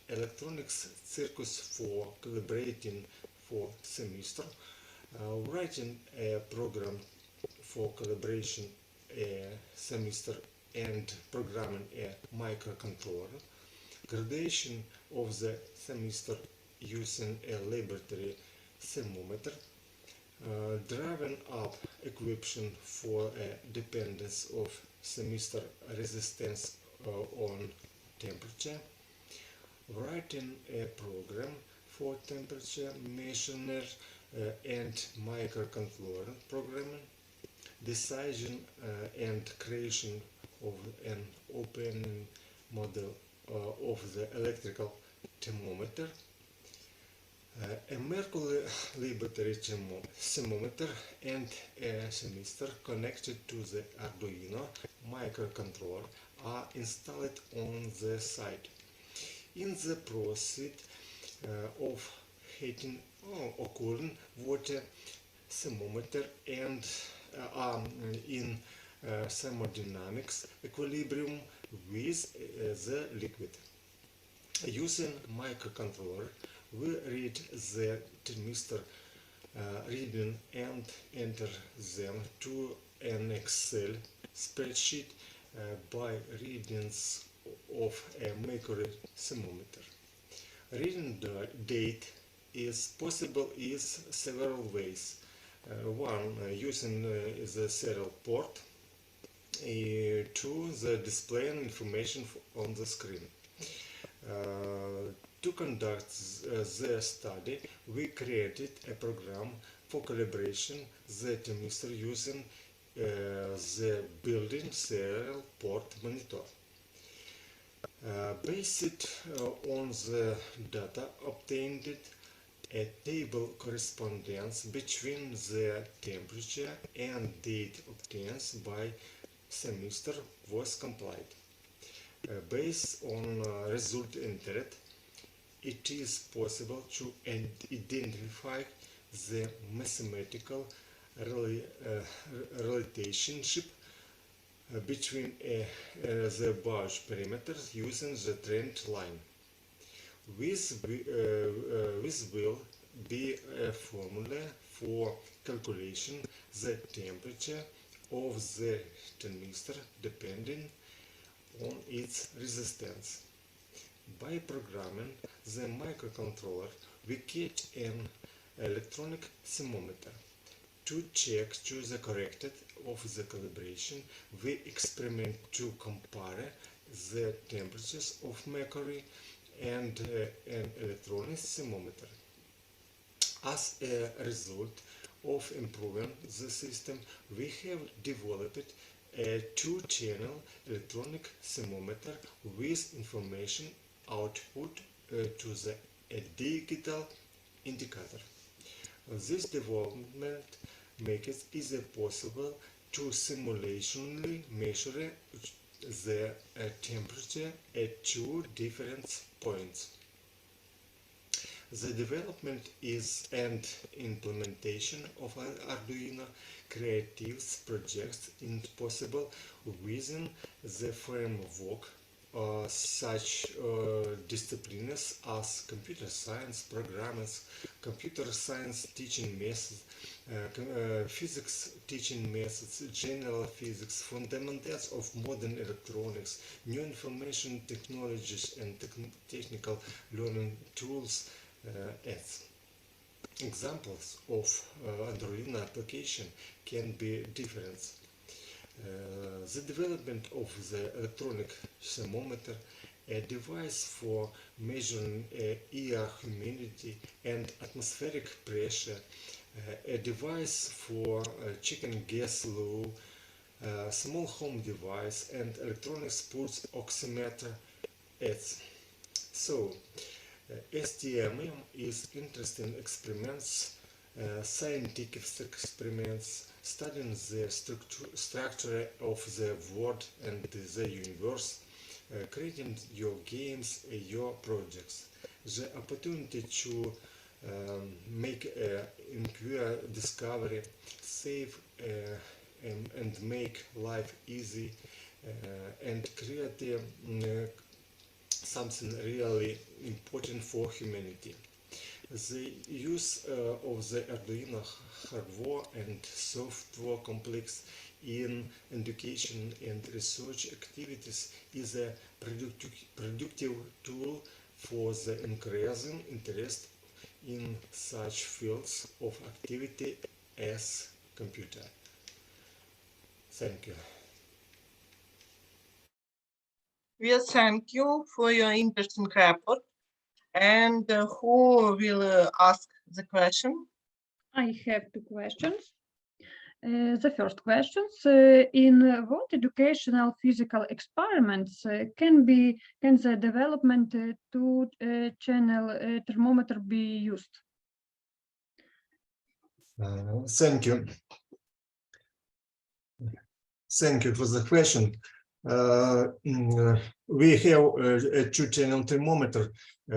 electronics circuits for calibrating for semester, writing a program for calibration a semester and programming a microcontroller, gradation of the semester using a laboratory thermometer, drawing up equation for a dependence of semester resistance on temperature, writing a program for temperature measurer and microcontroller programming, decision and creation of an open model of the electrical thermometer, a mercury laboratory thermometer and a semester connected to the Arduino microcontroller are installed on the site. In the process of heating or cooling water thermometer and in thermodynamics equilibrium with the liquid. Using microcontroller, we read the thermistor reading and enter them to an Excel spreadsheet by readings of a mercury thermometer. Reading date is possible in several ways. One, using the serial port. Two, the displaying information on the screen. To conduct the study, we created a program for calibration the thermistor using the built-in serial port monitor. Based on the data obtained, a table correspondence between the temperature and date obtained by semester was complied. Based on result entered, it is possible to identify the mathematical relationship between the Gauss parameters using the trend line. This will be a formula for calculation the temperature of the thermistor depending on its resistance. By programming the microcontroller, we get an electronic thermometer. To check to the correctness of the calibration, we experiment to compare the temperatures of mercury and an electronic thermometer. As a result of improving the system, we have developed a two-channel electronic thermometer with information output to a digital indicator. This development makes it easily possible to simulationally measure the temperature at two different points. The development and implementation of Arduino Creative's projects is possible within the framework such disciplines as computer science, programming, computer science teaching methods, physics teaching methods, general physics, fundamentals of modern electronics, new information technologies and technical learning tools, etc. Examples of Arduino application can be different. The development of the electronic thermometer, a device for measuring air humidity and atmospheric pressure, a device for checking gas law, a small home device, and electronic pulse oximeter, etc. So, STMM is interesting experiments, scientific experiments, studying the structure of the world and the universe, creating your games, your projects. The opportunity to make inquire discovery, save and make life easy, and create something really important for humanity. The use of the Arduino hardware and software complex in education and research activities is a productive tool for the increasing interest in such fields of activity as computer. Thank you. Well, thank you for your interesting report. And who will ask the question? I have two questions. The first question, in what educational physical experiments can the development two-channel thermometer be used? Thank you. Thank you for the question. We have a two-channel thermometer. We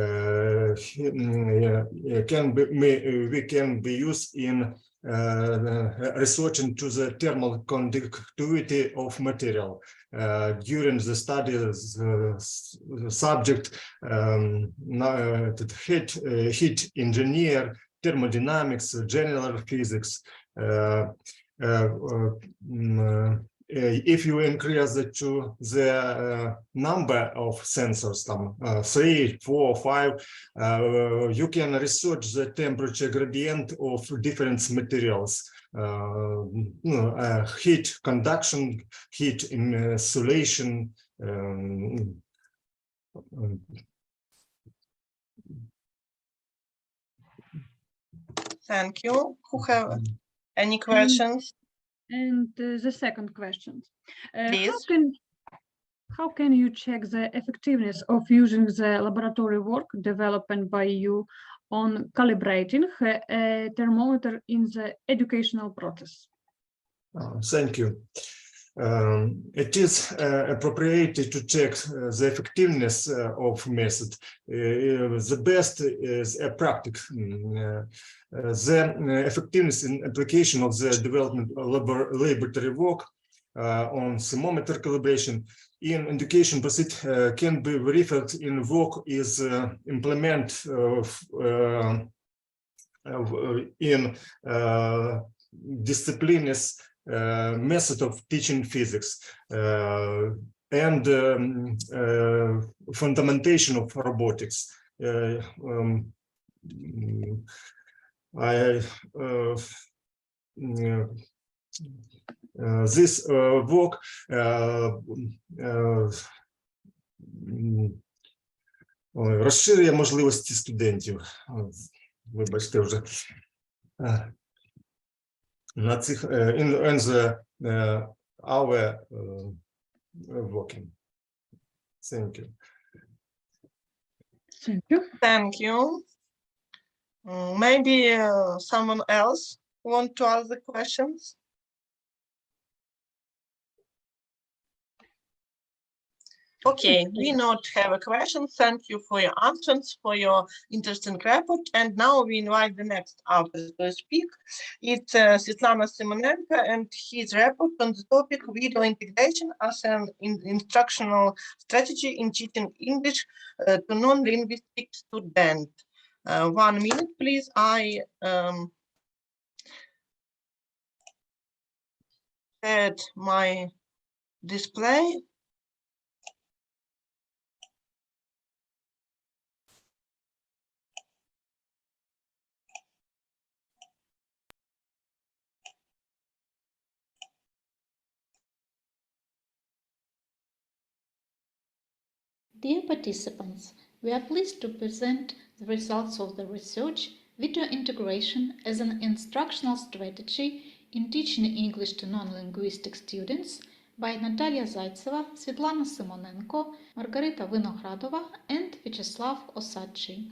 can be used in researching to the thermal conductivity of material. During the study, the subject heat engineer, thermodynamics, general physics. If you increase the number of sensors, 3, 4, 5, you can research the temperature gradient of different materials, heat conduction, heat insulation. Thank you. Who have any questions? And the second question, Please. how can you check the effectiveness of using the laboratory work developed by you on calibrating a thermometer in the educational process? Thank you. It is appropriate to check the effectiveness of method. The best is a practice. The effectiveness in application of the development of laboratory work on thermometer calibration in education process can be verified in work is implemented in disciplines method of teaching physics and fundamentation of robotics. This work розширює можливості студентів. Вибачте вже. На цих in the our working. Thank you. Thank you. Thank you. Maybe someone else want to ask the questions? Okay, we not have a question. Thank you for your answers, for your interesting report. And now we invite the next author to speak. It's Svetlana Simonenko and his report on the topic video integration as an instructional strategy in teaching English to non-linguistic students. 1 minute, please. I had my display. Dear participants, we are pleased to present the results of the research Video Integration as an Instructional Strategy in Teaching English to Non-Linguistic Students by Natalia Zaitseva, Svetlana Simonenko, Margarita Vinogradova, and Vyacheslav Osadchi.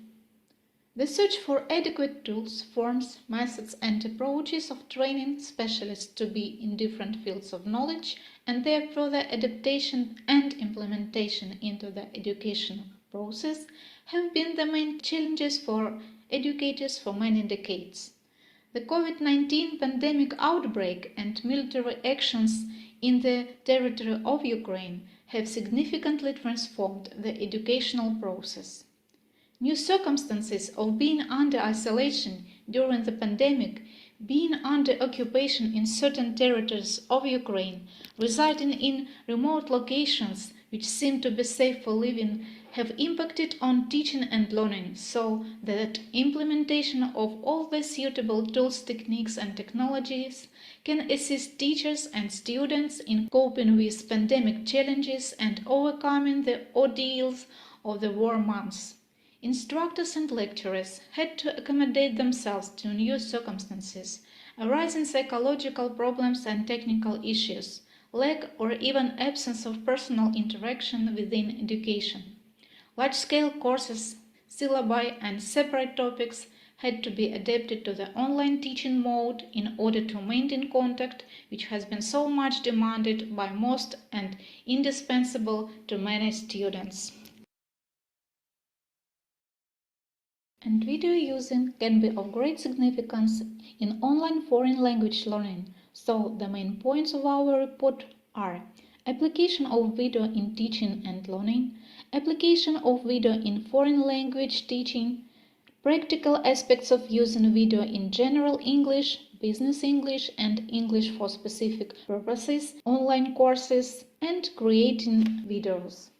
The search for adequate tools, forms, methods and approaches of training specialists to be in different fields of knowledge and their further adaptation and implementation into the educational process have been the main challenges for educators for many decades. The COVID-19 pandemic outbreak and military actions in the territory of Ukraine have significantly transformed the educational process. New circumstances of being under isolation during the pandemic, being under occupation in certain territories of Ukraine, residing in remote locations which seem to be safe for living, have impacted on teaching and learning, so that implementation of all the suitable tools, techniques and technologies can assist teachers and students in coping with pandemic challenges and overcoming the ordeals of the war months. Instructors and lecturers had to accommodate themselves to new circumstances, arising psychological problems and technical issues, lack or even absence of personal interaction within education. Large-scale courses, syllabi and separate topics had to be adapted to the online teaching mode in order to maintain contact, which has been so much demanded by most and indispensable to many students. And video using can be of great significance in online foreign language learning, so the main points of our report are application of video in teaching and learning, application of video in foreign language teaching, practical aspects of using video in general English, business English and English for specific purposes, online courses, and creating videos.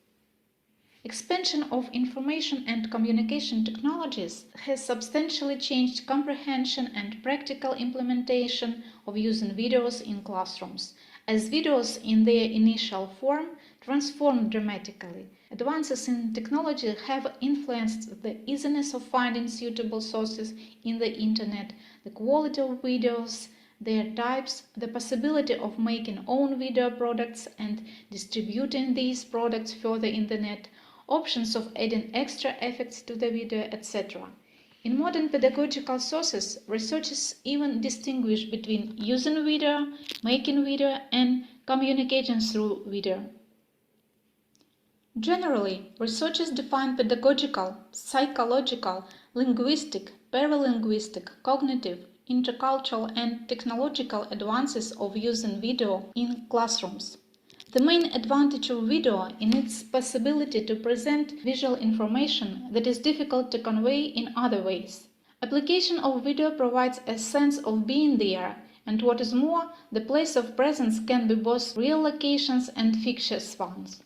Expansion of information and communication technologies has substantially changed comprehension and practical implementation of using videos in classrooms, as videos in their initial form transformed dramatically. Advances in technology have influenced the easiness of finding suitable sources in the internet, the quality of videos, their types, the possibility of making own video products and distributing these products further in the net, options of adding extra effects to the video, etc. In modern pedagogical sources, researchers even distinguish between using video, making video, and communicating through video. Generally, researchers define pedagogical, psychological, linguistic, paralinguistic, cognitive, intercultural, and technological advances of using video in classrooms. The main advantage of video in its possibility to present visual information that is difficult to convey in other ways. Application of video provides a sense of being there, and what is more, the place of presence can be both real locations and fictitious ones.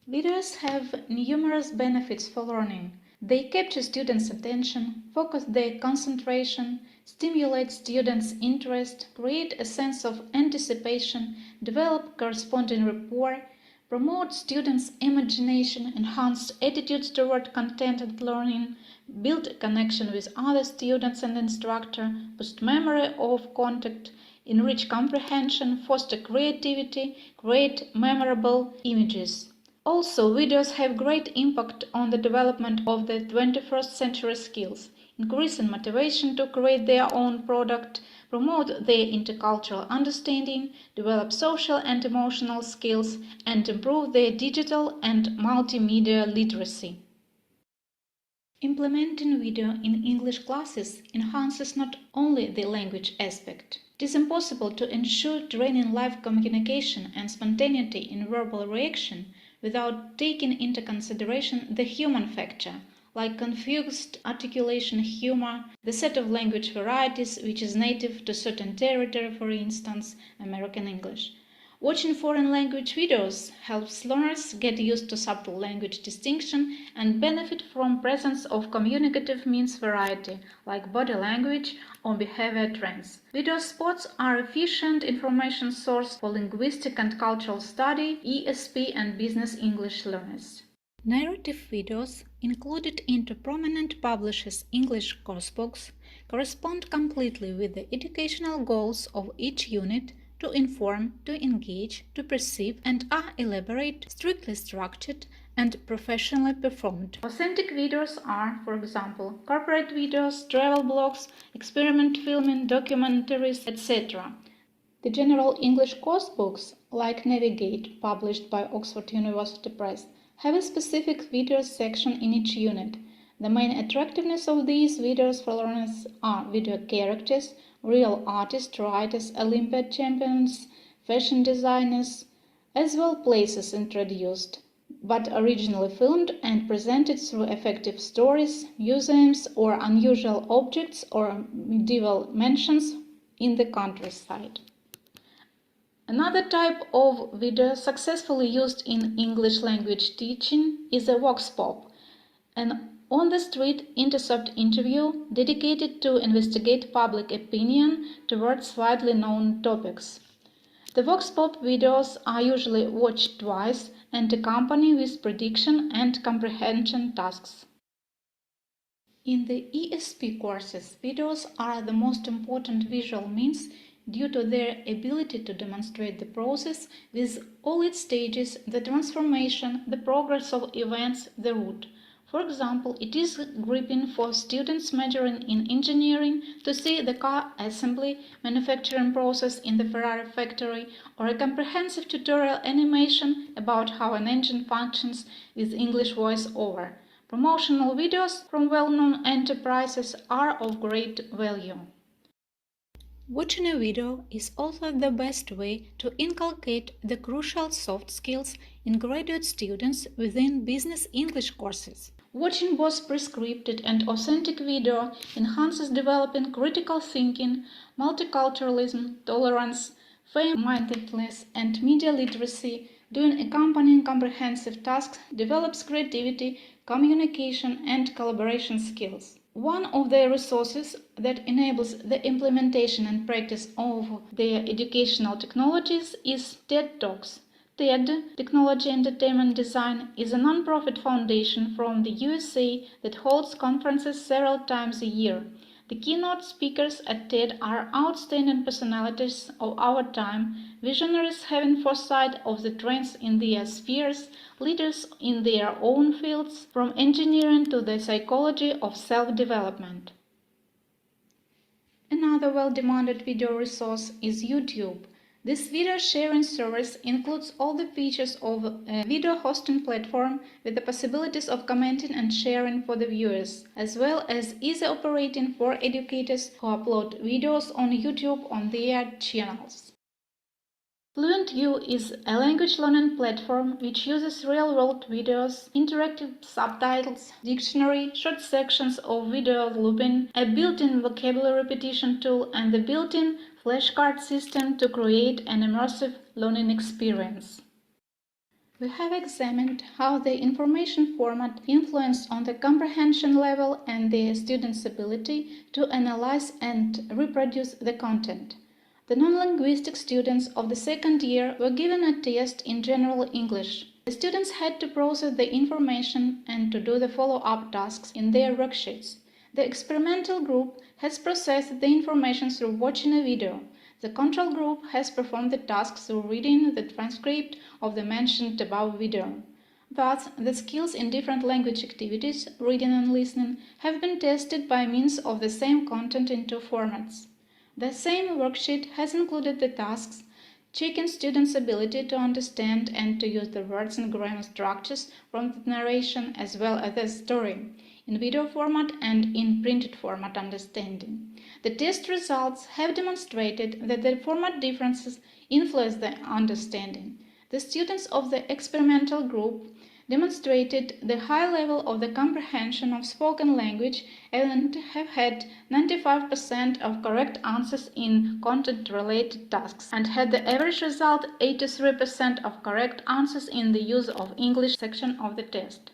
Videos have numerous benefits for learning. They capture students' attention, focus their concentration, stimulate students' interest, create a sense of anticipation, develop corresponding rapport, promote students' imagination, enhance attitudes toward content and learning, build a connection with other students and instructor, boost memory of content, enrich comprehension, foster creativity, create memorable images. Also, videos have great impact on the development of the 21st century skills, increasing motivation to create their own product, promote their intercultural understanding, develop social and emotional skills, and improve their digital and multimedia literacy. Implementing video in English classes enhances not only the language aspect. It is impossible to ensure training live communication and spontaneity in verbal reaction without taking into consideration the human factor, like confused articulation, humor, the set of language varieties which is native to certain territory, for instance, American English. Watching foreign language videos helps learners get used to subtle language distinction and benefit from presence of communicative means variety, like body language or behavior trends. Video spots are efficient information source for linguistic and cultural study, ESP and business English learners. Narrative videos included into prominent publishers' English coursebooks correspond completely with the educational goals of each unit to inform, to engage, to perceive, and are elaborate, strictly structured, and professionally performed. Authentic videos are, for example, corporate videos, travel blogs, experiment filming, documentaries, etc. The general English coursebooks, like Navigate, published by Oxford University Press, have a specific video section in each unit. The main attractiveness of these videos for learners are video characters, real artists, writers, Olympiad champions, fashion designers, as well places introduced, but originally filmed and presented through effective stories, museums, or unusual objects or medieval mansions in the countryside. Another type of video successfully used in English language teaching is a vox pop, an on-the-street intercept interview dedicated to investigate public opinion towards widely known topics. The vox pop videos are usually watched twice and accompany with prediction and comprehension tasks. In the ESP courses, videos are the most important visual means due to their ability to demonstrate the process with all its stages, the transformation, the progress of events, the route. For example, it is gripping for students majoring in engineering to see the car assembly manufacturing process in the Ferrari factory, or a comprehensive tutorial animation about how an engine functions with English voice-over. Promotional videos from well-known enterprises are of great value. Watching a video is also the best way to inculcate the crucial soft skills in graduate students within business English courses. Watching both prescripted and authentic video enhances developing critical thinking, multiculturalism, tolerance, fair-mindedness, and media literacy. Doing accompanying comprehensive tasks develops creativity, communication, and collaboration skills. One of the resources that enables the implementation and practice of their educational technologies is TED Talks. TED, Technology Entertainment Design, is a non-profit foundation from the USA that holds conferences several times a year. The keynote speakers at TED are outstanding personalities of our time, visionaries having foresight of the trends in their spheres, leaders in their own fields, from engineering to the psychology of self-development. Another well-demanded video resource is YouTube. This video sharing service includes all the features of a video hosting platform with the possibilities of commenting and sharing for the viewers, as well as easy operating for educators who upload videos on YouTube on their channels. FluentU is a language learning platform which uses real-world videos, interactive subtitles, dictionary, short sections of video looping, a built-in vocabulary repetition tool, and the built-in flashcard system to create an immersive learning experience. We have examined how the information format influenced on the comprehension level and the student's ability to analyze and reproduce the content. The non-linguistic students of the second year were given a test in general English. The students had to process the information and to do the follow-up tasks in their worksheets. The experimental group has processed the information through watching a video. The control group has performed the task through reading the transcript of the mentioned above video. Thus, the skills in different language activities, reading and listening, have been tested by means of the same content in two formats. The same worksheet has included the tasks checking students' ability to understand and to use the words and grammar structures from the narration as well as the story, in video format and in printed format understanding. The test results have demonstrated that the format differences influence the understanding. The students of the experimental group demonstrated the high level of the comprehension of spoken language and have had 95% of correct answers in content-related tasks and had the average result 83% of correct answers in the use of English section of the test.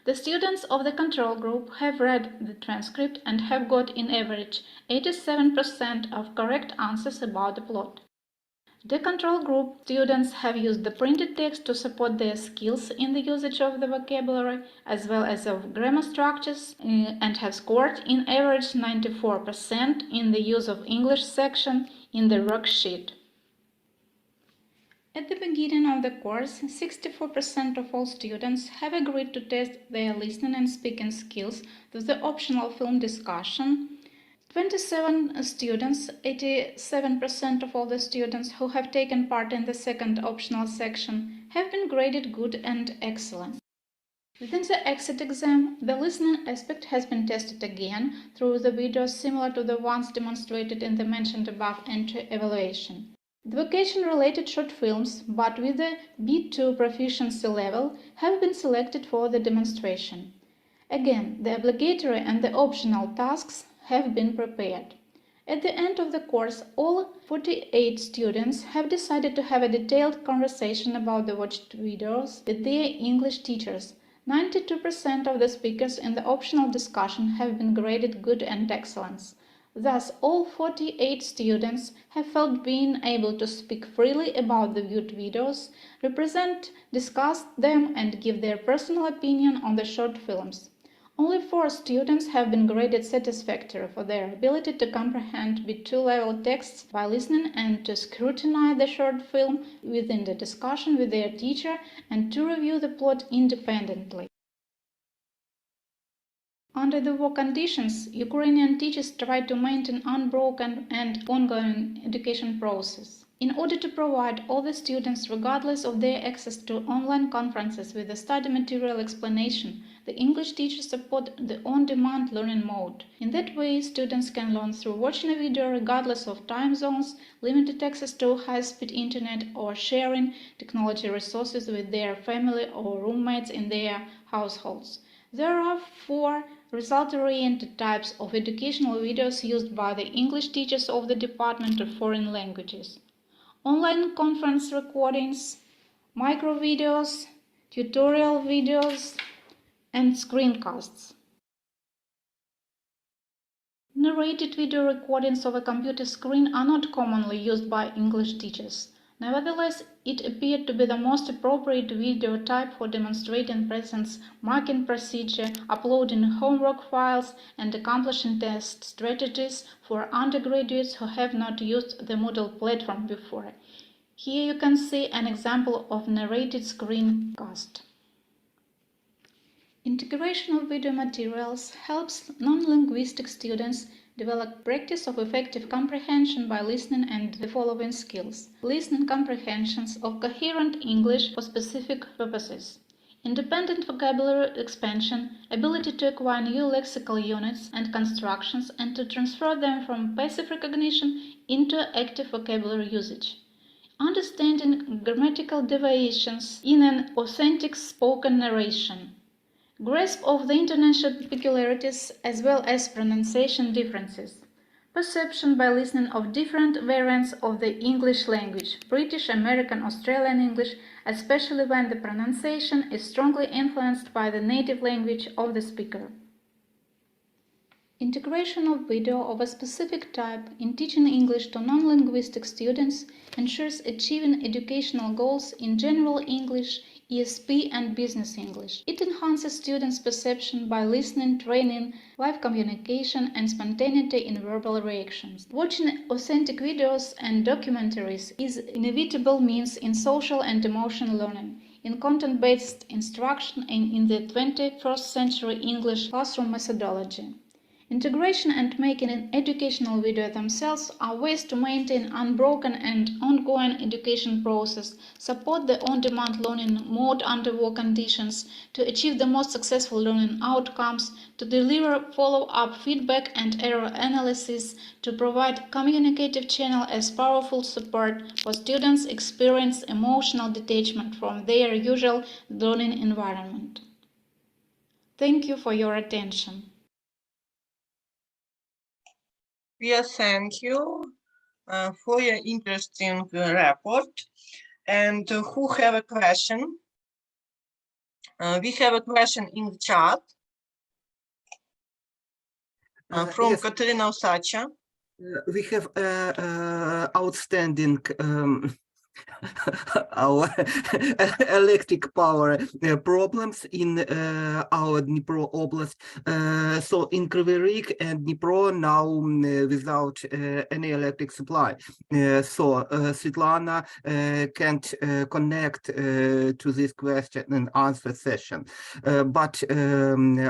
The students of the control group have read the transcript and have got in average 87% of correct answers about the plot. The control group students have used the printed text to support their skills in the usage of the vocabulary as well as of grammar structures and have scored in average 94% in the use of English section in the worksheet. At the beginning of the course, 64% of all students have agreed to test their listening and speaking skills with the optional film discussion. 27 students, 87% of all the students who have taken part in the second optional section, have been graded good and excellent. Within the exit exam, the listening aspect has been tested again through the videos similar to the ones demonstrated in the mentioned above entry evaluation. The vocation-related short films, but with the B2 proficiency level, have been selected for the demonstration. Again, the obligatory and the optional tasks have been prepared. At the end of the course, all 48 students have decided to have a detailed conversation about the watched videos with their English teachers. 92% of the speakers in the optional discussion have been graded good and excellent. Thus, all 48 students have felt being able to speak freely about the viewed videos, represent, discuss them and give their personal opinion on the short films. Only 4 students have been graded satisfactory for their ability to comprehend B2 level texts by listening and to scrutinize the short film within the discussion with their teacher and to review the plot independently. Under the war conditions, Ukrainian teachers try to maintain unbroken and ongoing education process. In order to provide all the students, regardless of their access to online conferences with the study material explanation, the English teachers support the on-demand learning mode. In that way, students can learn through watching a video regardless of time zones, limited access to high-speed internet, or sharing technology resources with their family or roommates in their households. There are 4 result-oriented types of educational videos used by the English teachers of the Department of Foreign Languages: online conference recordings, micro videos, tutorial videos, and screencasts. Narrated video recordings of a computer screen are not commonly used by English teachers. Nevertheless, it appeared to be the most appropriate video type for demonstrating presence marking procedure, uploading homework files, and accomplishing test strategies for undergraduates who have not used the Moodle platform before. Here you can see an example of narrated screencast. Integration of video materials helps non-linguistic students develop practice of effective comprehension by listening and the following skills: listening comprehensions of coherent English for specific purposes, independent vocabulary expansion, ability to acquire new lexical units and constructions and to transfer them from passive recognition into active vocabulary usage, understanding grammatical deviations in an authentic spoken narration, grasp of the international peculiarities as well as pronunciation differences, perception by listening of different variants of the English language, British, American, Australian English, especially when the pronunciation is strongly influenced by the native language of the speaker. Integration of video of a specific type in teaching English to non-linguistic students ensures achieving educational goals in general English, ESP and business English. It enhances students' perception by listening, training, live communication and spontaneity in verbal reactions. Watching authentic videos and documentaries is an inevitable means in social and emotional learning, in content-based instruction and in the 21st century English classroom methodology. Integration and making an educational video themselves are ways to maintain unbroken and ongoing education process, support the on-demand learning mode under work conditions, to achieve the most successful learning outcomes, to deliver follow-up feedback and error analysis, to provide communicative channel as powerful support for students experience emotional detachment from their usual learning environment. Thank you for your attention. Yes, thank you for your interesting report. And who have a question? We have a question in the chat from Yes. Katerina Osacha. We have outstanding our electric power problems in our Dnipro Oblast. So in Kryvyi Rih and Dnipro now without any electric supply. So Svetlana can't connect to this question and answer session. But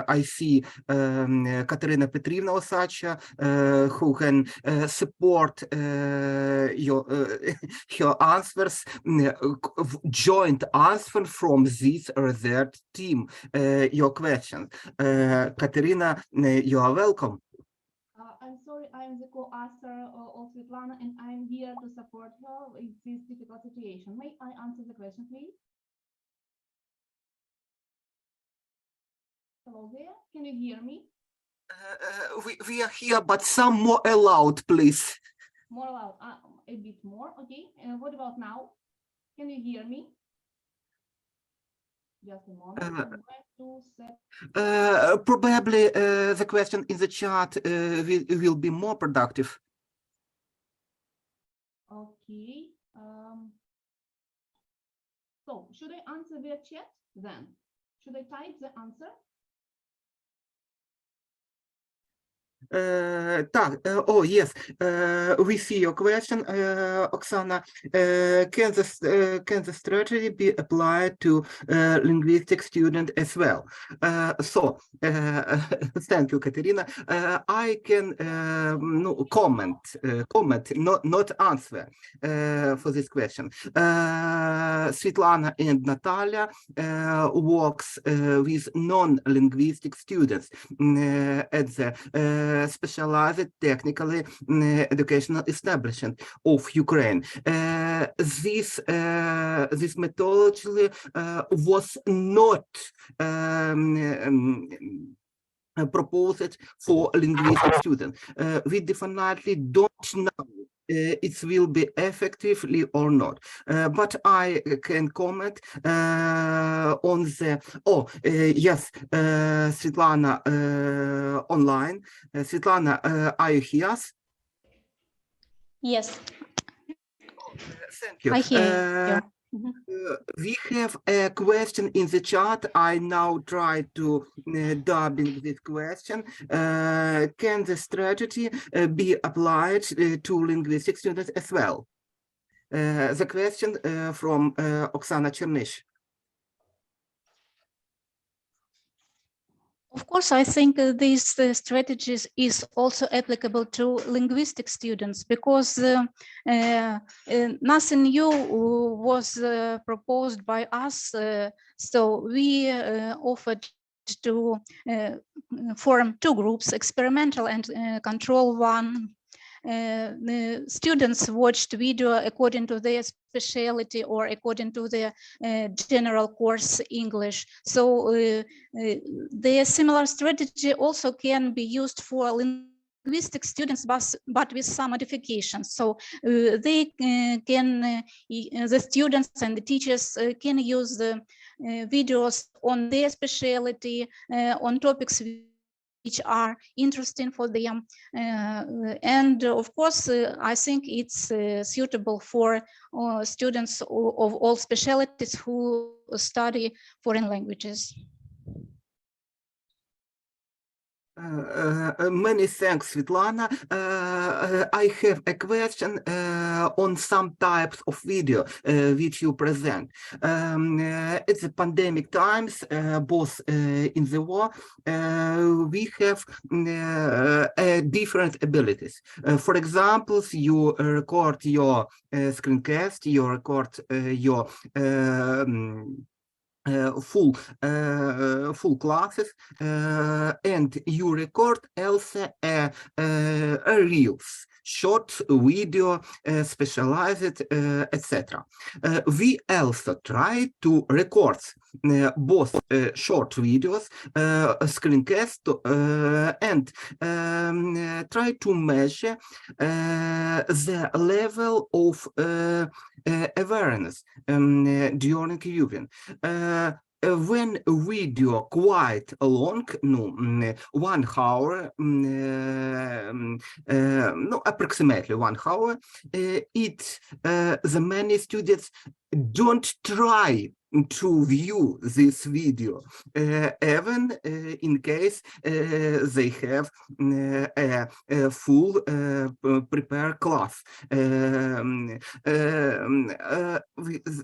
I see Katerina Petrovna Osacha who can support your answers, joint answer from this or that team, your question. Katerina, you are welcome. I'm sorry, I'm the co-author of Svetlana, and I'm here to support her in this difficult situation. May I answer the question, please? Hello there, can you hear me? We are here, but some more loud, please. More loud, a bit more, okay. What about now? Can you hear me? Just a moment. I'm going to set... Probably the question in the chat will be more productive. Okay. So should I answer via chat then? Should I type the answer? Oh yes, we see your question, Oksana. Can the strategy be applied to linguistic student as well? So thank you, Katerina. I can comment, not answer for this question. Svetlana and Natalia works with non-linguistic students at the specialized technically educational establishment of Ukraine. This methodology was not proposed for linguistic students. We definitely don't know it will be effectively or not, but I can comment on the yes, Svetlana online. Svetlana, are you here? Yes. Thank you. I hear you. We have a question in the chat. I now try to dubbing this question. Can the strategy be applied to linguistic students as well? The question from Oksana Chernish. Of course, I think these strategies is also applicable to linguistic students because nothing new was proposed by us. So we offered to form two groups, experimental and control one. The students watched video according to their specialty or according to their general course English. So the similar strategy also can be used for linguistic students, but with some modifications. So they can, the students and the teachers can use the videos on their specialty, on topics which are interesting for them. And of course, I think it's suitable for students of all specialties who study foreign languages. Many thanks, Svetlana. I have a question on some types of video which you present. It's the pandemic times, both in the war, we have different abilities. For example, you record your screencast, you record your full classes, and you record also a reels, short video, specialized, etc. We also try to record both short videos, screencast, and try to measure the level of awareness during viewing. When video quite long, no, 1 hour, no, approximately 1 hour, the many students don't try to view this video, even in case they have a full prepared class.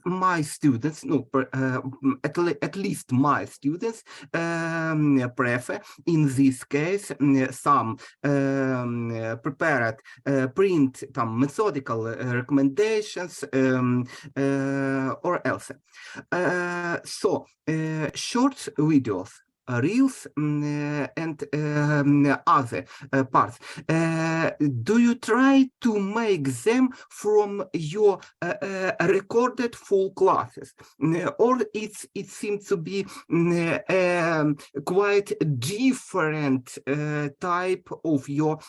My students, no, at least my students prefer, in this case, some prepared print, some methodical recommendations, or else. Short videos, reels, and other parts. Do you try to make them from your recorded full classes, or it seems to be quite different type of your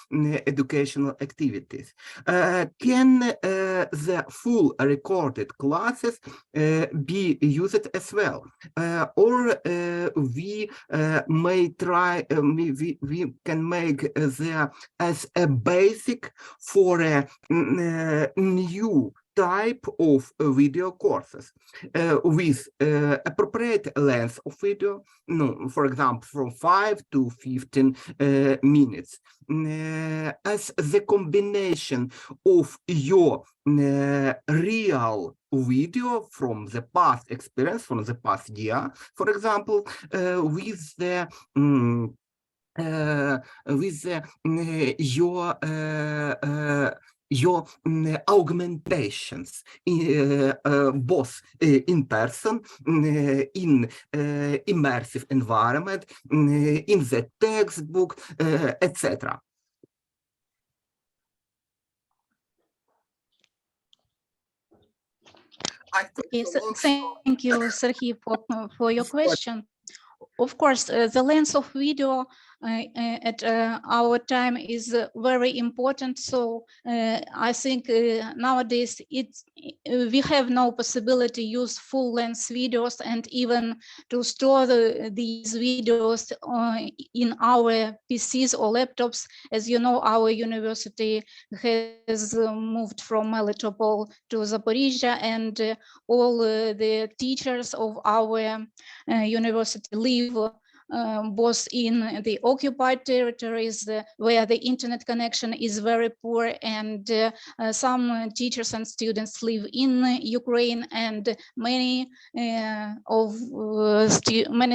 educational activities? Can the full recorded classes be used as well, or we may try, we can make them as a basic for a new type of video courses with appropriate length of video, no, for example, from 5 to 15 minutes, as the combination of your real video from the past experience, from the past year, for example, with the your augmentations, both in person, in immersive environment, in the textbook, etc. Yes, thank you, Sergey, for your question. Of course, the length of video at our time is very important. So I think nowadays we have no possibility to use full length videos, and even to store these videos in our PCs or laptops. As you know, our university has moved from Melitopol to Zaporizhia, and all the teachers of our university live both in the occupied territories where the internet connection is very poor, and some teachers and students live in Ukraine, and many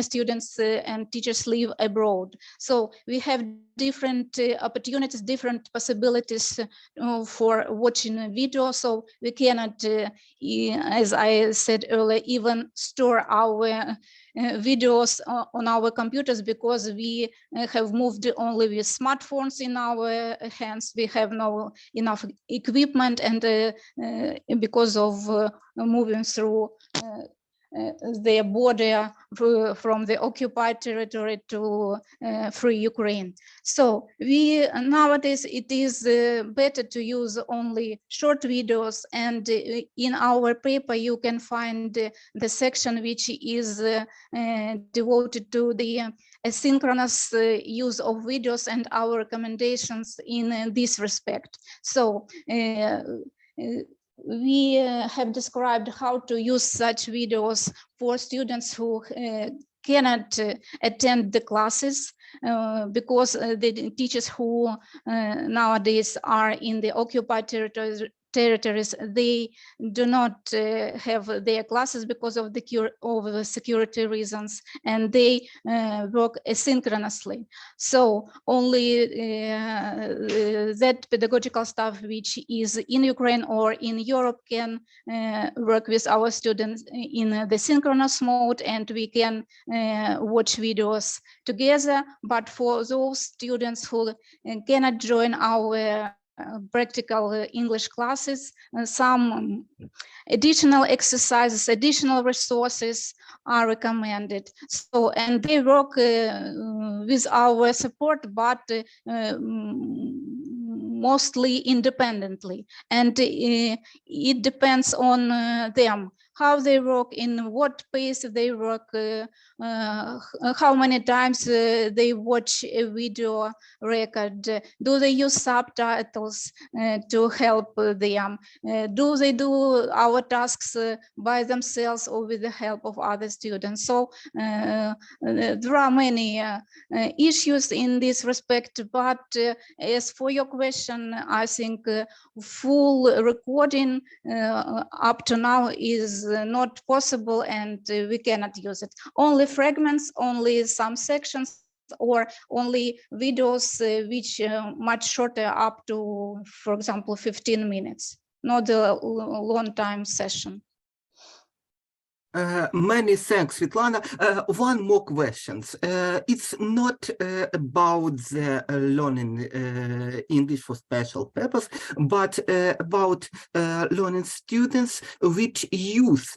students and teachers live abroad. So we have different opportunities, different possibilities for watching video. So we cannot, as I said earlier, even store our videos on our computers, because we have moved only with smartphones in our hands. We have no enough equipment, and because of moving through the border from the occupied territory to free Ukraine. So we nowadays it is better to use only short videos, and in our paper you can find the section which is devoted to the asynchronous use of videos and our recommendations in this respect. So we have described how to use such videos for students who cannot attend the classes because the teachers who nowadays are in the occupied territories, they do not have their classes because of the security reasons, and they work asynchronously. So only that pedagogical staff which is in Ukraine or in Europe can work with our students in the synchronous mode, and we can watch videos together. But for those students who cannot join our practical English classes, some additional exercises, additional resources are recommended. So, and they work with our support, but mostly independently, and it depends on them, how they work, in what pace they work, how many times they watch a video record, do they use subtitles to help them, do they do our tasks by themselves or with the help of other students. So there are many issues in this respect, but as for your question, I think full recording up to now is not possible, and we cannot use it. Only fragments, only some sections, or only videos which much shorter, up to, for example, 15 minutes, not a long time session. Many thanks, Svetlana. One more question. It's not about the learning English for special purpose, but about learning students which use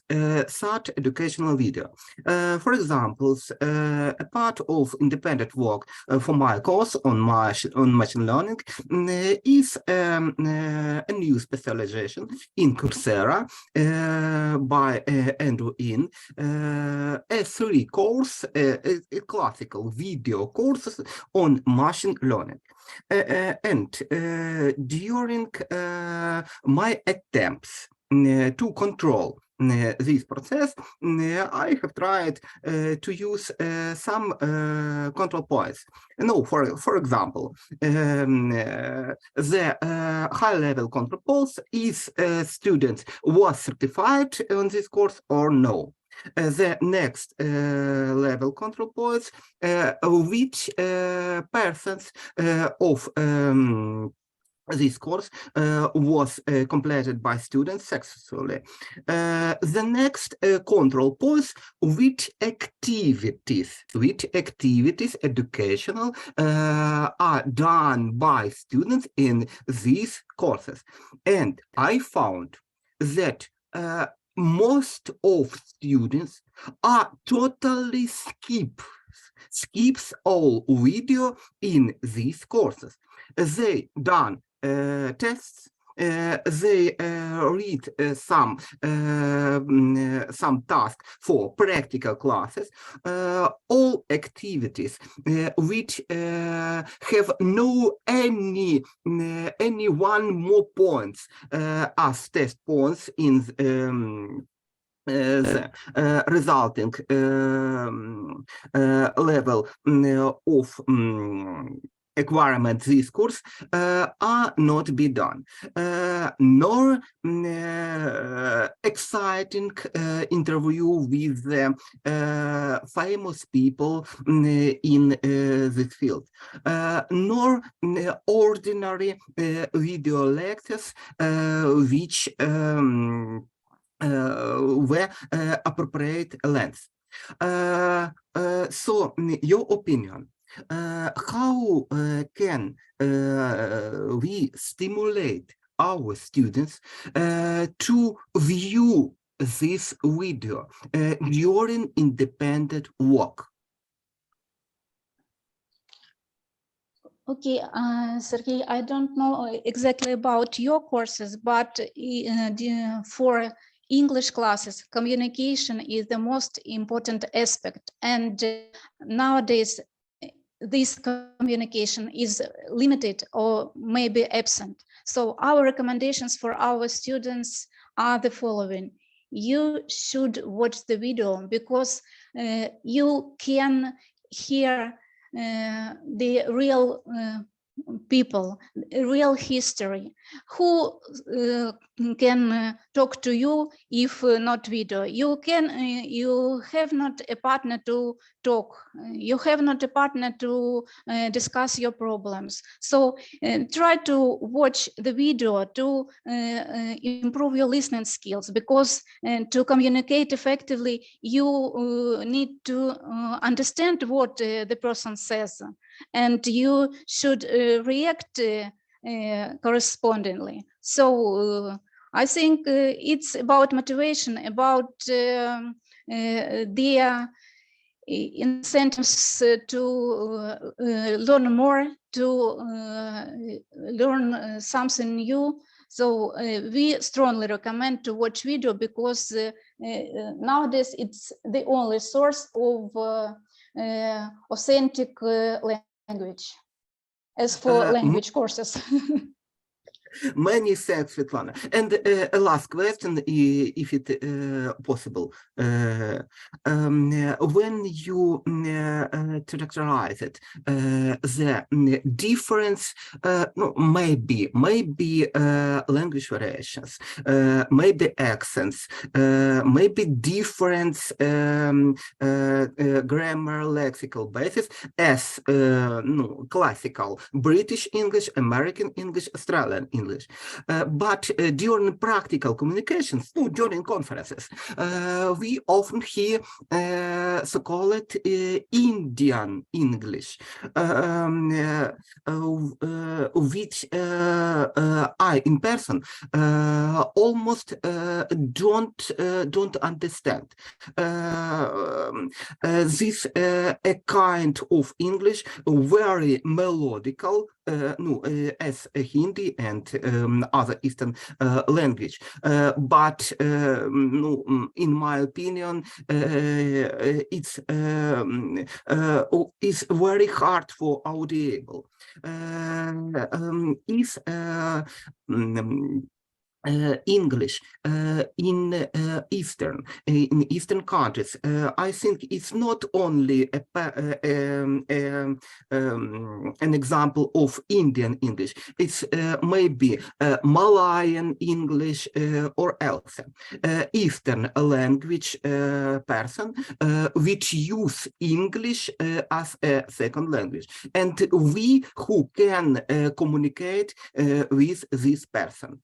such educational video. For example, a part of independent work for my course on machine learning is a new specialization in Coursera by Andrew A3 course, a classical video courses on machine learning. And during my attempts to control this process, I have tried to use some control points. No, for example, the high-level control points is students was certified on this course or no. The next level control points, which persons of this course was completed by students successfully. The next control points, which activities educational are done by students in these courses. And I found that most of students are totally skips all video in these courses. They done tests, they read some tasks for practical classes, all activities which have no any one more points as test points in the resulting level of acquirement this course are not be done, nor exciting interview with famous people in this field, nor ordinary video lectures which were appropriate length. So, your opinion, how can we stimulate our students to view this video during independent work? Okay, Sergey, I don't know exactly about your courses, but for English classes, communication is the most important aspect. And nowadays, this communication is limited or maybe absent. So our recommendations for our students are the following. You should watch the video, because you can hear the real people, real history, who can talk to you if not video. You have not a partner to talk. You have not a partner to discuss your problems. So try to watch the video to improve your listening skills, because to communicate effectively, you need to understand what the person says, and you should react correspondingly. So I think it's about motivation, about their incentives to learn more, to learn something new. So we strongly recommend to watch video, because nowadays it's the only source of authentic language, as for language courses. Many thanks, Svetlana. And a last question, if it possible. When you characterized the difference, maybe language variations, maybe accents, maybe different grammar lexical basis as classical British English, American English, Australian English. But during practical communications, during conferences, we often hear so-called Indian English, which I, in person, almost don't understand. This a kind of English, very melodical, as a Hindi and other Eastern language, but in my opinion, it's very hard for audible. Is English in Eastern countries, I think it's not only an example of Indian English. It's maybe Malayan English or else Eastern language person which use English as a second language, and we who can communicate with this person.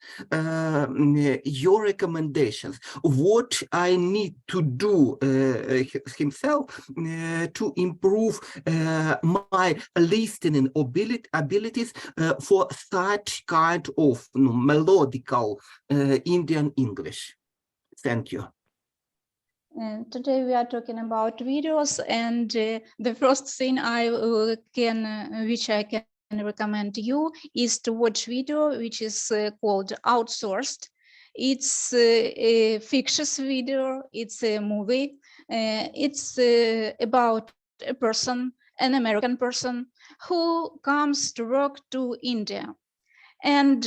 Your recommendations, what I need to do himself to improve my listening abilities for such kind of melodical Indian English. Thank you. Today we are talking about videos, and the first thing which I can recommend you is to watch video which is called Outsourced. It's a fictitious video, it's a movie, it's about a person, an American person, who comes to work to India. And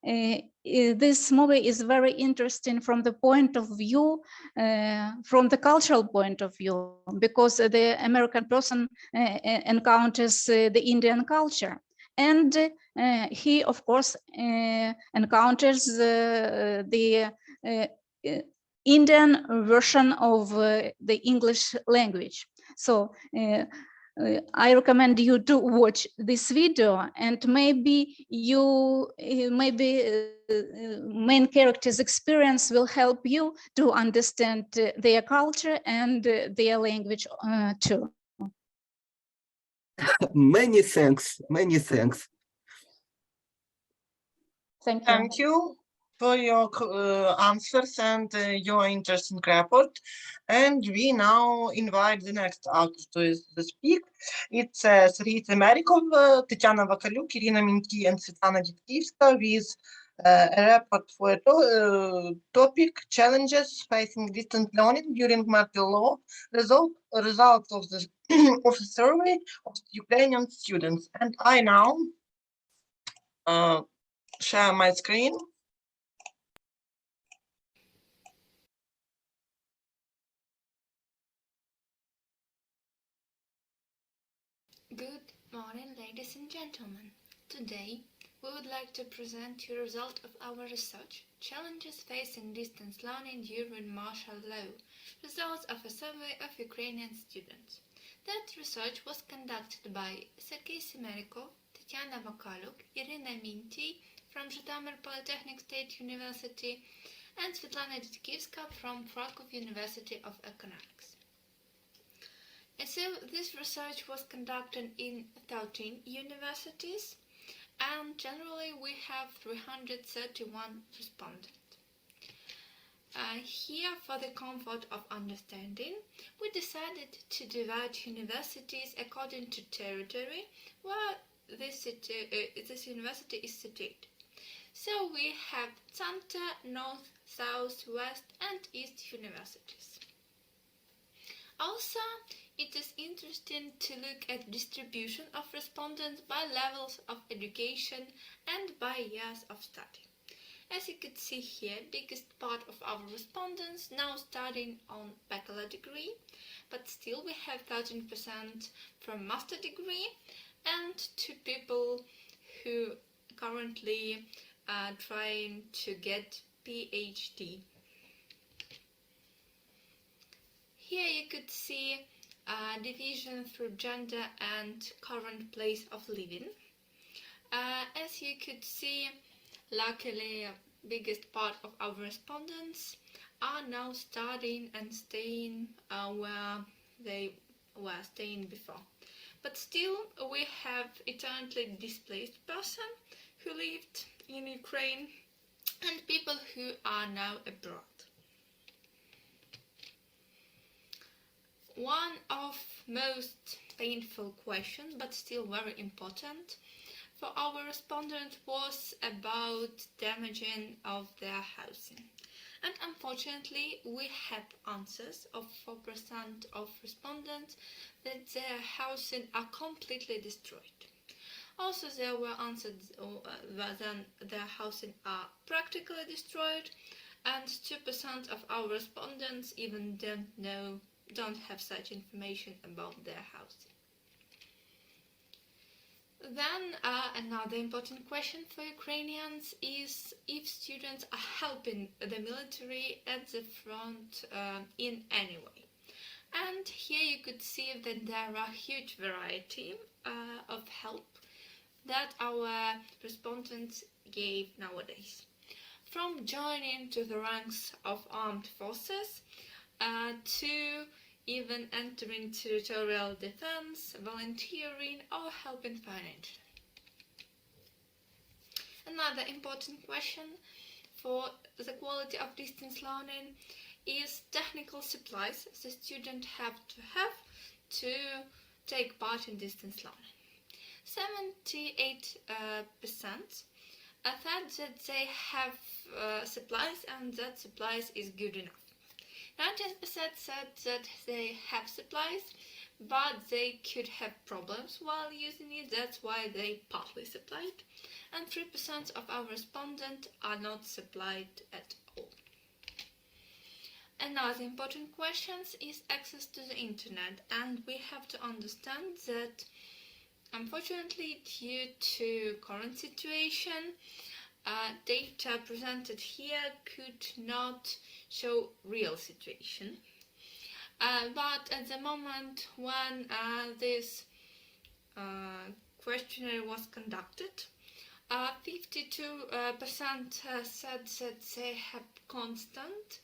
this movie is very interesting from the point of view, from the cultural point of view, because the American person encounters the Indian culture. And he, of course, encounters the Indian version of the English language. So I recommend you to watch this video, and maybe main character's experience will help you to understand their culture and their language too. Many thanks. Many thanks. Thank you. Thank you for your answers and your interesting report. And we now invite the next authors to speak. It's CITEd Amerikov, Tatiana Vakaluk, Irina Minki, and Svetlana Ditkivska with a report for a topic, challenges facing distance learning during martial law, results of the of a survey of Ukrainian students. And I now share my screen. Good morning, ladies and gentlemen. Today, we would like to present the result of our research, Challenges Facing Distance Learning During Martial Law, results of a survey of Ukrainian students. That research was conducted by Sergei Semeryakov, Tatiana Vakaluk, Irina Minty from Zhytomyr Polytechnic State University, and Svetlana Ditkivska from Krakow University of Economics. And so this research was conducted in 13 universities, and generally we have 331 respondents. Here, for the comfort of understanding, we decided to divide universities according to territory where this university is situated. So we have center, north, south, west, and east universities. Also, it is interesting to look at distribution of respondents by levels of education and by years of study. As you could see here, biggest part of our respondents now studying on bachelor degree, but still we have 13% from master degree and 2 people who currently are trying to get PhD. Here you could see division through gender and current place of living. As you could see, luckily biggest part of our respondents are now studying and staying where they were staying before. But still we have eternally displaced person who lived in Ukraine and people who are now abroad. One of most painful questions, but still very important, for our respondent was about damaging of their housing. And unfortunately, we had answers of 4% of respondents that their housing are completely destroyed. Also, there were answers that their housing are practically destroyed, and 2% of our respondents even don't have such information about their housing. Then another important question for Ukrainians is if students are helping the military at the front in any way. And here you could see that there are huge variety of help that our respondents gave nowadays. From joining to the ranks of armed forces to even entering territorial defense, volunteering, or helping financially. Another important question for the quality of distance learning is technical supplies the student have to take part in distance learning. 78% thought that they have supplies and that supplies is good enough. 19% said that they have supplies, but they could have problems while using it, that's why they partly supplied. And 3% of our respondents are not supplied at all. Another important question is access to the internet, and we have to understand that unfortunately due to current situation, data presented here could not show real situation. But at the moment when this questionnaire was conducted, 52% said that they have constant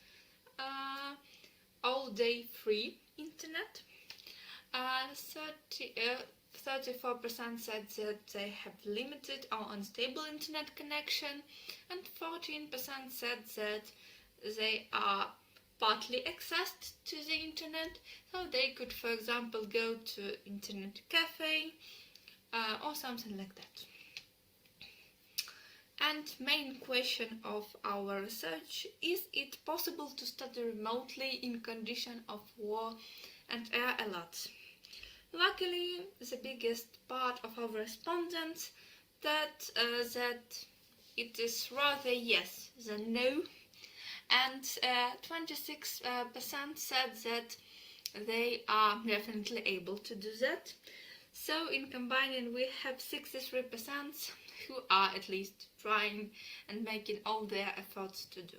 all-day free internet. 34% said that they have limited or unstable internet connection, and 14% said that they are partly accessed to the internet, so they could, for example, go to internet cafe or something like that. And main question of our research, is it possible to study remotely in condition of war and air alerts? Luckily, the biggest part of our respondents that it is rather yes than no, and 26% said that they are definitely able to do that. So in combining, we have 63% who are at least trying and making all their efforts to do.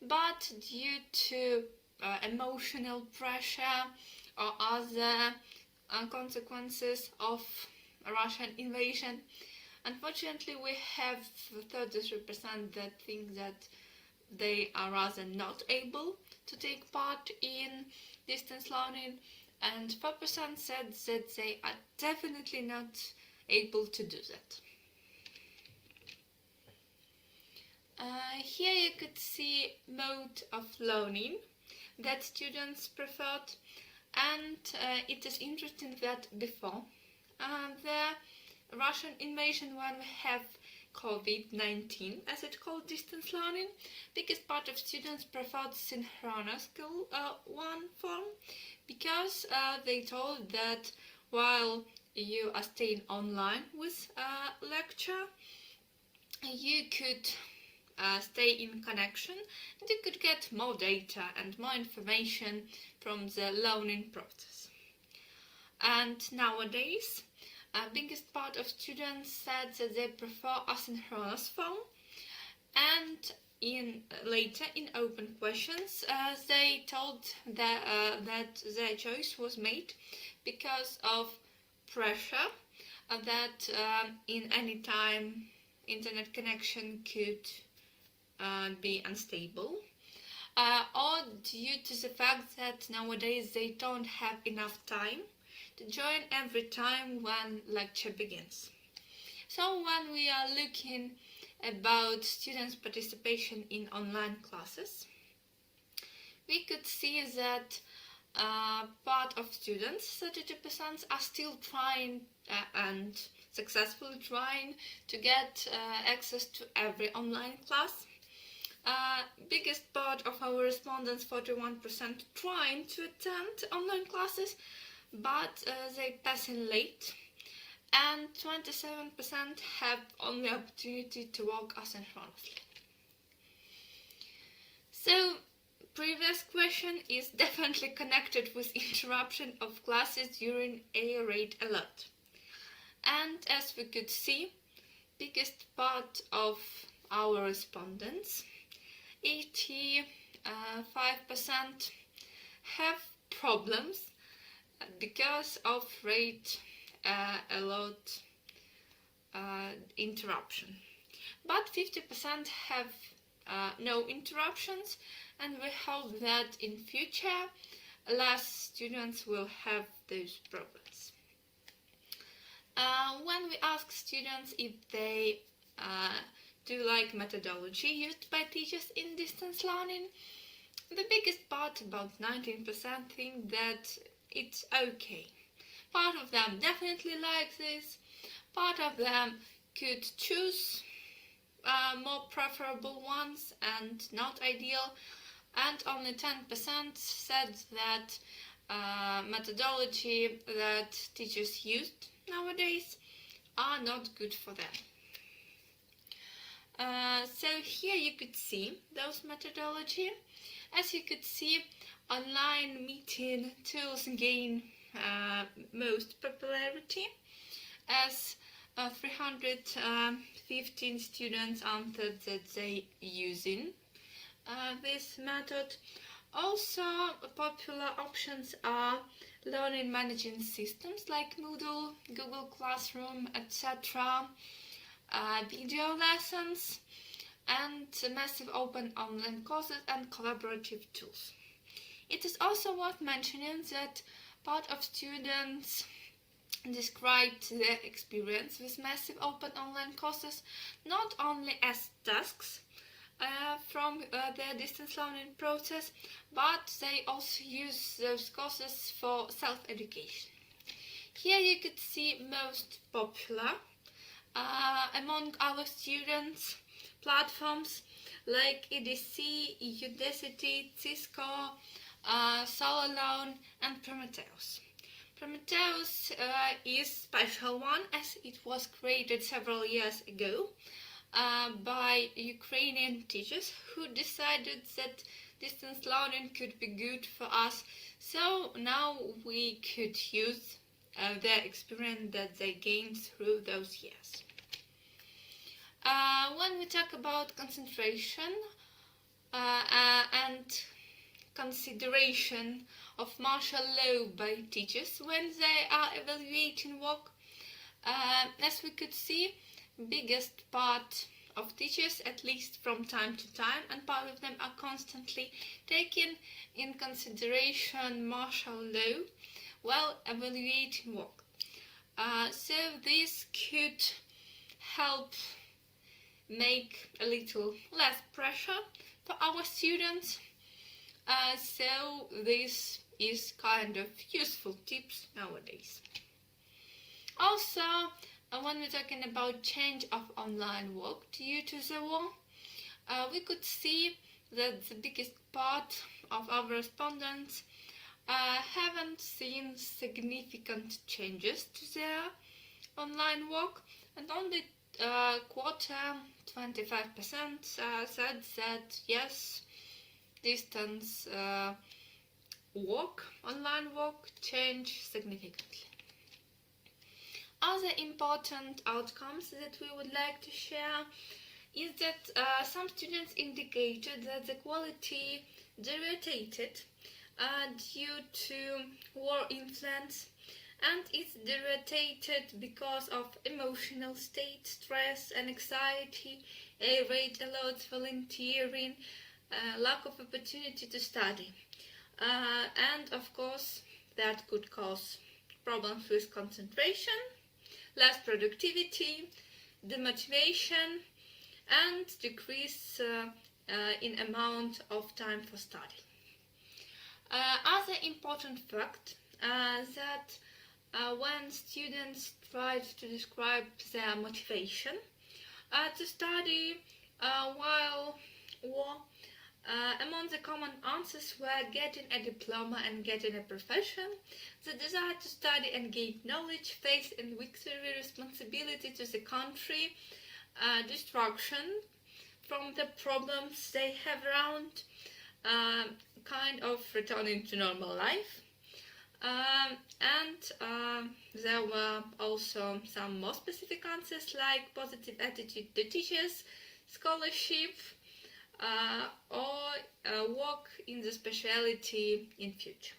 But due to emotional pressure or other consequences of Russian invasion, unfortunately we have 33% that think that they are rather not able to take part in distance learning, and 4% said that they are definitely not able to do that. Here you could see mode of learning that students preferred, and it is interesting that before the Russian invasion, when we have COVID-19, as it's called, distance learning, biggest part of students preferred synchronous one form, because they told that while you are staying online with a lecture, you could stay in connection and you could get more data and more information from the learning process. And nowadays, biggest part of students said that they prefer asynchronous form, and later in open questions they told that their choice was made because of pressure that in any time internet connection could be unstable, or due to the fact that nowadays they don't have enough time to join every time when lecture begins. So when we are looking about students' participation in online classes, we could see that part of students, 32%, are still trying and successfully trying to get access to every online class. Biggest part of our respondents, 41%, trying to attend online classes, but they passing late, and 27% have only opportunity to work asynchronously. So previous question is definitely connected with interruption of classes during a red alert, and as we could see, biggest part of our respondents, 85%, have problems because of red alert interruption, but 50% have no interruptions, and we hope that in future less students will have those problems. When we ask students if they do like methodology used by teachers in distance learning, the biggest part, about 19%, think that it's okay. Part of them definitely like this, part of them could choose more preferable ones and not ideal, and only 10% said that methodology that teachers used nowadays are not good for them. So here you could see those methodology. As you could see, online meeting tools gain most popularity, as 315 students answered that they using this method. Also popular options are learning management systems like Moodle, Google Classroom, etc., video lessons, and massive open online courses and collaborative tools. It is also worth mentioning that part of students described their experience with massive open online courses not only as tasks from their distance learning process, but they also use those courses for self-education. Here you could see most popular among our students platforms like EDC, Udacity, Cisco, Solalearn, and Prometheus. Prometheus is special one, as it was created several years ago by Ukrainian teachers who decided that distance learning could be good for us, so now we could use their experience that they gained through those years. When we talk about concentration and consideration of martial law by teachers when they are evaluating work, as we could see, biggest part of teachers, at least from time to time, and part of them are constantly taking in consideration martial law while evaluating work. So this could help make a little less pressure for our students. So this is kind of useful tips nowadays. Also, when we're talking about change of online work due to the war, we could see that the biggest part of our respondents haven't seen significant changes to their online work, and only quarter, 25% said that yes, distance work, online work changed significantly. Other important outcomes that we would like to share is that some students indicated that the quality deteriorated due to war influence, and it's deteriorated because of emotional state, stress and anxiety, rate alerts, volunteering, lack of opportunity to study. And of course, that could cause problems with concentration, less productivity, demotivation, and decrease in amount of time for study. Other important fact that when students tried to describe their motivation to study while war, among the common answers were getting a diploma and getting a profession, the desire to study and gain knowledge, faith in victory, responsibility to the country, distraction from the problems they have around, kind of returning to normal life. And there were also some more specific answers like positive attitude to teachers, scholarship, or work in the specialty in future.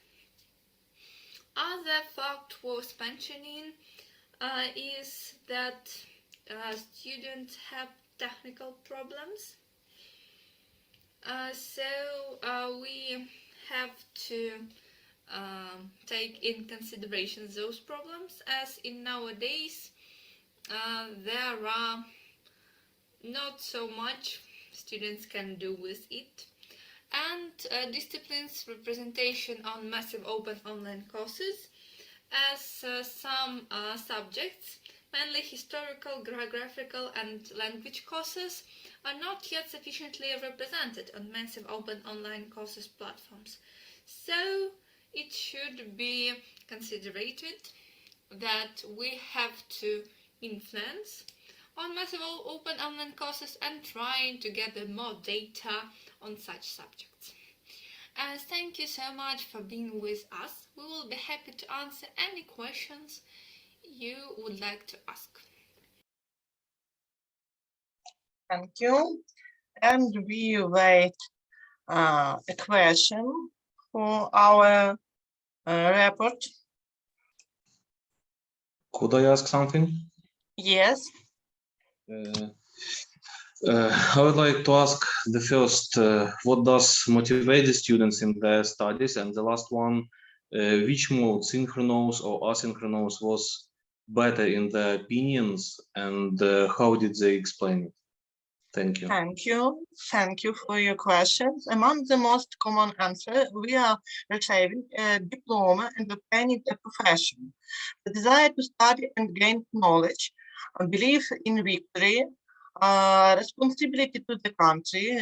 Other fact worth mentioning is that students have technical problems. So we have to take in consideration those problems, as in nowadays there are not so much students can do with it, and disciplines representation on massive open online courses, as some subjects, mainly historical, geographical and language courses, are not yet sufficiently represented on massive open online courses platforms. So it should be considered that we have to influence on massive open online courses and trying to gather more data on such subjects. Thank you so much for being with us. We will be happy to answer any questions you would like to ask. Thank you. And we wait a question for our report. Could I ask something? Yes. I would like to ask the first, what does motivate the students in their studies? And the last one, which mode, synchronous or asynchronous, was better in their opinions, and how did they explain it? Thank you. Thank you. Thank you for your questions. Among the most common answers, we are receiving a diploma and obtaining a profession. The desire to study and gain knowledge, belief in victory, responsibility to the country,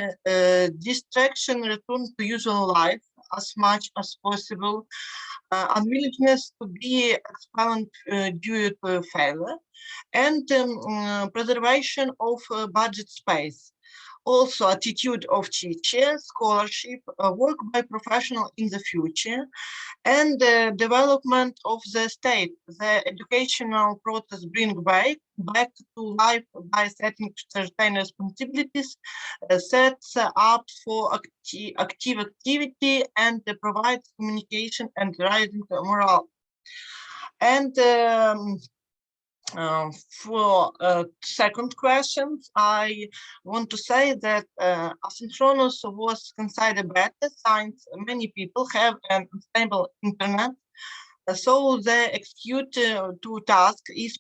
distraction, return to usual life as much as possible, unwillingness to be expelled due to failure, and preservation of budget space. also attitude of teacher, scholarship, work by professional in the future, and the development of the state. The educational process bring back to life by setting certain responsibilities, sets up for active activity, and provides communication and rising morale. And for second question, I want to say that asynchronous was considered better since many people have an unstable internet. So the execute two tasks is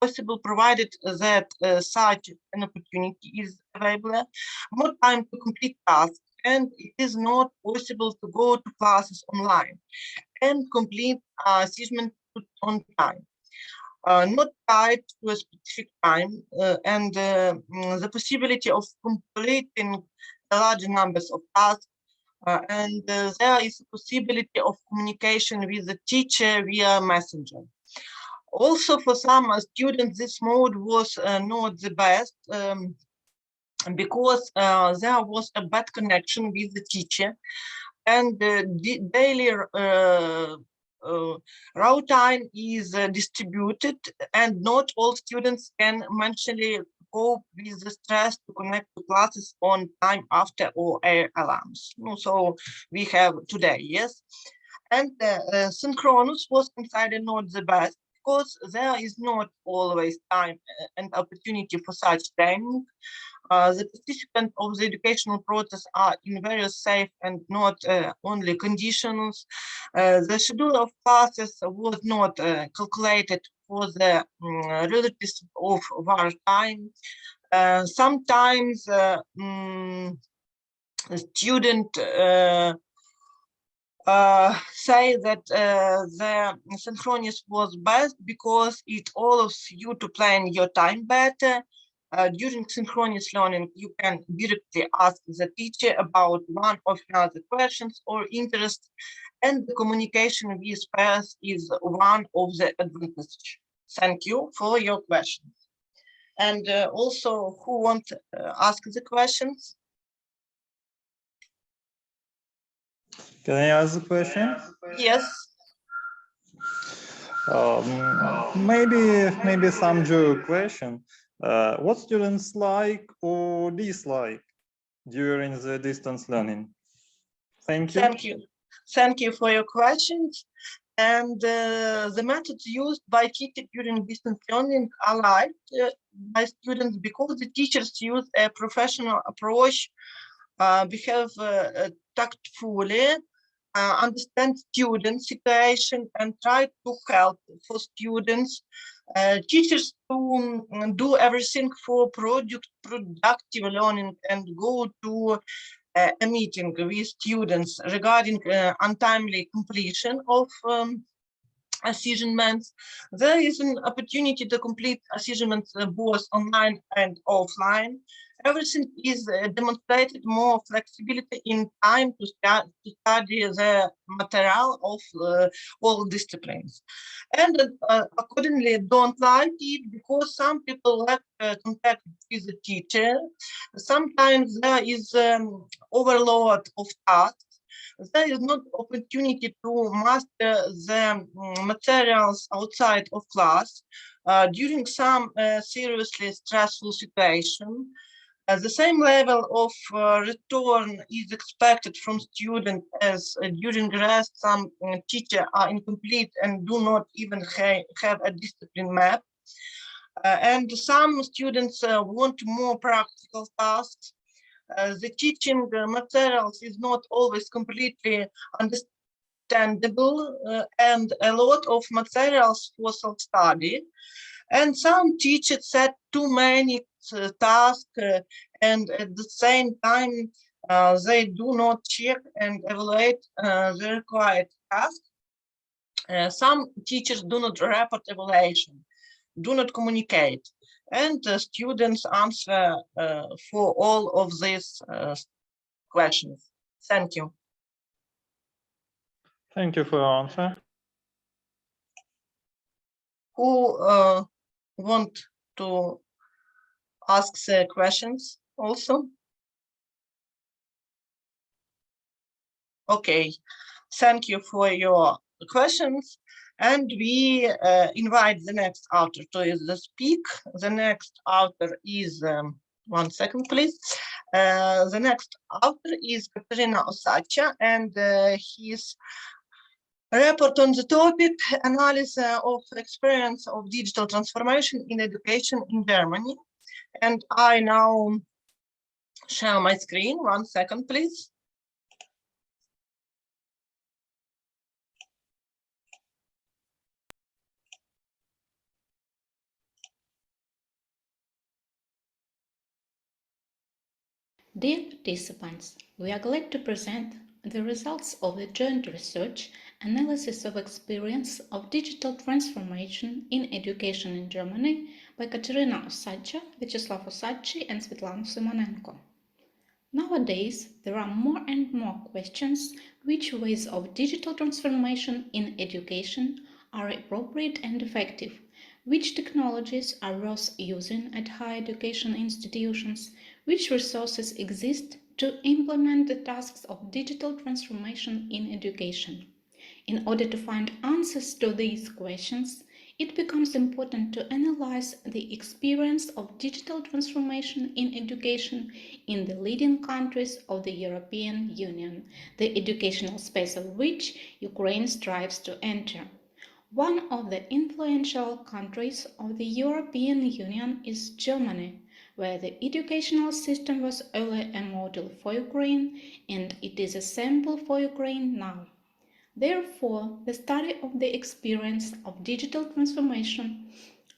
possible provided that such an opportunity is available, more time to complete tasks, and it is not possible to go to classes online and complete assessment on time. Not tied to a specific time, and the possibility of completing large numbers of tasks, and there is a possibility of communication with the teacher via messenger. Also, for some students, this mode was not the best because there was a bad connection with the teacher, and the daily route time is distributed, and not all students can mentally cope with the stress to connect to classes on time after or alarms. So we have today, yes. And synchronous was considered not the best because there is not always time and opportunity for such training. The participants of the educational process are in various safe and not only conditions. The schedule of classes was not calculated for the relatives of war time. Sometimes student say that the synchronous was best because it allows you to plan your time better. During synchronous learning, you can directly ask the teacher about one of another questions or interests, and the communication with peers is one of the advantages. Thank you for your questions. And also, who want to ask the questions? Can I ask a question? Yes. Maybe some joke question. What students like or dislike during the distance learning? Thank you. Thank you for your questions. And the methods used by CITED during distance learning are liked by students because the teachers use a professional approach, behave tactfully, understand student situation, and try to help for students. Teachers do everything for productive learning and go to a meeting with students regarding untimely completion of assignments. There is an opportunity to complete assignments both online and offline. Everything is demonstrated more flexibility in time to study the material of all disciplines. And accordingly, don't like it because some people lack contact with the teacher. Sometimes there is overload of tasks. There is not opportunity to master the materials outside of class during some seriously stressful situation. The same level of return is expected from students as during rest some teachers are incomplete and do not even have a discipline map. And some students want more practical tasks. The teaching materials is not always completely understandable and a lot of materials for self-study. And some teachers set too many tasks and at the same time they do not check and evaluate the required tasks. Some teachers do not report evaluation, do not communicate, and students answer for all of these questions. Thank you. Thank you for your answer. Who want to ask the questions also? Okay, thank you for your questions. And we invite the next author to speak. The next author is, 1 second, please. The next author is Katerina Osacha, and his report on the topic, analysis of experience of digital transformation in education in Germany. And I now share my screen. 1 second, please. Dear participants, we are glad to present the results of the joint research analysis of experience of digital transformation in education in Germany by Katerina Osacha, Vyacheslav Osachi, and Svetlana Simonenko. Nowadays, there are more and more questions which ways of digital transformation in education are appropriate and effective, which technologies are worth using at higher education institutions, which resources exist to implement the tasks of digital transformation in education. In order to find answers to these questions, it becomes important to analyze the experience of digital transformation in education in the leading countries of the European Union, the educational space of which Ukraine strives to enter. One of the influential countries of the European Union is Germany, where the educational system was earlier a model for Ukraine and it is a sample for Ukraine now. Therefore, the study of the experience of digital transformation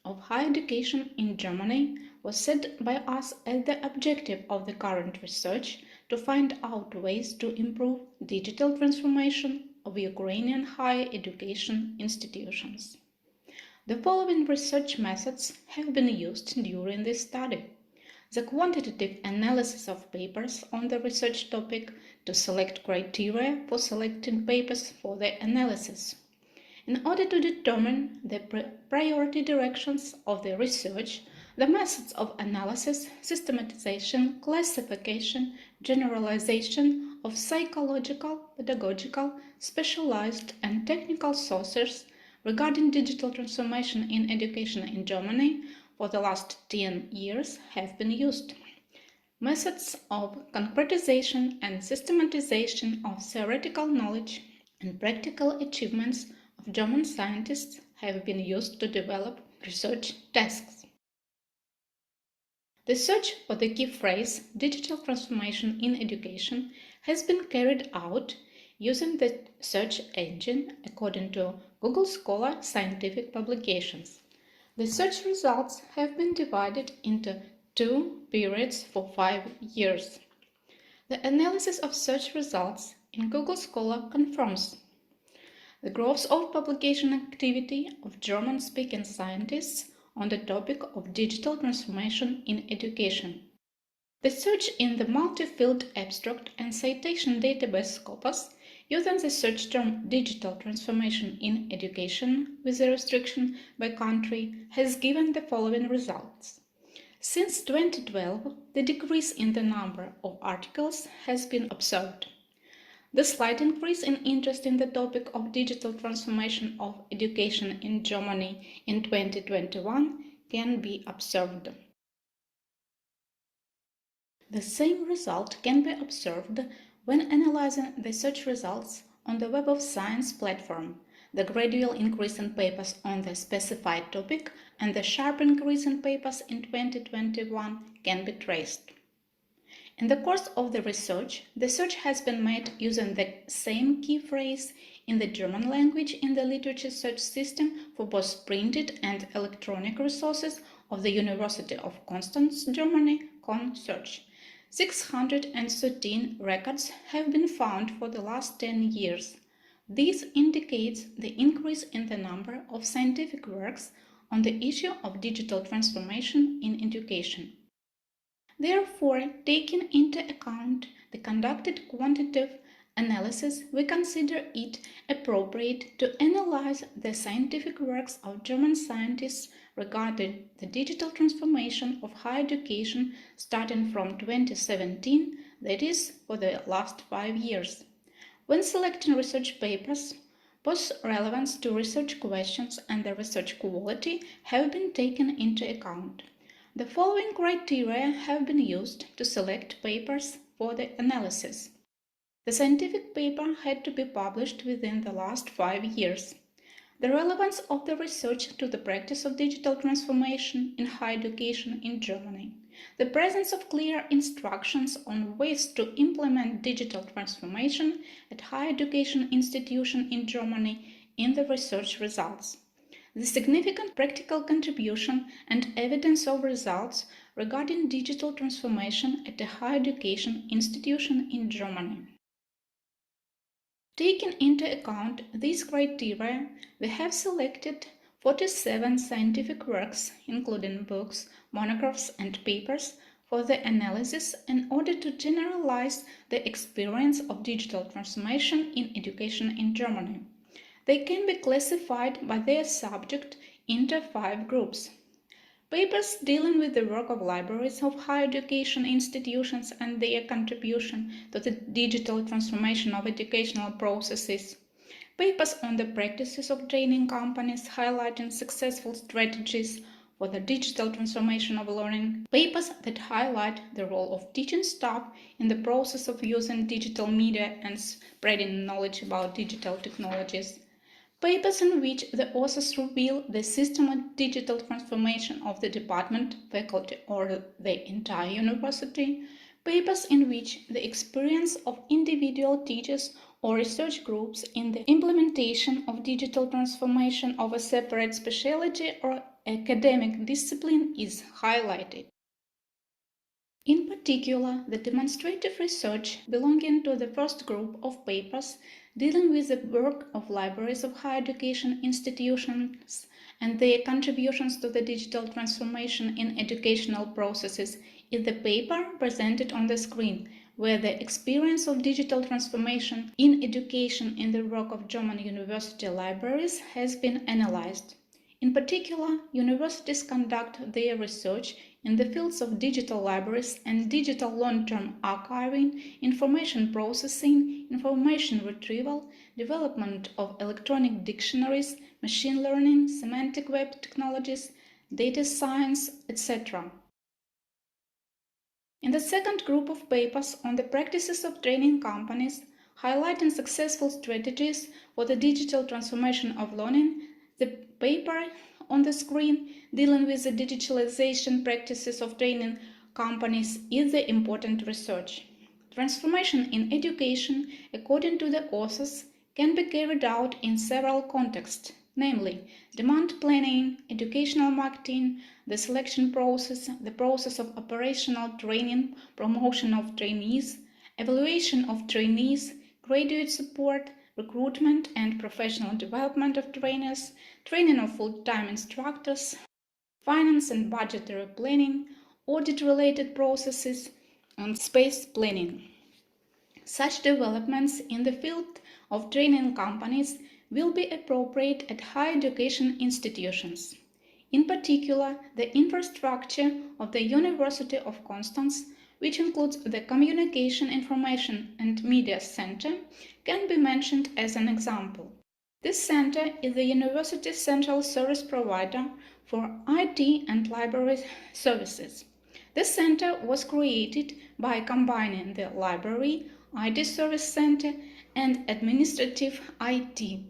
of higher education in Germany was set by us as the objective of the current research to find out ways to improve digital transformation of Ukrainian higher education institutions. The following research methods have been used during this study. The quantitative analysis of papers on the research topic to select criteria for selecting papers for the analysis. In order to determine the priority directions of the research, the methods of analysis, systematization, classification, generalization of psychological, pedagogical, specialized and technical sources regarding digital transformation in education in Germany for the last 10 years have been used. Methods of concretization and systematization of theoretical knowledge and practical achievements of German scientists have been used to develop research tasks. The search for the key phrase digital transformation in education has been carried out using the search engine according to Google Scholar scientific publications. The search results have been divided into 2 periods for 5 years. The analysis of search results in Google Scholar confirms the growth of publication activity of German-speaking scientists on the topic of digital transformation in education. The search in the multi-field abstract and citation database Scopus using the search term digital transformation in education with a restriction by country has given the following results. Since 2012, the decrease in the number of articles has been observed. The slight increase in interest in the topic of digital transformation of education in Germany in 2021 can be observed. The same result can be observed when analyzing the search results on the Web of Science platform. The gradual increase in papers on the specified topic and the sharp increase in papers in 2021 can be traced. In the course of the research, the search has been made using the same key phrase in the German language in the literature search system for both printed and electronic resources of the University of Constance, Germany, ConSearch. 613 records have been found for the last 10 years. This indicates the increase in the number of scientific works on the issue of digital transformation in education. Therefore, taking into account the conducted quantitative analysis, we consider it appropriate to analyze the scientific works of German scientists regarding the digital transformation of higher education starting from 2017, that is, for the last 5 years. When selecting research papers, both relevance to research questions and the research quality have been taken into account. The following criteria have been used to select papers for the analysis. The scientific paper had to be published within the last 5 years. The relevance of the research to the practice of digital transformation in higher education in Germany. The presence of clear instructions on ways to implement digital transformation at higher education institutions in Germany in the research results. The significant practical contribution and evidence of results regarding digital transformation at a higher education institution in Germany. Taking into account these criteria, we have selected 47 scientific works, including books, monographs, and papers, for the analysis in order to generalize the experience of digital transformation in education in Germany. They can be classified by their subject into 5 groups. Papers dealing with the work of libraries of higher education institutions and their contribution to the digital transformation of educational processes. Papers on the practices of training companies highlighting successful strategies for the digital transformation of learning. Papers that highlight the role of teaching staff in the process of using digital media and spreading knowledge about digital technologies. Papers in which the authors reveal the systematic digital transformation of the department, faculty, or the entire university. Papers in which the experience of individual teachers or research groups in the implementation of digital transformation of a separate specialty or academic discipline is highlighted. In particular, the demonstrative research belonging to the first group of papers dealing with the work of libraries of higher education institutions and their contributions to the digital transformation in educational processes is the paper presented on the screen, where the experience of digital transformation in education in the work of German university libraries has been analyzed. In particular, universities conduct their research in the fields of digital libraries and digital long-term archiving, information processing, information retrieval, development of electronic dictionaries, machine learning, semantic web technologies, data science, etc. In the second group of papers on the practices of training companies, highlighting successful strategies for the digital transformation of learning, the paper on the screen dealing with the digitalization practices of training companies is the important research. Transformation in education, according to the authors, can be carried out in several contexts, namely demand planning, educational marketing, the selection process, the process of operational training, promotion of trainees, evaluation of trainees, graduate support, recruitment and professional development of trainers, training of full-time instructors, finance and budgetary planning, audit-related processes, and space planning. Such developments in the field of training companies will be appropriate at higher education institutions. In particular, the infrastructure of the University of Constance, which includes the Communication, Information and Media Center, can be mentioned as an example. This center is the university's central service provider for IT and library services. This center was created by combining the library, IT service center, and administrative IT.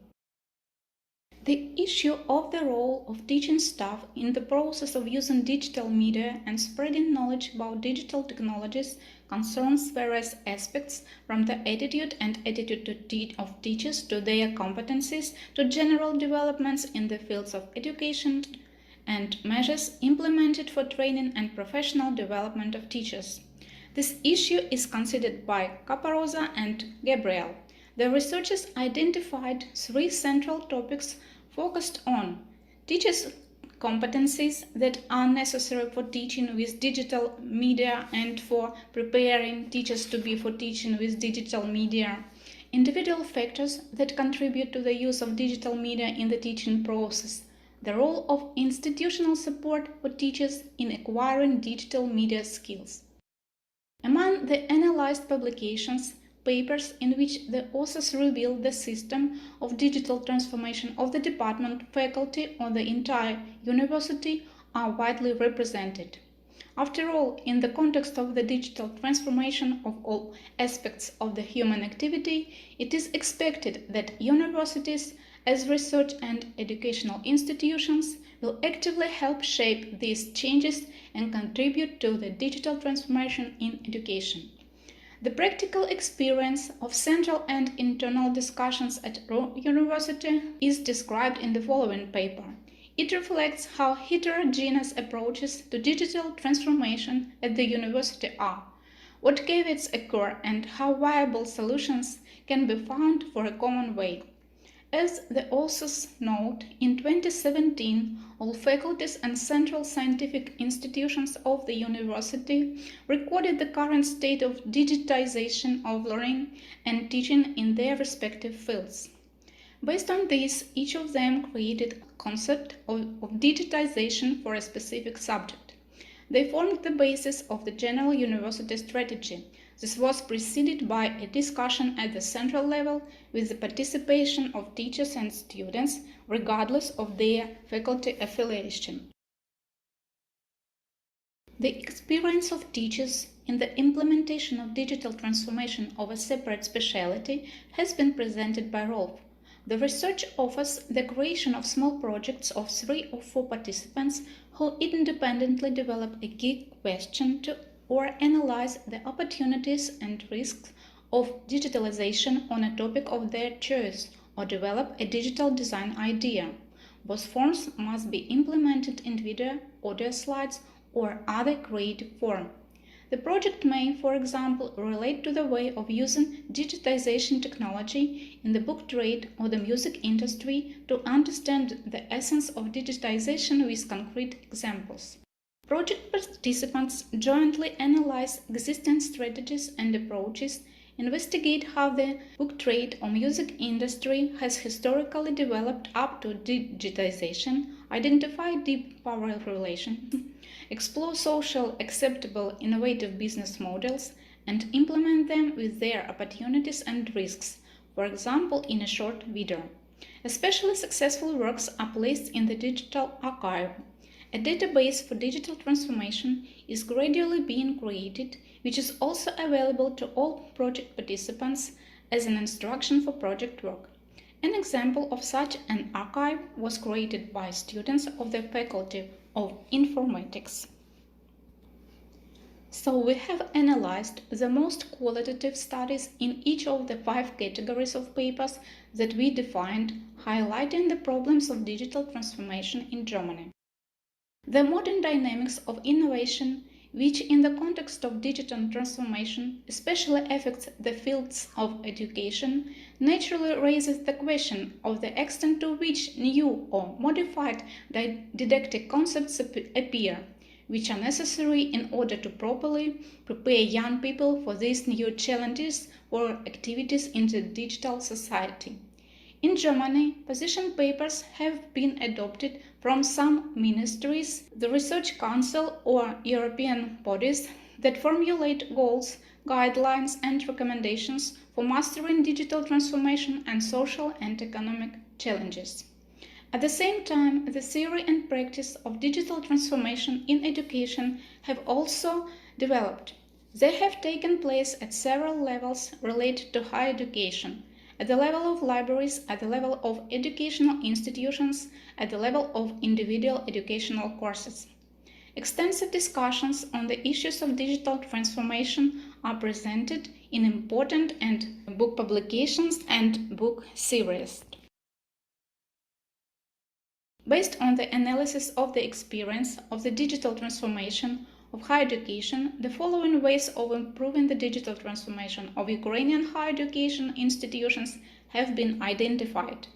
The issue of the role of teaching staff in the process of using digital media and spreading knowledge about digital technologies concerns various aspects, from the attitude of teachers to their competencies to general developments in the fields of education and measures implemented for training and professional development of teachers. This issue is considered by Caparozza and Gabriel. The researchers identified 3 central topics focused on teachers' competencies that are necessary for teaching with digital media and for preparing teachers to be for teaching with digital media, individual factors that contribute to the use of digital media in the teaching process, the role of institutional support for teachers in acquiring digital media skills. Among the analyzed publications, papers in which the authors reveal the system of digital transformation of the department, faculty, or the entire university are widely represented. After all, in the context of the digital transformation of all aspects of the human activity, it is expected that universities, as research and educational institutions, will actively help shape these changes and contribute to the digital transformation in education. The practical experience of central and internal discussions at university is described in the following paper. It reflects how heterogeneous approaches to digital transformation at the university are, what caveats occur, and how viable solutions can be found for a common way. As the authors note, in 2017, all faculties and central scientific institutions of the university recorded the current state of digitization of learning and teaching in their respective fields. Based on this, each of them created a concept of digitization for a specific subject. They formed the basis of the general university strategy. This was preceded by a discussion at the central level with the participation of teachers and students, regardless of their faculty affiliation. The experience of teachers in the implementation of digital transformation of a separate specialty has been presented by Rolf. The research offers the creation of small projects of 3 or 4 participants who independently develop a key question to or analyze the opportunities and risks of digitalization on a topic of their choice, or develop a digital design idea. Both forms must be implemented in video, audio slides, or other creative form. The project may, for example, relate to the way of using digitization technology in the book trade or the music industry to understand the essence of digitization with concrete examples. Project participants jointly analyze existing strategies and approaches, investigate how the book trade or music industry has historically developed up to digitization, identify deep power relations, explore social, acceptable, innovative business models, and implement them with their opportunities and risks, for example, in a short video. Especially successful works are placed in the digital archive. A database for digital transformation is gradually being created, which is also available to all project participants as an instruction for project work. An example of such an archive was created by students of the Faculty of Informatics. So we have analyzed the most qualitative studies in each of the 5 categories of papers that we defined, highlighting the problems of digital transformation in Germany. The modern dynamics of innovation, which in the context of digital transformation especially affects the fields of education, naturally raises the question of the extent to which new or modified didactic concepts appear, which are necessary in order to properly prepare young people for these new challenges or activities in the digital society. In Germany, position papers have been adopted from some ministries, the Research Council, or European bodies that formulate goals, guidelines, and recommendations for mastering digital transformation and social and economic challenges. At the same time, the theory and practice of digital transformation in education have also developed. They have taken place at several levels related to higher education, at the level of libraries, at the level of educational institutions, at the level of individual educational courses. Extensive discussions on the issues of digital transformation are presented in important book publications and book series. Based on the analysis of the experience of the digital transformation of higher education, the following ways of improving the digital transformation of Ukrainian higher education institutions have been identified.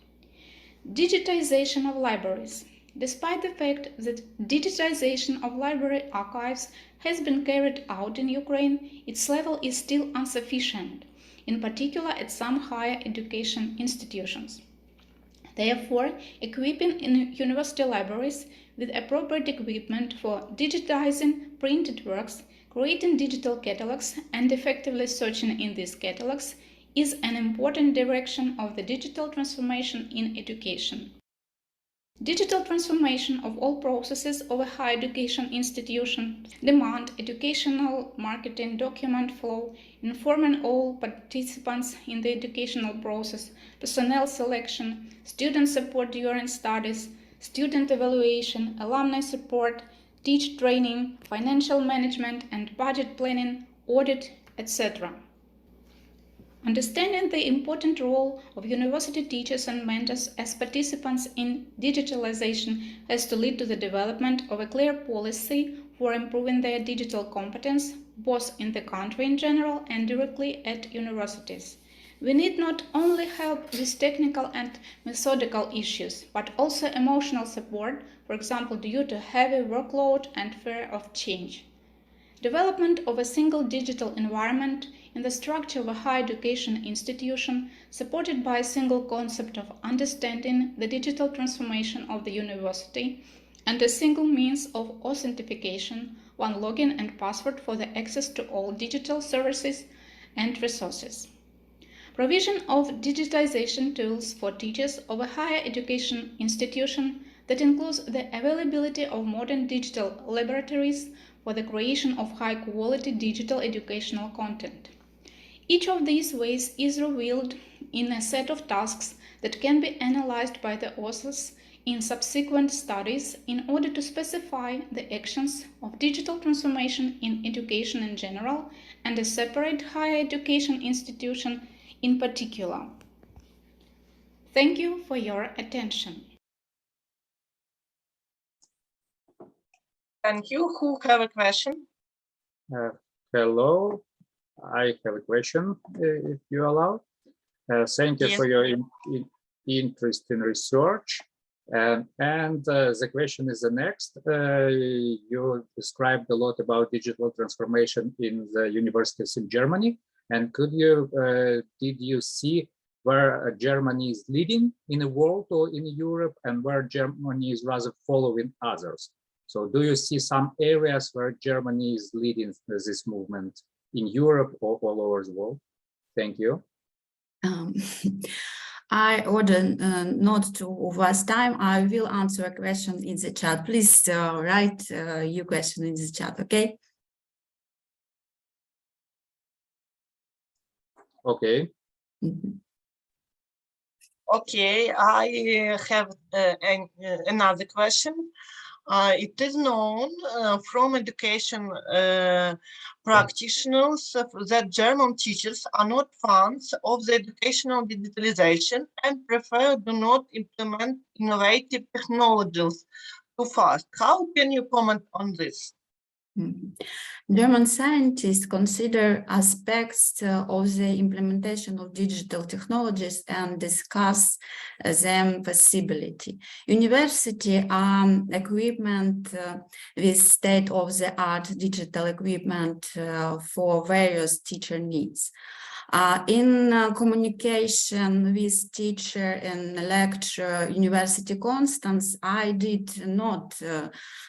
Digitization of libraries. Despite the fact that digitization of library archives has been carried out in Ukraine, its level is still insufficient, in particular at some higher education institutions. Therefore, equipping university libraries with appropriate equipment for digitizing printed works Creating digital catalogs and effectively searching in these catalogs is an important direction of the digital transformation in education. Digital transformation of all processes of a higher education institution demand educational marketing document flow, informing all participants in the educational process, personnel selection, student support during studies, student evaluation, alumni support, teach training, financial management and budget planning, audit, etc. Understanding the important role of university teachers and mentors as participants in digitalization has to lead to the development of a clear policy for improving their digital competence, both in the country in general and directly at universities. We need not only help with technical and methodical issues, but also emotional support, for example, due to heavy workload and fear of change. Development of a single digital environment in the structure of a higher education institution, supported by a single concept of understanding the digital transformation of the university, and a single means of authentication, one login and password for the access to all digital services and resources. Provision of digitization tools for teachers of a higher education institution that includes the availability of modern digital laboratories for the creation of high-quality digital educational content. Each of these ways is revealed in a set of tasks that can be analyzed by the authors in subsequent studies in order to specify the actions of digital transformation in education in general and a separate higher education institution in particular. Thank you for your attention. Thank you. Who have a question? Hello, I have a question, if you allow. Thank you for your interest in research. And the question is the next. You described a lot about digital transformation in the universities in Germany. And did you see where Germany is leading in the world or in Europe, and where Germany is rather following others? So do you see some areas where Germany is leading this movement in Europe or all over the world? Thank you. I order not to waste time. I will answer a question in the chat. Please write your question in the chat, okay? Okay. Okay, I have another question. It is known from education practitioners that German teachers are not fans of the educational digitalization and do not implement innovative technologies too fast. How can you comment on this? German scientists consider aspects of the implementation of digital technologies and discuss them feasibility. University equipment with state-of-the-art digital equipment for various teacher needs. In communication with teacher in lecture university constants, I did not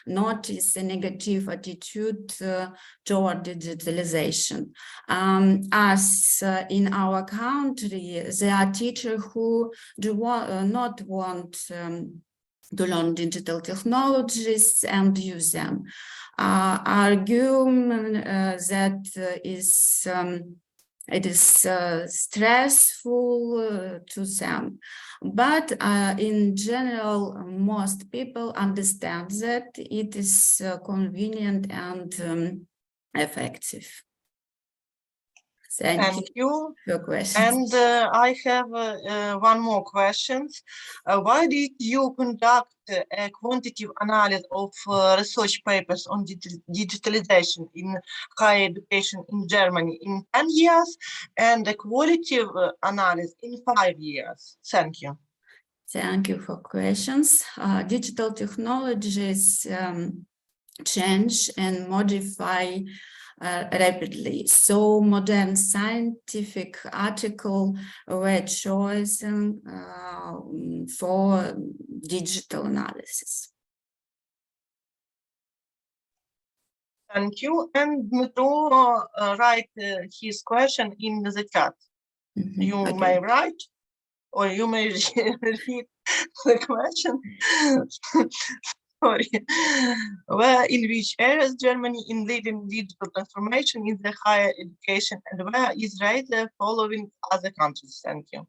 notice a negative attitude toward digitalization. As in our country, there are teachers who do not want to learn digital technologies and use them, arguing that it is stressful to them. But in general, most people understand that it is convenient and effective. Thank you. For your questions. And I have one more question. Why did you conduct a quantitative analysis of research papers on digitalization in higher education in Germany in 10 years and a qualitative analysis in 5 years? Thank you. Thank you for questions. Digital technologies change and modify rapidly. So modern scientific article were chosen for digital analysis. Thank you. And Dmitro write his question in the chat. You Okay. may write, or you may repeat the question. Sorry. Where, in which areas Germany in leading digital transformation in the higher education, and where is rather following other countries? Thank you.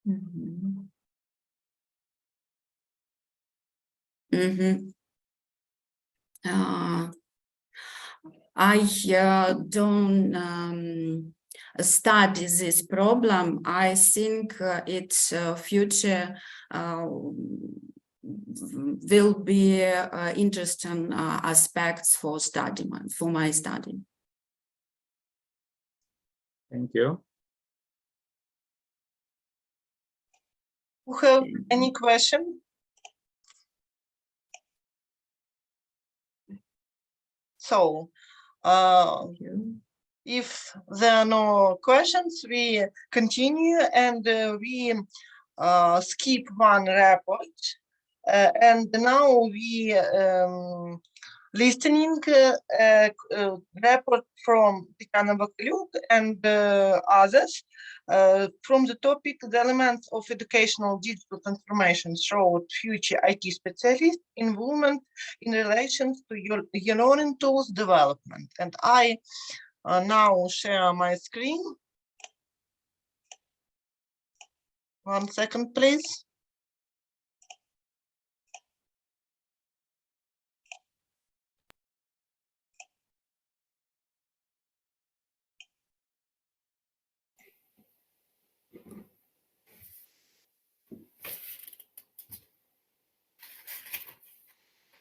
Mhm. Mhm. I don't study this problem. I think its future will be interesting aspects for study, for my study. Thank you. Who have any question? So, if there are no questions, we continue and we skip one report. And now we listening report from Tikana Bakaluk and others from the topic, the elements of educational digital transformation showed future IT specialists involvement in relation to your learning tools development. And I now share my screen. 1 second, please.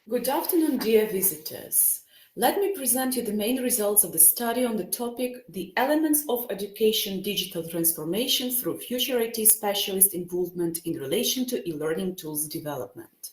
Good afternoon, dear visitors. Let me present you the main results of the study on the topic, the elements of education digital transformation through future IT specialist involvement in relation to e-learning tools development.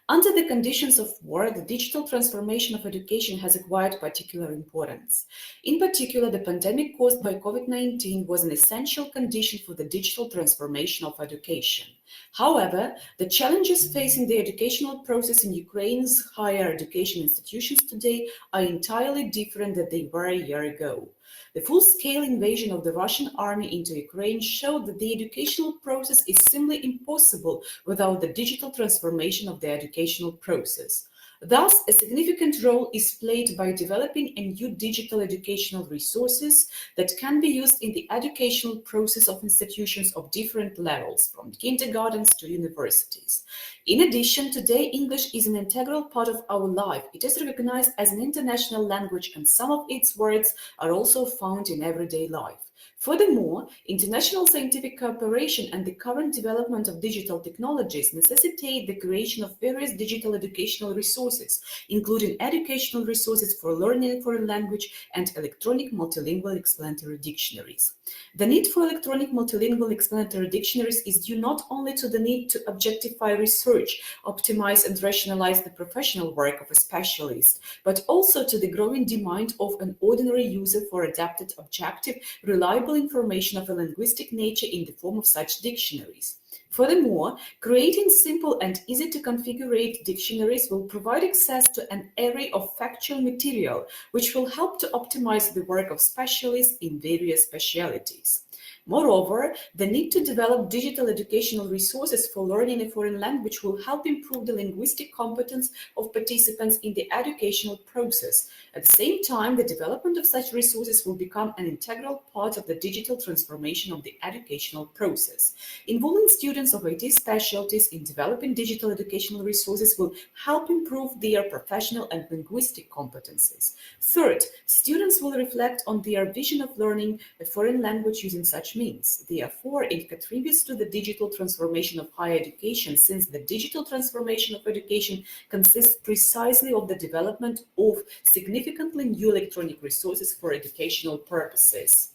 Under the conditions of war, the digital transformation of education has acquired particular importance. In particular, the pandemic caused by COVID-19 was an essential condition for the digital transformation of education. However, the challenges facing the educational process in Ukraine's higher education institutions today are entirely different than they were a year ago. The full-scale invasion of the Russian army into Ukraine showed that the educational process is simply impossible without the digital transformation of the educational process. Thus, a significant role is played by developing a new digital educational resources that can be used in the educational process of institutions of different levels, from kindergartens to universities. In addition, today English is an integral part of our life. It is recognized as an international language, and some of its words are also found in everyday life. Furthermore, international scientific cooperation and the current development of digital technologies necessitate the creation of various digital educational resources, including educational resources for learning a foreign language and electronic multilingual explanatory dictionaries. The need for electronic multilingual explanatory dictionaries is due not only to the need to objectify research, optimize and rationalize the professional work of a specialist, but also to the growing demand of an ordinary user for adapted, objective, reliable information of a linguistic nature in the form of such dictionaries. Furthermore, creating simple and easy to configure dictionaries will provide access to an array of factual material, which will help to optimize the work of specialists in various specialities. Moreover, the need to develop digital educational resources for learning a foreign language will help improve the linguistic competence of participants in the educational process. At the same time, the development of such resources will become an integral part of the digital transformation of the educational process. Involving students of IT specialties in developing digital educational resources will help improve their professional and linguistic competencies. Third, students will reflect on their vision of learning a foreign language using such means. Therefore, it contributes to the digital transformation of higher education, since the digital transformation of education consists precisely of the development of significantly new electronic resources for educational purposes.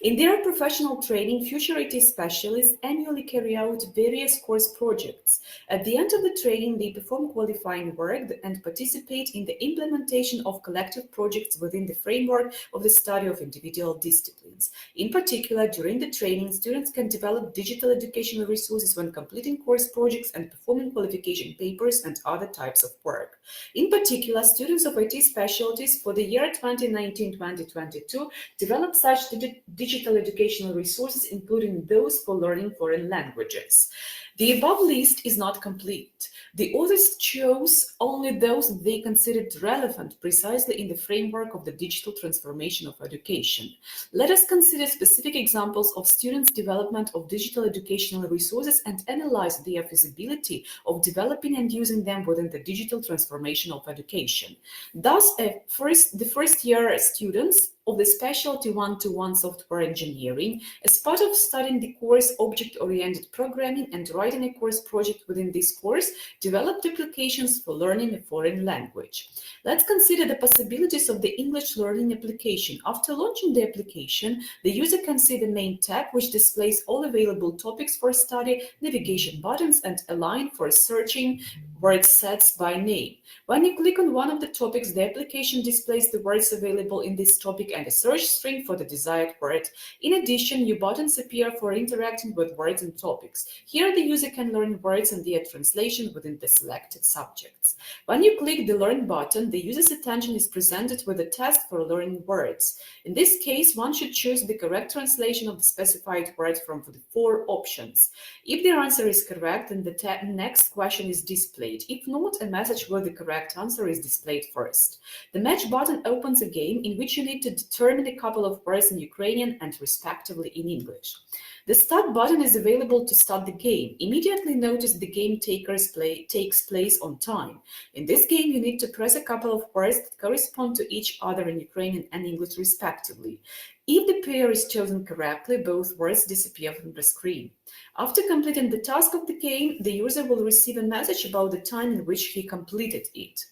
In their professional training, future IT specialists annually carry out various course projects. At the end of the training, they perform qualifying work and participate in the implementation of collective projects within the framework of the study of individual disciplines. In particular, during the training, students can develop digital educational resources when completing course projects and performing qualification papers and other types of work. In particular, students of IT specialties for the year 2019-2022 develop such digital educational resources, including those for learning foreign languages. The above list is not complete. The authors chose only those they considered relevant precisely in the framework of the digital transformation of education. Let us consider specific examples of students' development of digital educational resources and analyze their feasibility of developing and using them within the digital transformation of education. Thus, the first year students of the specialty 1-to-1 software engineering, as part of studying the course object-oriented programming and writing a course project within this course, developed applications for learning a foreign language. Let's consider the possibilities of the English learning application. After launching the application, the user can see the main tab, which displays all available topics for study, navigation buttons, and a line for searching word sets by name. When you click on one of the topics, the application displays the words available in this topic and a search string for the desired word. In addition, new buttons appear for interacting with words and topics. Here, the user can learn words and their translation within the selected subjects. When you click the Learn button, the user's attention is presented with a test for learning words. In this case, one should choose the correct translation of the specified word from the 4 options. If their answer is correct, then the next question is displayed. If not, a message with the correct answer is displayed first. The Match button opens a game in which you need to determine a couple of words in Ukrainian and respectively in English. The Start button is available to start the game. Immediately notice the game takes place on time. In this game, you need to press a couple of words that correspond to each other in Ukrainian and English respectively. If the pair is chosen correctly, both words disappear from the screen. After completing the task of the game, the user will receive a message about the time in which he completed it.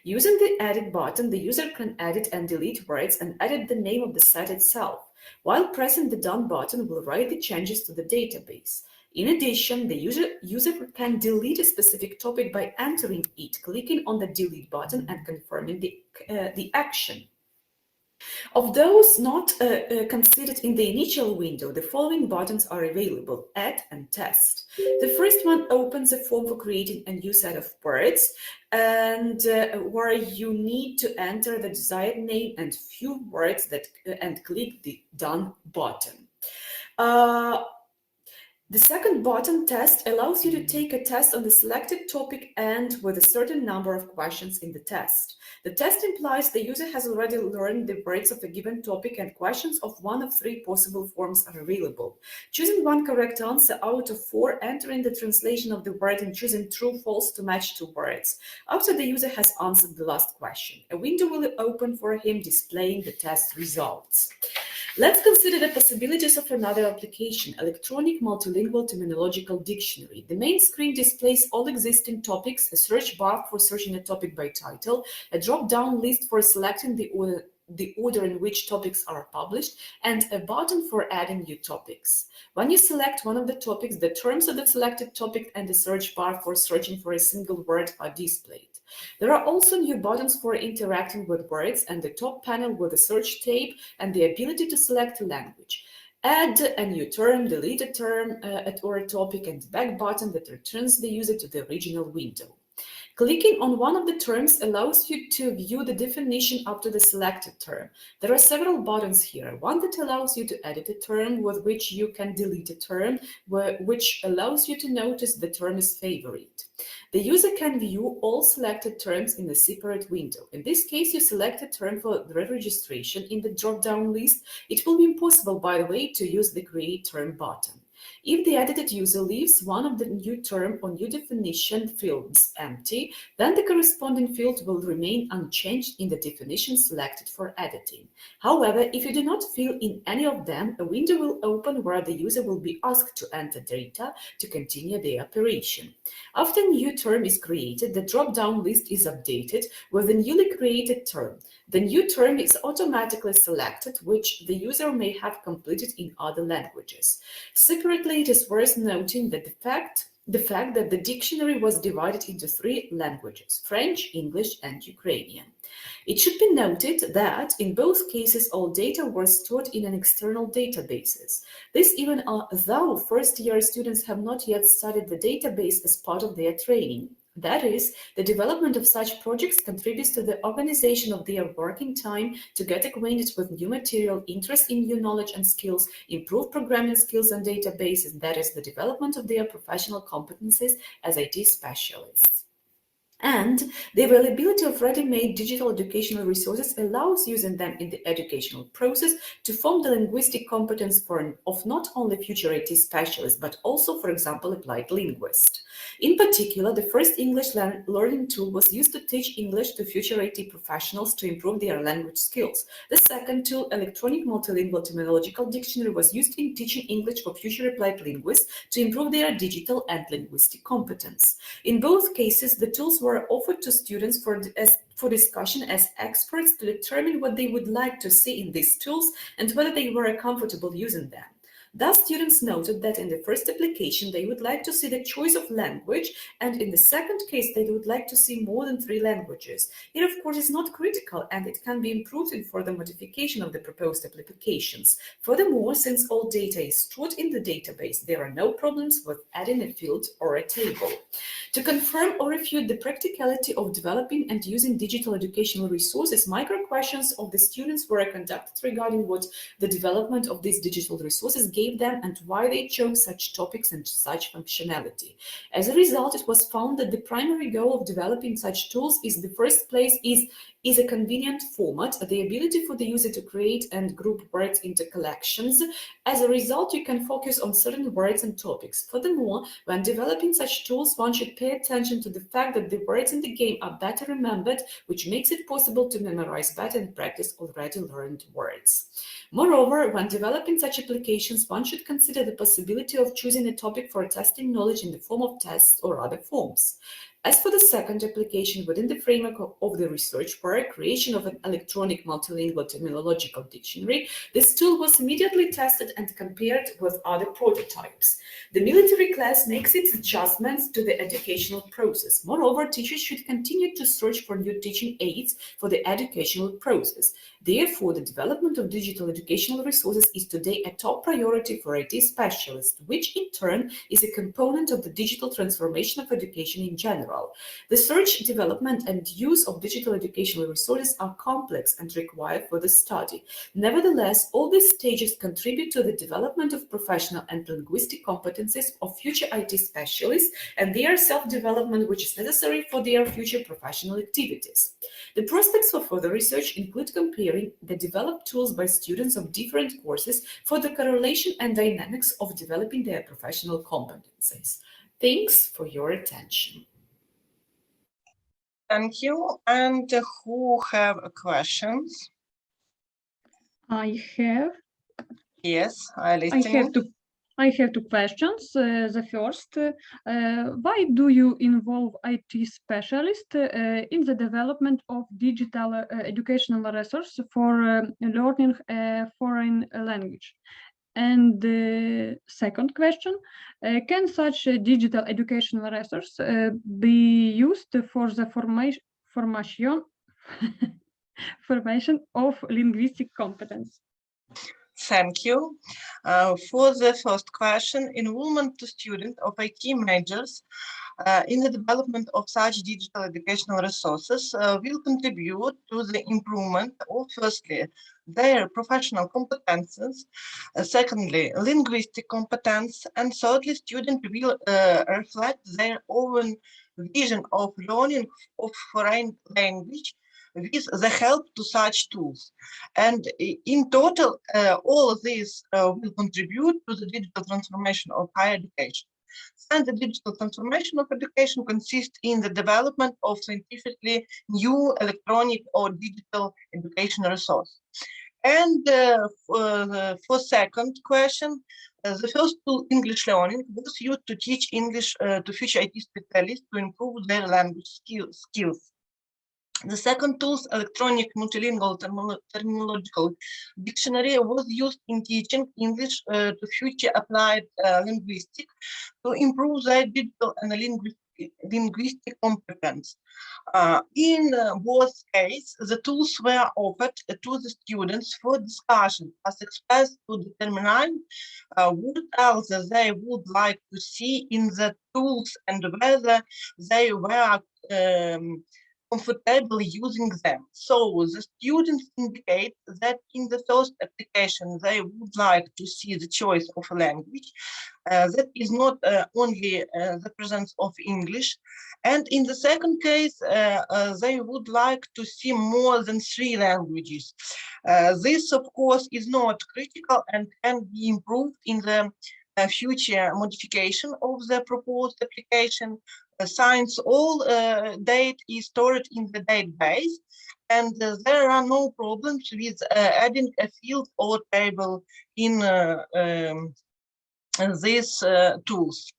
Using the Edit button, the user can edit and delete words and edit the name of the site itself. While pressing the Done button will write the changes to the database. In addition, the user can delete a specific topic by entering it, clicking on the Delete button and confirming the action. Of those not considered in the initial window, the following buttons are available: Add and Test. The first one opens a form for creating a new set of words, and where you need to enter the desired name and few words and click the Done button. The second button, Test, allows you to take a test on the selected topic and with a certain number of questions in the test. The test implies the user has already learned the words of a given topic, and questions of one of 3 possible forms are available. Choosing one correct answer out of 4, entering the translation of the word and choosing true, false to match 2 words. After the user has answered the last question, a window will open for him displaying the test results. Let's consider the possibilities of another application, electronic multilingual terminological dictionary. The main screen displays all existing topics, a search bar for searching a topic by title, a drop-down list for selecting the order in which topics are published, and a button for adding new topics. When you select one of the topics, the terms of the selected topic and the search bar for searching for a single word are displayed. There are also new buttons for interacting with words, and the top panel with a search tab and the ability to select a language. Add a new term, delete a term or a topic, and back button that returns the user to the original window. Clicking on one of the terms allows you to view the definition up to the selected term. There are several buttons here. One that allows you to edit a term, with which you can delete a term, which allows you to notice the term is favorite. The user can view all selected terms in a separate window. In this case, you select a term for the registration in the drop-down list. It will be impossible, by the way, to use the Create Term button. If the edited user leaves one of the new term or new definition fields empty, then the corresponding field will remain unchanged in the definition selected for editing. However, if you do not fill in any of them, a window will open where the user will be asked to enter data to continue the operation. After a new term is created, the drop-down list is updated with the newly created term. The new term is automatically selected, which the user may have completed in other languages. Separately, it is worth noting that the fact that the dictionary was divided into 3 languages, French, English, and Ukrainian. It should be noted that in both cases, all data were stored in an external databases. This even though first-year students have not yet studied the database as part of their training. That is, the development of such projects contributes to the organization of their working time to get acquainted with new material, interest in new knowledge and skills, improve programming skills and databases, that is, the development of their professional competencies as IT specialists. And the availability of ready-made digital educational resources allows using them in the educational process to form the linguistic competence of not only future IT specialists, but also, for example, applied linguists. In particular, the first English learning tool was used to teach English to future IT professionals to improve their language skills. The second tool, electronic multilingual terminological dictionary, was used in teaching English for future applied linguists to improve their digital and linguistic competence. In both cases, the tools were offered to students for discussion as experts to determine what they would like to see in these tools and whether they were comfortable using them. Thus, students noted that in the first application, they would like to see the choice of language, and in the second case, they would like to see more than 3 languages. It, of course, is not critical, and it can be improved in further modification of the proposed applications. Furthermore, since all data is stored in the database, there are no problems with adding a field or a table. To confirm or refute the practicality of developing and using digital educational resources, micro-questions of the students were conducted regarding what the development of these digital resources gave them and why they chose such topics and such functionality. As a result, it was found that the primary goal of developing such tools is a convenient format, the ability for the user to create and group words into collections. As a result, you can focus on certain words and topics. Furthermore, when developing such tools, one should pay attention to the fact that the words in the game are better remembered, which makes it possible to memorize better and practice already learned words. Moreover, when developing such applications, one should consider the possibility of choosing a topic for testing knowledge in the form of tests or other forms. As for the second application within the framework of the research work, creation of an electronic multilingual terminological dictionary, this tool was immediately tested and compared with other prototypes. The military class makes its adjustments to the educational process. Moreover, teachers should continue to search for new teaching aids for the educational process. Therefore, the development of digital educational resources is today a top priority for IT specialists, which in turn is a component of the digital transformation of education in general. The search, development, and use of digital educational resources are complex and require further study. Nevertheless, all these stages contribute to the development of professional and linguistic competencies of future IT specialists and their self-development, which is necessary for their future professional activities. The prospects for further research include comparing the developed tools by students of different courses for the correlation and dynamics of developing their professional competencies. Thanks for your attention. Thank you. And who have questions? I have. Yes, I listen. I have 2 questions. The first, why do you involve IT specialists in the development of digital educational resources for learning a foreign language? And the second question, can such digital educational resource be used for the formation of linguistic competence? Thank you. For the first question, involvement to students of IT majors in the development of such digital educational resources will contribute to the improvement of, firstly, their professional competences, secondly, linguistic competence, and thirdly, students will reflect their own vision of learning of foreign language with the help to such tools. And in total, all of this will contribute to the digital transformation of higher education. And the digital transformation of education consists in the development of scientifically new electronic or digital education resource. And for second question, the first tool, English learning, was used to teach English to future IT specialists to improve their language skills. The second tool, electronic multilingual terminological dictionary, was used in teaching English to future applied linguistics to improve their digital and linguistic competence. In both cases, the tools were offered to the students for discussion as expressed to determine what else they would like to see in the tools and whether they were comfortable using them. So the students indicate that in the first application, they would like to see the choice of a language that is not only the presence of English. And in the second case, they would like to see more than 3 languages. This, of course, is not critical and can be improved in the future modification of the proposed application. Since all data is stored in the database, and there are no problems with adding a field or table in these tools.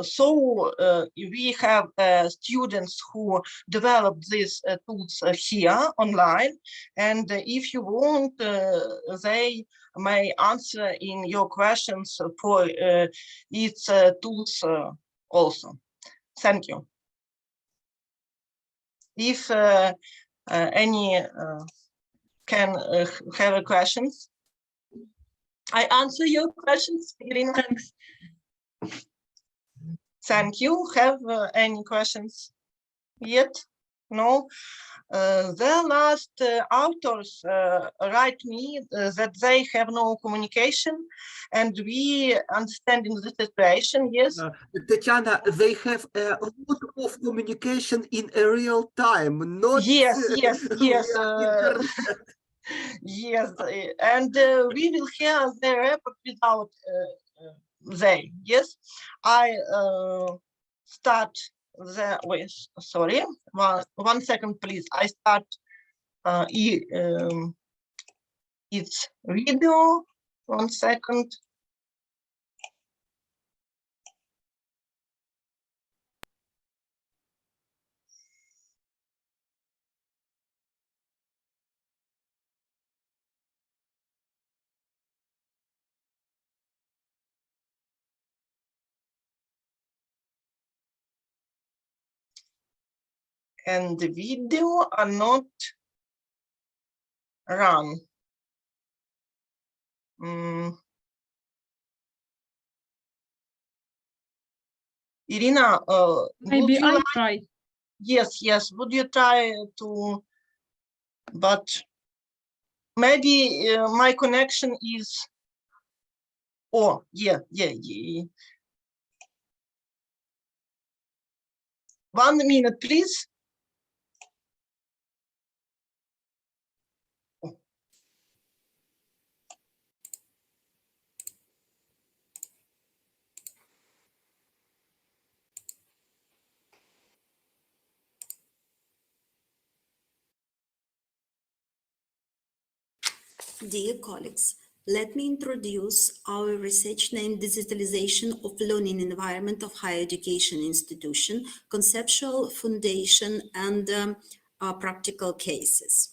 So we have students who developed these tools here online, and if you want, they may answer in your questions for its tools also. Thank you. If any can have questions, I answer your questions, Irina. Thanks. Thank you. Have any questions yet? No. The last authors write me that they have no communication, and we understand in the situation. Yes, Tatiana, they have a lot of communication in a real time, not yes, yes. Yes, and we will hear the report without they. Yes, I start the wait. Sorry, one second, please. I start its video. 1 second. And the video are not run. Irina, maybe I try. Yes, would you try to, but maybe my connection is, oh, yeah. 1 minute, please. Dear colleagues, let me introduce our research named Digitalization of Learning Environment of Higher Education Institution, Conceptual Foundation and Practical Cases.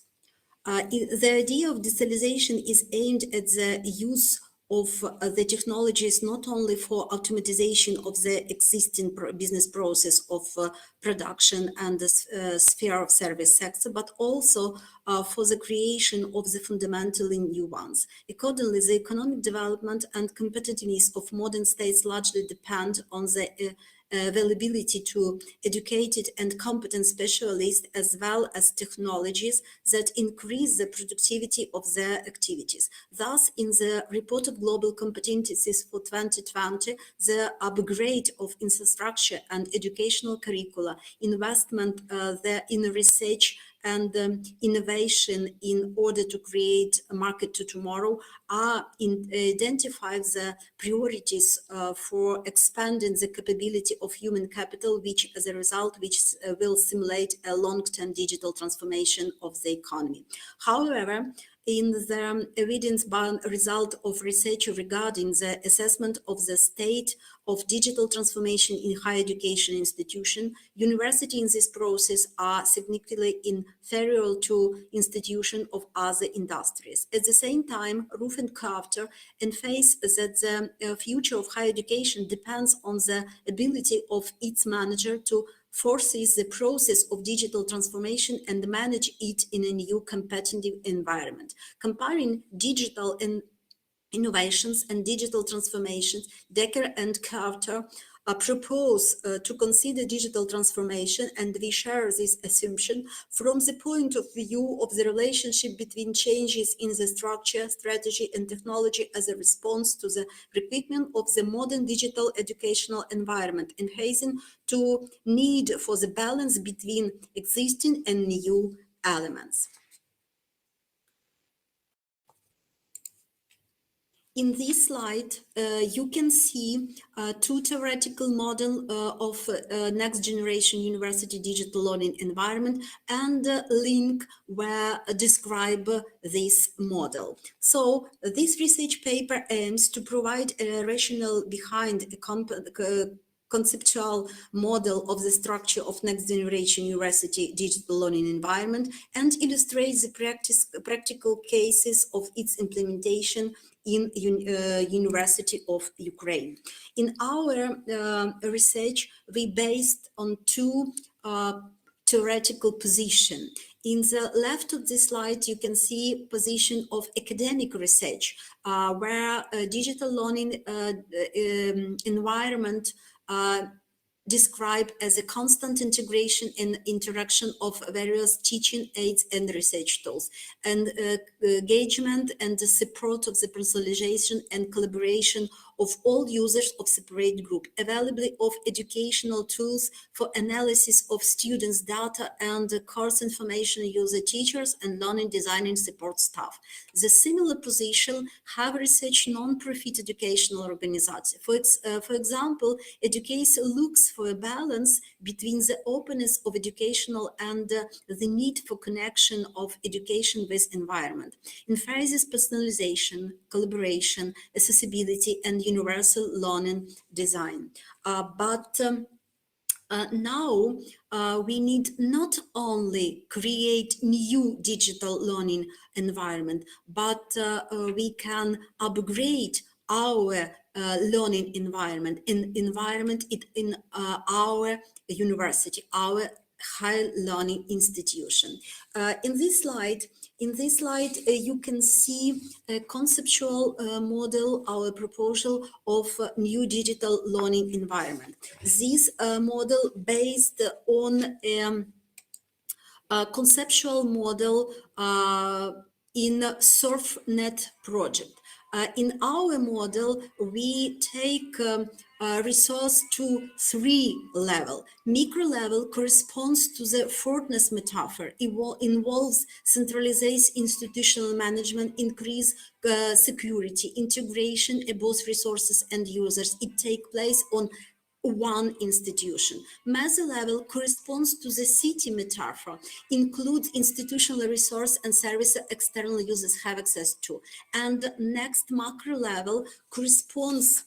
The idea of digitalization is aimed at the use of the technologies not only for automatization of the existing business process of production and the sphere of service sector, but also for the creation of the fundamentally new ones. Accordingly, the economic development and competitiveness of modern states largely depend on the availability to educated and competent specialists as well as technologies that increase the productivity of their activities. Thus, in the reported global competencies for 2020, the upgrade of infrastructure and educational curricula, investment in research and innovation in order to create a market to tomorrow identify the priorities for expanding the capability of human capital, which as a result will simulate a long-term digital transformation of the economy. However, in the evidence-bound result of research regarding the assessment of the state of digital transformation in higher education institution, universities in this process are significantly inferior to institutions of other industries. At the same time, Roof and Crafter emphasize that the future of higher education depends on the ability of its manager to foresees the process of digital transformation and manage it in a new competitive environment. Comparing digital innovations and digital transformations, Decker and Carter propose to consider digital transformation, and we share this assumption from the point of view of the relationship between changes in the structure, strategy, and technology as a response to the requirement of the modern digital educational environment, enhancing to need for the balance between existing and new elements. In this slide, you can see two theoretical models of next generation university digital learning environment and a link where describe this model. So this research paper aims to provide a rationale behind a conceptual model of the structure of next generation university digital learning environment and illustrates the practical cases of its implementation in University of Ukraine. In our research, we based on two theoretical positions. In the left of this slide, you can see position of academic research, where digital learning environment described as a constant integration and interaction of various teaching aids and research tools, and engagement and the support of the personalization and collaboration of all users of separate group, availability of educational tools for analysis of students' data and course information user teachers and learning designing support staff. The similar position have research non-profit educational organizations. For example, Education looks for a balance between the openness of educational and the need for connection of education with environment. Emphasizes personalization, collaboration, accessibility, and universal learning design. Now we need not only create new digital learning environment, but we can upgrade our learning environment in our university, our higher learning institution. In this slide, you can see a conceptual model, our proposal of new digital learning environment. This model based on a conceptual model in SurfNet project. In our model, we take resource to 3 level. Micro level corresponds to the Fortness metaphor. It involves centralized institutional management, increase security, integration of both resources and users. It takes place on one institution. Meso level corresponds to the city metaphor, includes institutional resource and services external users have access to. And next macro level corresponds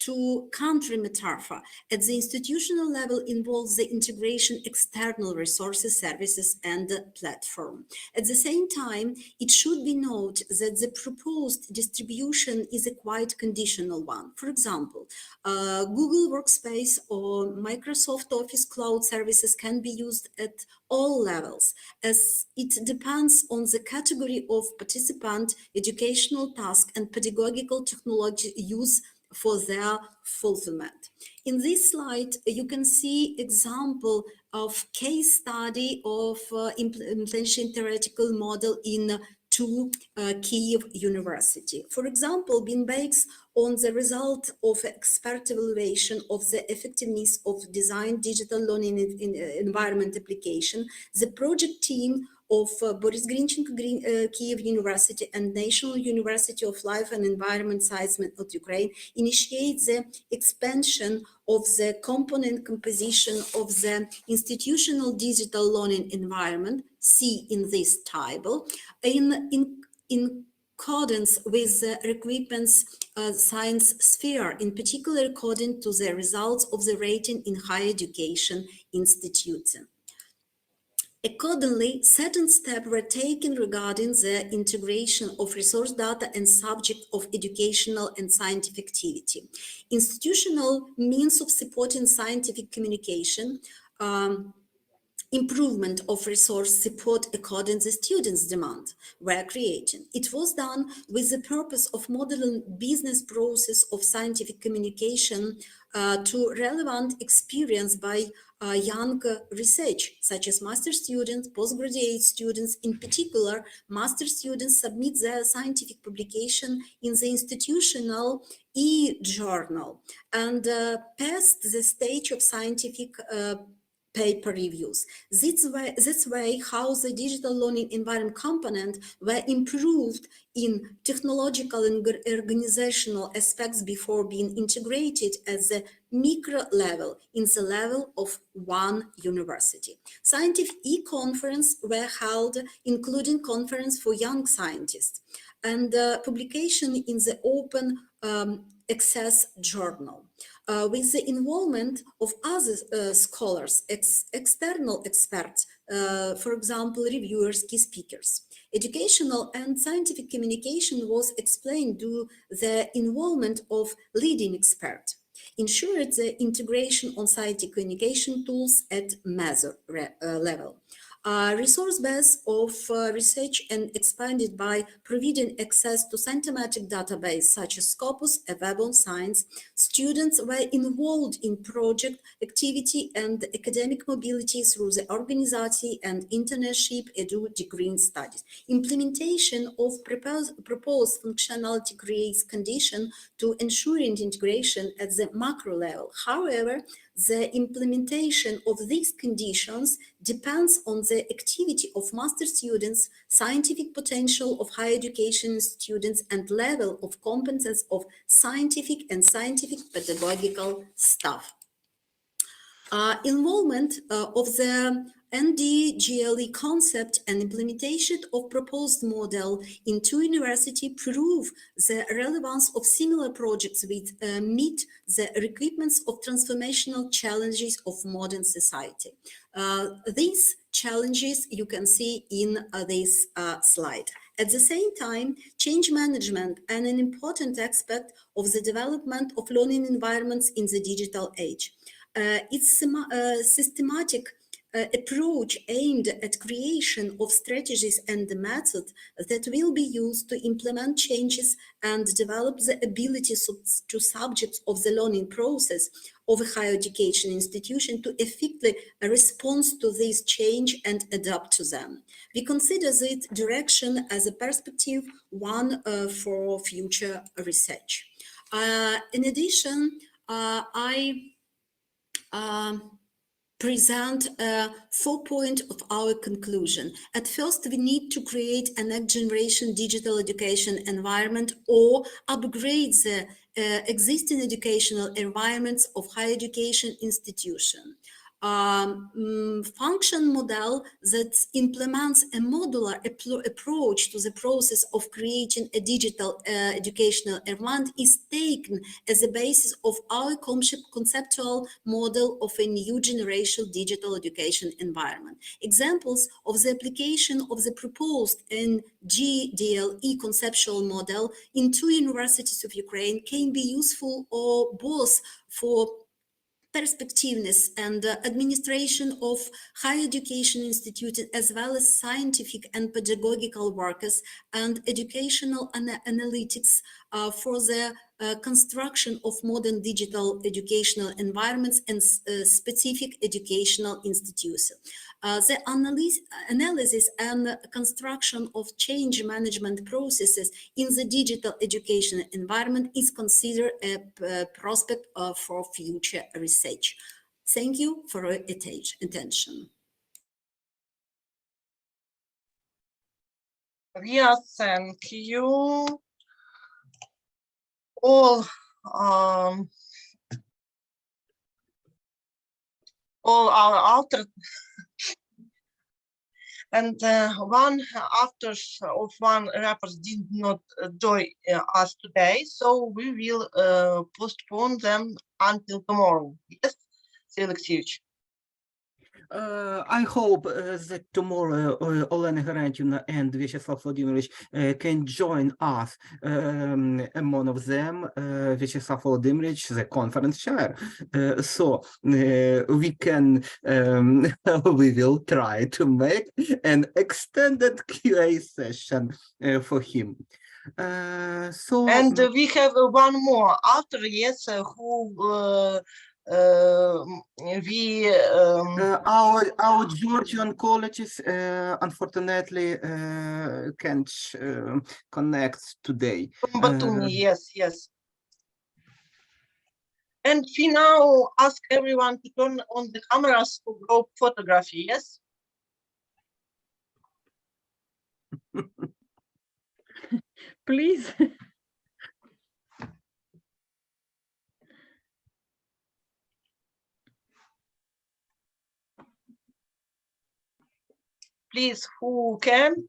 to country metaphor. At the institutional level involves the integration external resources, services, and platform. At the same time, it should be noted that the proposed distribution is a quite conditional one. For example, Google Workspace or Microsoft Office Cloud services can be used at all levels, as it depends on the category of participant, educational task, and pedagogical technology use for their fulfillment. In this slide, you can see example of case study of implementation theoretical model in to Kyiv University. For example, being based on the result of expert evaluation of the effectiveness of design digital learning environment application, the project team of Boris Grinchenko Kyiv University and National University of Life and Environment Science of Ukraine initiate the expansion of the component composition of the institutional digital learning environment, see in this table, in accordance with the requirements science sphere, in particular according to the results of the rating in higher education institutes. Accordingly, certain steps were taken regarding the integration of resource data and subject of educational and scientific activity. Institutional means of supporting scientific communication, improvement of resource support according to the students' demand were created. It was done with the purpose of modeling business process of scientific communication to relevant experience by young research, such as master students, postgraduate students. In particular, master students submit their scientific publication in the institutional e-journal and past the stage of scientific paper reviews. That's way how the digital learning environment component were improved in technological and organizational aspects before being integrated at the micro level, in the level of one university. Scientific e-conference were held, including conference for young scientists, and publication in the open access journal. With the involvement of other scholars, external experts, for example, reviewers, key speakers. Educational and scientific communication was explained to the involvement of leading experts, ensured the integration on scientific communication tools at measure level. Resource base of research and expanded by providing access to scientific database such as Scopus, a web on science. Students were involved in project activity and academic mobility through the organization and internship edu degree studies. Implementation of proposed functionality creates condition to ensuring integration at the macro level. However, the implementation of these conditions depends on the activity of master students, scientific potential of higher education students, and level of competence of scientific and scientific pedagogical staff. Involvement of the NDGLE concept and implementation of proposed model in two universities prove the relevance of similar projects which meet the requirements of transformational challenges of modern society. These challenges you can see in this slide. At the same time, change management and an important aspect of the development of learning environments in the digital age. It's a systematic approach aimed at creation of strategies and the method that will be used to implement changes and develop the ability to subjects of the learning process of a higher education institution to effectively respond to this change and adapt to them. We consider this direction as a perspective one for future research. In addition, I present 4 points of our conclusion. At first, we need to create a next generation digital education environment or upgrade the existing educational environments of higher education institutions. Function model that implements a modular approach to the process of creating a digital educational environment is taken as a basis of our conceptual model of a new generation digital education environment. Examples of the application of the proposed NGDLE conceptual model in two universities of Ukraine can be useful or both for perspectiveness and administration of higher education institutes, as well as scientific and pedagogical workers and educational analytics for the construction of modern digital educational environments and specific educational institutions. The analysis and construction of change management processes in the digital education environment is considered a prospect for future research. Thank you for your attention. Yes, thank you. All our authors and one authors of one rappers did not join us today, so we will postpone them until tomorrow. Yes, Alexeyevich. I hope that tomorrow Olena Garantyevna and Vyacheslav Volodymyrovich can join us. Among of them, Vyacheslav Volodymyrovich, the conference chair. So we can, we will try to make an extended QA session for him. And we have one more author, yes, who our Georgian colleges unfortunately can't connect today. Yes. And we now ask everyone to turn on the cameras for group photography, yes? Please. Please, who can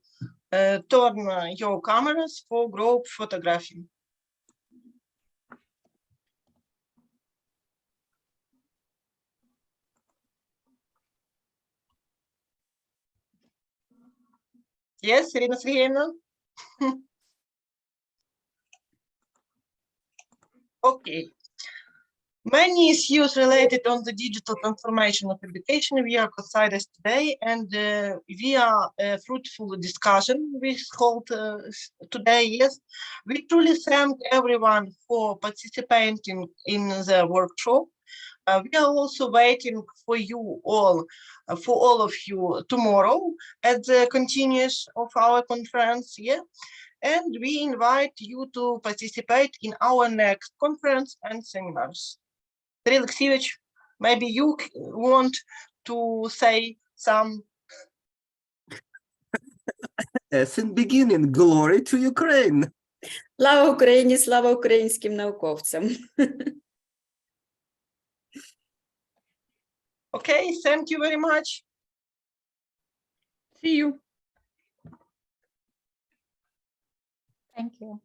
turn your cameras for group photography. Yes, Irina Sergeyevna? Okay. Many issues related on the digital transformation of education were considered today, and via a fruitful discussion we hold today. Yes, we truly thank everyone for participating in the workshop. We are also waiting for you all, for all of you tomorrow at the continuation of our conference. Yeah. And we invite you to participate in our next conference and seminars. Alexeyevich, maybe you want to say some. As in beginning, glory to Ukraine. Слава Україні, слава українським науковцям. Okay, thank you very much. See you. Thank you.